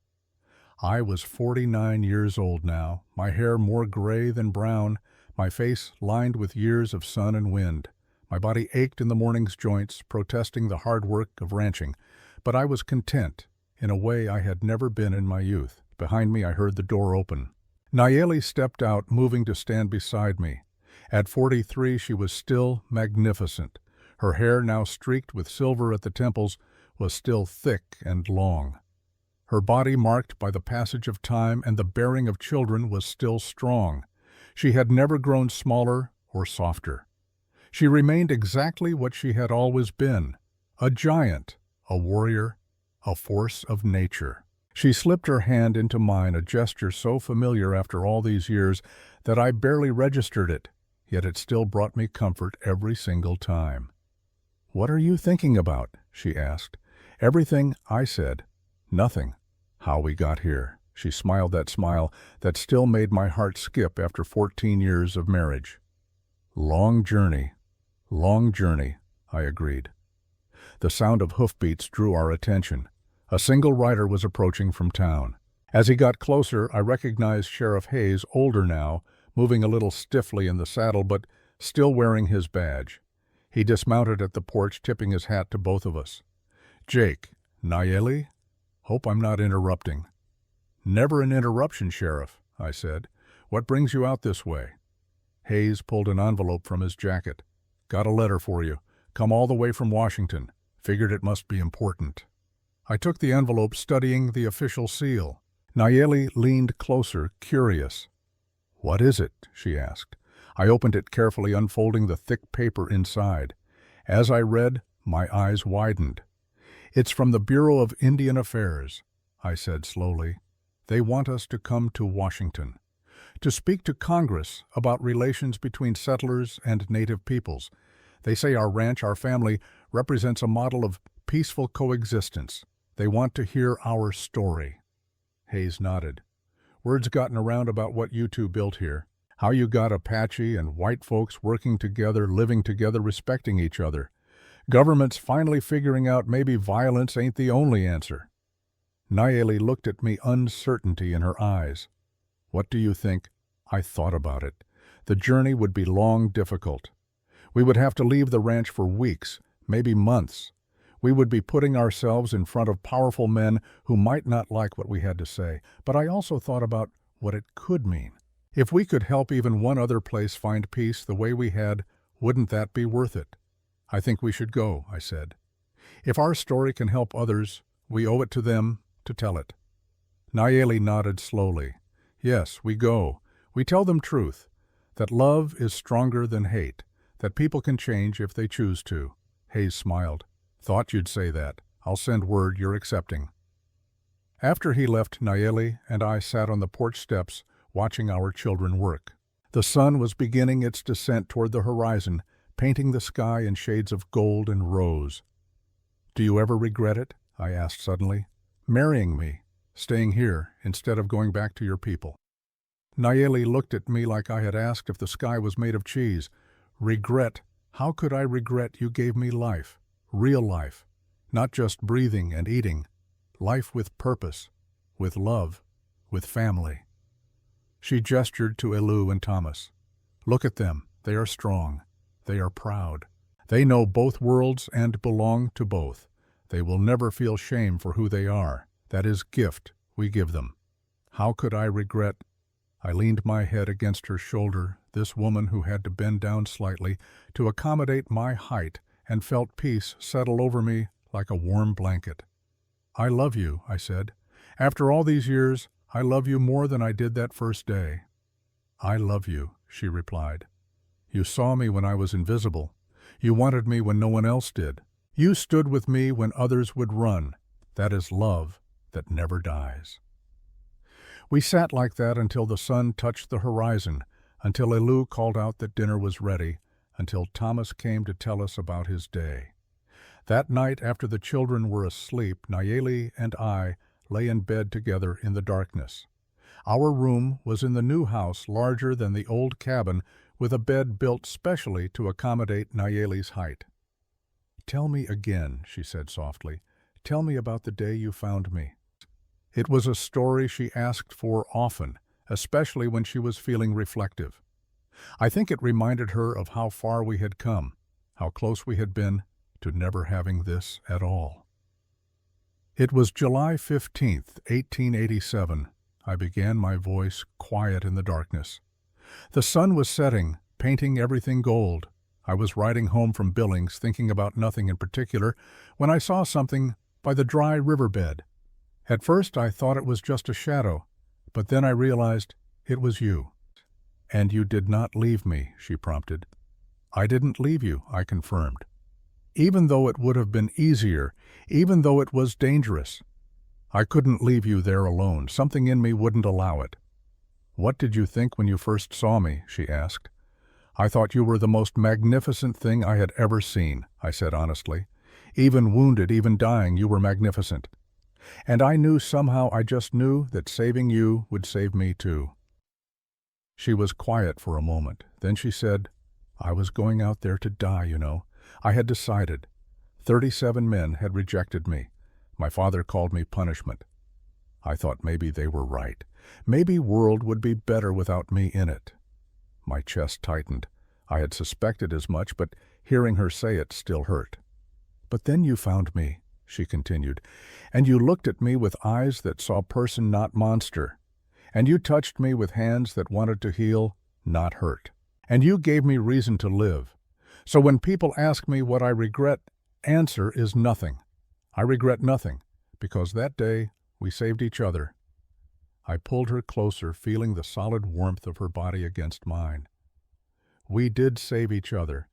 I was 49 years old now, my hair more gray than brown, my face lined with years of sun and wind. My body ached in the morning's joints, protesting the hard work of ranching, but I was content in a way I had never been in my youth. Behind me I heard the door open. Nayeli stepped out, moving to stand beside me. At 43 she was still magnificent. Her hair, now streaked with silver at the temples, was still thick and long. Her body, marked by the passage of time and the bearing of children, was still strong. She had never grown smaller or softer. She remained exactly what she had always been, a giant, a warrior, a force of nature. She slipped her hand into mine, a gesture so familiar after all these years that I barely registered it, yet it still brought me comfort every single time. "What are you thinking about?" she asked. "Everything," I said. "Nothing. How we got here." She smiled that smile that still made my heart skip after 14 years of marriage. Long journey, I agreed. The sound of hoofbeats drew our attention. A single rider was approaching from town. As he got closer, I recognized Sheriff Hayes, older now, moving a little stiffly in the saddle, but still wearing his badge. He dismounted at the porch, tipping his hat to both of us. "Jake, Nayeli? Hope I'm not interrupting." "Never an interruption, Sheriff," I said. "What brings you out this way?" Hayes pulled an envelope from his jacket. "Got a letter for you. Come all the way from Washington. Figured it must be important." I took the envelope, studying the official seal. Nayeli leaned closer, curious. "What is it?" she asked. I opened it carefully, unfolding the thick paper inside. As I read, my eyes widened. "It's from the Bureau of Indian Affairs," I said slowly. "They want us to come to Washington, to speak to Congress about relations between settlers and native peoples. They say our ranch, our family, represents a model of peaceful coexistence. They want to hear our story." Hayes nodded. "Word's gotten around about what you two built here. How you got Apache and white folks working together, living together, respecting each other. Government's finally figuring out maybe violence ain't the only answer." Nayeli looked at me, uncertainty in her eyes. "What do you think?" I thought about it. The journey would be long, difficult. We would have to leave the ranch for weeks, maybe months. We would be putting ourselves in front of powerful men who might not like what we had to say. But I also thought about what it could mean. If we could help even one other place find peace the way we had, wouldn't that be worth it? "I think we should go," I said. "If our story can help others, we owe it to them to tell it." Nayeli nodded slowly. "Yes, we go. We tell them truth, that love is stronger than hate, that people can change if they choose to." Hayes smiled. "Thought you'd say that. I'll send word you're accepting." After he left, Nayeli and I sat on the porch steps watching our children work. The sun was beginning its descent toward the horizon, painting the sky in shades of gold and rose. "Do you ever regret it?" I asked suddenly. "Marrying me, staying here instead of going back to your people?" Nayeli looked at me like I had asked if the sky was made of cheese. "Regret? How could I regret you gave me life? Real life. Not just breathing and eating. Life with purpose, with love, with family." She gestured to Elu and Thomas. "Look at them. They are strong. They are proud. They know both worlds and belong to both. They will never feel shame for who they are. That is gift we give them. How could I regret?" I leaned my head against her shoulder, this woman who had to bend down slightly to accommodate my height, and felt peace settle over me like a warm blanket. "I love you," I said. "After all these years, I love you more than I did that first day." "I love you," she replied. "You saw me when I was invisible. You wanted me when no one else did. You stood with me when others would run. That is love that never dies." We sat like that until the sun touched the horizon, until Elu called out that dinner was ready, until Thomas came to tell us about his day. That night, after the children were asleep, Nayeli and I lay in bed together in the darkness. Our room was in the new house, larger than the old cabin, with a bed built specially to accommodate Nayeli's height. "Tell me again," she said softly. "Tell me about the day you found me." It was a story she asked for often, especially when she was feeling reflective. I think it reminded her of how far we had come, how close we had been to never having this at all. It was July 15th, 1887. I began, my voice quiet in the darkness. The sun was setting, painting everything gold. I was riding home from Billings, thinking about nothing in particular, when I saw something by the dry riverbed. At first I thought it was just a shadow, but then I realized it was you. "And you did not leave me," she prompted. "I didn't leave you," I confirmed. "Even though it would have been easier, even though it was dangerous. I couldn't leave you there alone. Something in me wouldn't allow it." "What did you think when you first saw me?" she asked. "I thought you were the most magnificent thing I had ever seen," I said honestly. "Even wounded, even dying, you were magnificent. And I knew somehow, I just knew that saving you would save me too." She was quiet for a moment. Then she said, "I was going out there to die, you know. I had decided. 37 men had rejected me. My father called me punishment. I thought maybe they were right. Maybe world would be better without me in it." My chest tightened. I had suspected as much, but hearing her say it still hurt. "But then you found me," she continued, "and you looked at me with eyes that saw person, not monster. And you touched me with hands that wanted to heal, not hurt. And you gave me reason to live. So when people ask me what I regret, answer is nothing. I regret nothing, because that day we saved each other. I pulled her closer, feeling the solid warmth of her body against mine. We did save each other,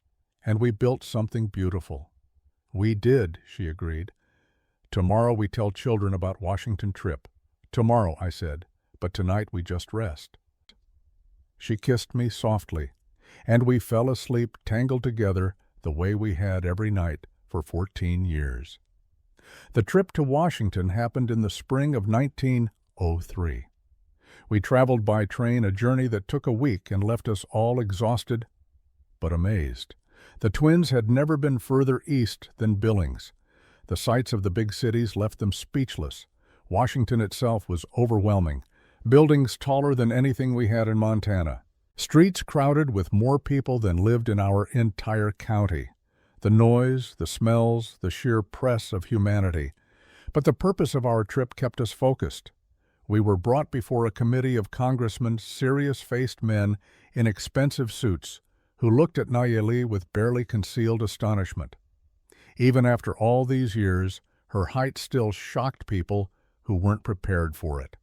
and we built something beautiful. We did, she agreed. Tomorrow we tell children about Washington trip. Tomorrow, I said, but tonight we just rest. She kissed me softly, and we fell asleep tangled together the way we had every night for 14 years. The trip to Washington happened in the spring of 1903. We traveled by train, a journey that took a week and left us all exhausted but amazed. The twins had never been further east than Billings. The sights of the big cities left them speechless. Washington itself was overwhelming. Buildings taller than anything we had in Montana. Streets crowded with more people than lived in our entire county. The noise, the smells, the sheer press of humanity. But the purpose of our trip kept us focused. We were brought before a committee of congressmen, serious-faced men in expensive suits, who looked at Nayeli with barely concealed astonishment. Even after all these years, her height still shocked people who weren't prepared for it.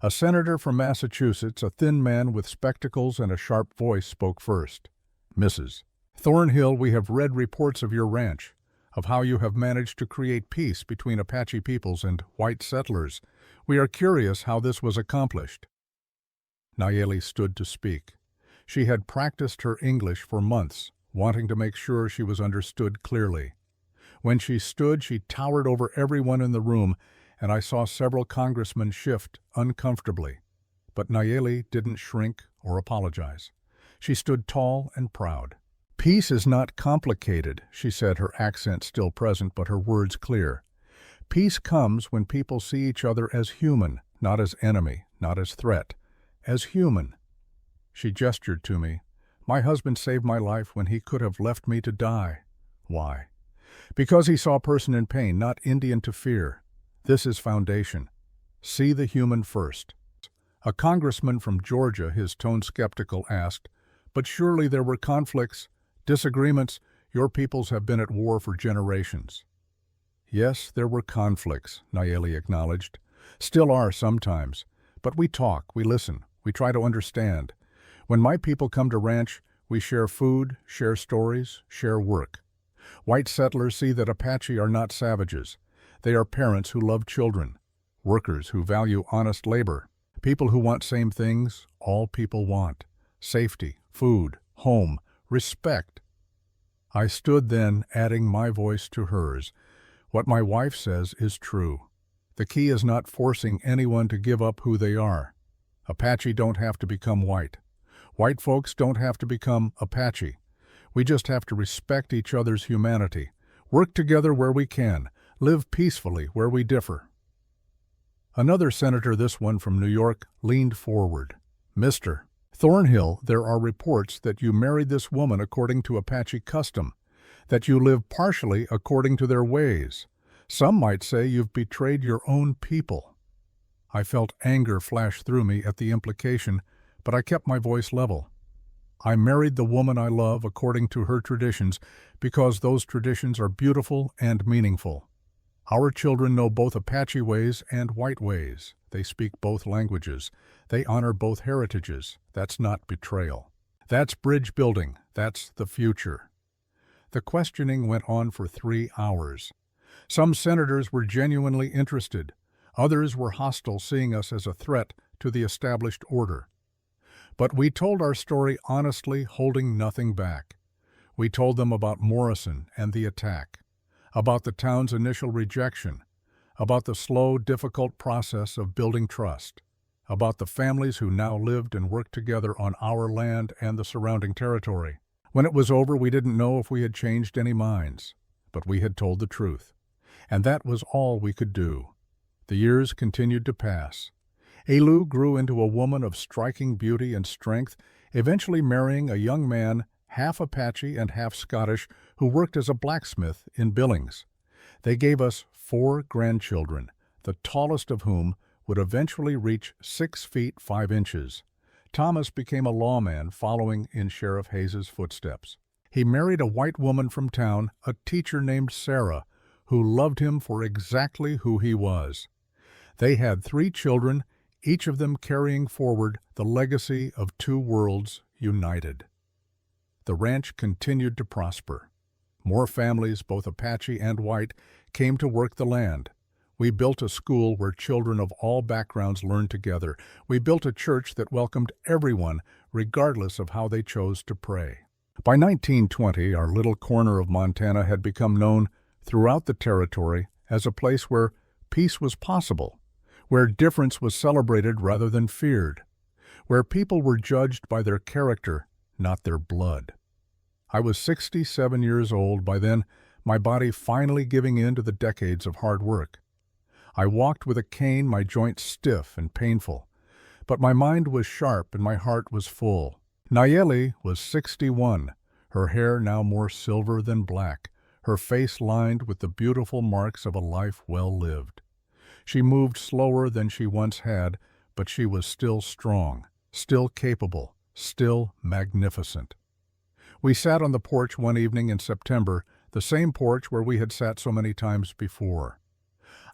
A senator from Massachusetts, a thin man with spectacles and a sharp voice, spoke first. Mrs. Thornhill, we have read reports of your ranch, of how you have managed to create peace between Apache peoples and white settlers. We are curious how this was accomplished. Nayeli stood to speak. She had practiced her English for months, wanting to make sure she was understood clearly. When she stood, she towered over everyone in the room, and I saw several congressmen shift uncomfortably. But Nayeli didn't shrink or apologize. She stood tall and proud. Peace is not complicated, she said, her accent still present but her words clear. Peace comes when people see each other as human, not as enemy, not as threat, as human. She gestured to me. My husband saved my life when he could have left me to die. Why? Because he saw a person in pain, not Indian to fear. This is foundation. See the human first. A congressman from Georgia, his tone skeptical, asked, but surely there were conflicts, disagreements. Your peoples have been at war for generations. Yes, there were conflicts, Nayeli acknowledged. Still are sometimes. But we talk, we listen, we try to understand. When my people come to ranch, we share food, share stories, share work. White settlers see that Apache are not savages. They are parents who love children, workers who value honest labor, people who want same things all people want: safety, food, home, respect. I stood then, adding my voice to hers. What my wife says is true. The key is not forcing anyone to give up who they are. Apache don't have to become white. White folks don't have to become Apache. We just have to respect each other's humanity, work together where we can, live peacefully where we differ. Another senator, this one from New York, leaned forward. Mr. Thornhill, there are reports that you married this woman according to Apache custom, that you live partially according to their ways. Some might say you've betrayed your own people. I felt anger flash through me at the implication, but I kept my voice level. I married the woman I love according to her traditions because those traditions are beautiful and meaningful. Our children know both Apache ways and white ways. They speak both languages. They honor both heritages. That's not betrayal. That's bridge building. That's the future. The questioning went on for 3 hours. Some senators were genuinely interested. Others were hostile, seeing us as a threat to the established order. But we told our story honestly, holding nothing back. We told them about Morrison and the attack, about the town's initial rejection, about the slow, difficult process of building trust, about the families who now lived and worked together on our land and the surrounding territory. When it was over, we didn't know if we had changed any minds, but we had told the truth. And that was all we could do. The years continued to pass. Elu grew into a woman of striking beauty and strength, eventually marrying a young man, half Apache and half Scottish, who worked as a blacksmith in Billings. They gave us 4 grandchildren, the tallest of whom would eventually reach 6 feet 5 inches. Thomas became a lawman, following in Sheriff Hayes's footsteps. He married a white woman from town, a teacher named Sarah, who loved him for exactly who he was. They had 3 children, each of them carrying forward the legacy of 2 worlds united. The ranch continued to prosper. More families, both Apache and white, came to work the land. We built a school where children of all backgrounds learned together. We built a church that welcomed everyone, regardless of how they chose to pray. By 1920, our little corner of Montana had become known throughout the territory as a place where peace was possible, where difference was celebrated rather than feared, where people were judged by their character, not their blood. I was 67 years old by then, my body finally giving in to the decades of hard work. I walked with a cane, my joints stiff and painful, but my mind was sharp and my heart was full. Nayeli was 61, her hair now more silver than black, her face lined with the beautiful marks of a life well lived. She moved slower than she once had, but she was still strong, still capable, still magnificent. We sat on the porch one evening in September, the same porch where we had sat so many times before.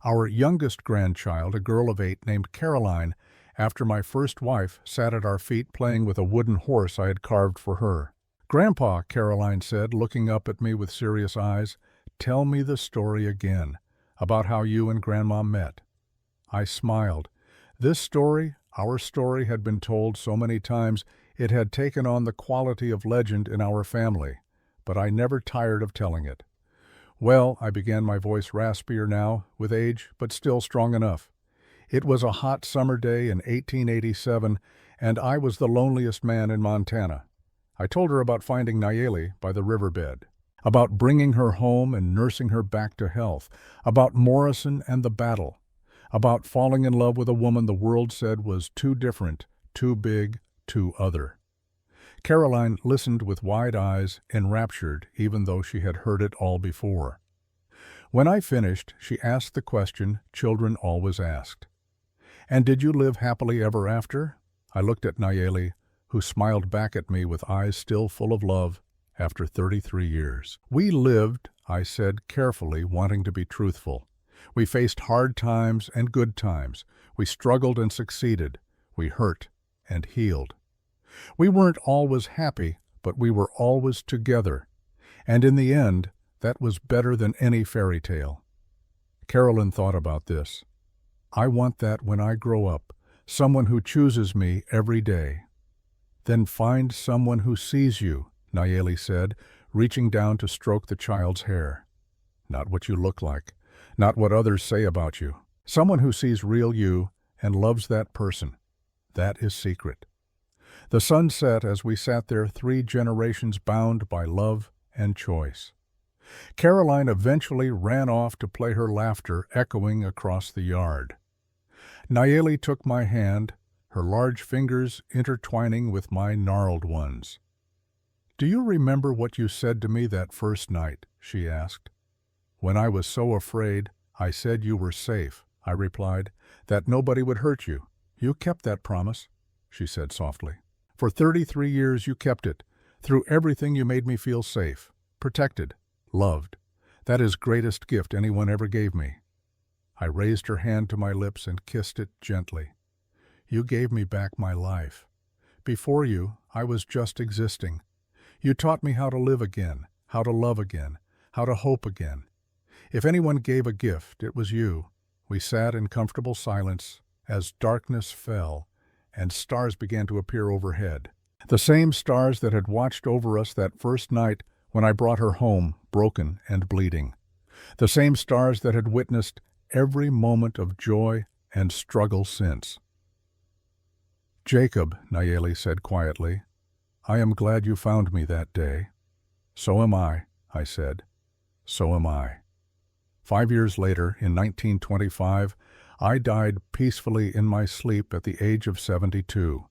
Our youngest grandchild, a girl of 8 named Caroline, after my first wife, sat at our feet playing with a wooden horse I had carved for her. "Grandpa," Caroline said, looking up at me with serious eyes, "tell me the story again, about how you and Grandma met." I smiled. This story, our story, had been told so many times it had taken on the quality of legend in our family, but I never tired of telling it. "Well," I began, my voice raspier now, with age, but still strong enough. "It was a hot summer day in 1887, and I was the loneliest man in Montana." I told her about finding Nayeli by the riverbed, about bringing her home and nursing her back to health, about Morrison and the battle, about falling in love with a woman the world said was too different, too big, too other. Caroline listened with wide eyes, enraptured, even though she had heard it all before. When I finished, she asked the question children always asked. "And did you live happily ever after?" I looked at Nayeli, who smiled back at me with eyes still full of love after 33 years. "We lived," I said carefully, wanting to be truthful. "We faced hard times and good times. We struggled and succeeded. We hurt and healed. We weren't always happy, but we were always together. And in the end, that was better than any fairy tale." Carolyn thought about this. "I want that when I grow up, someone who chooses me every day." "Then find someone who sees you," Nayeli said, reaching down to stroke the child's hair. "Not what you look like, not what others say about you. Someone who sees real you and loves that person. That is secret." The sun set as we sat there, 3 generations bound by love and choice. Caroline eventually ran off to play, her laughter echoing across the yard. Nayeli took my hand, her large fingers intertwining with my gnarled ones. "Do you remember what you said to me that first night?" she asked. "When I was so afraid, I said you were safe," I replied, "that nobody would hurt you. You kept that promise," she said softly. "For 33 years you kept it. Through everything you made me feel safe, protected, loved. That is greatest gift anyone ever gave me." I raised her hand to my lips and kissed it gently. "You gave me back my life. Before you, I was just existing. You taught me how to live again, how to love again, how to hope again. If anyone gave a gift, it was you." We sat in comfortable silence as darkness fell and stars began to appear overhead. The same stars that had watched over us that first night when I brought her home, broken and bleeding. The same stars that had witnessed every moment of joy and struggle since. "Jacob," Nayeli said quietly, "I am glad you found me that day." "So am I," said. "So am I." 5 years later, in 1925, I died peacefully in my sleep at the age of 72.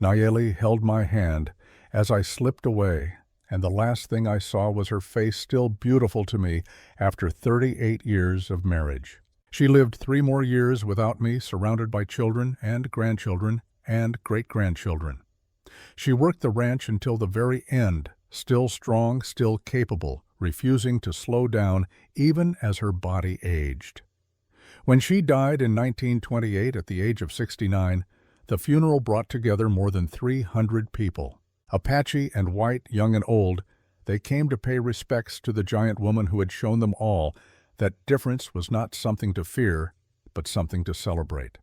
Nayeli held my hand as I slipped away, and the last thing I saw was her face, still beautiful to me after 38 years of marriage. She lived 3 more years without me, surrounded by children and grandchildren and great-grandchildren. She worked the ranch until the very end, still strong, still capable, refusing to slow down even as her body aged. When she died in 1928 at the age of 69, the funeral brought together more than 300 people. Apache and white, young and old, they came to pay respects to the giant woman who had shown them all that difference was not something to fear, but something to celebrate.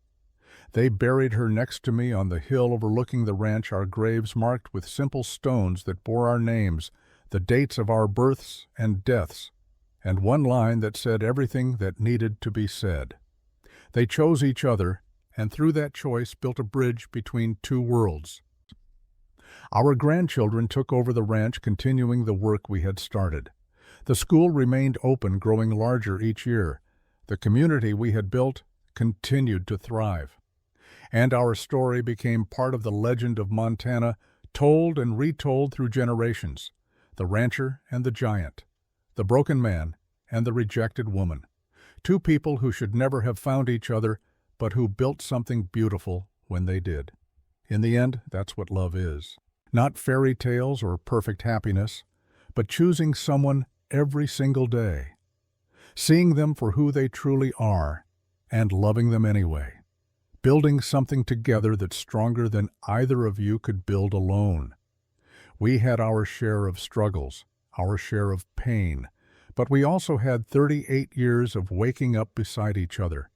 They buried her next to me on the hill overlooking the ranch, our graves marked with simple stones that bore our names, the dates of our births and deaths, and one line that said everything that needed to be said. They chose each other, and through that choice built a bridge between two worlds. Our grandchildren took over the ranch, continuing the work we had started. The school remained open, growing larger each year. The community we had built continued to thrive. And our story became part of the legend of Montana, told and retold through generations. The rancher and the giant, the broken man and the rejected woman. Two people who should never have found each other, but who built something beautiful when they did. In the end, that's what love is. Not fairy tales or perfect happiness, but choosing someone every single day, seeing them for who they truly are, and loving them anyway. Building something together that's stronger than either of you could build alone. We had our share of struggles, our share of pain, but we also had 38 years of waking up beside each other.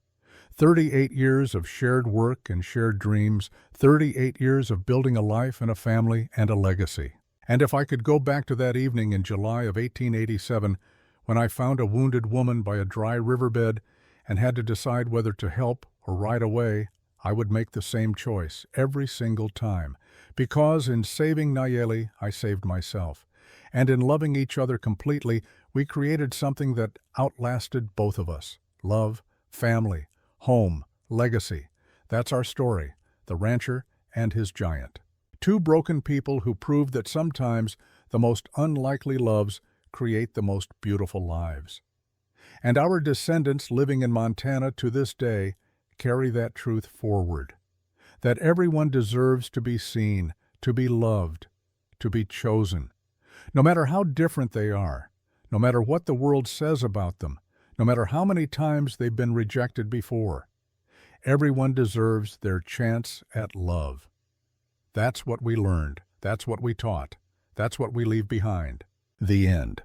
38 years of shared work and shared dreams, 38 years of building a life and a family and a legacy. And if I could go back to that evening in July of 1887, when I found a wounded woman by a dry riverbed and had to decide whether to help or ride away, I would make the same choice every single time, because in saving Nayeli, I saved myself. And in loving each other completely, we created something that outlasted both of us. Love, family, home, legacy. That's our story, the rancher and his giant. Two broken people who proved that sometimes the most unlikely loves create the most beautiful lives. And our descendants living in Montana to this day carry that truth forward, that everyone deserves to be seen, to be loved, to be chosen. No matter how different they are, no matter what the world says about them, no matter how many times they've been rejected before, everyone deserves their chance at love. That's what we learned. That's what we taught. That's what we leave behind. The end.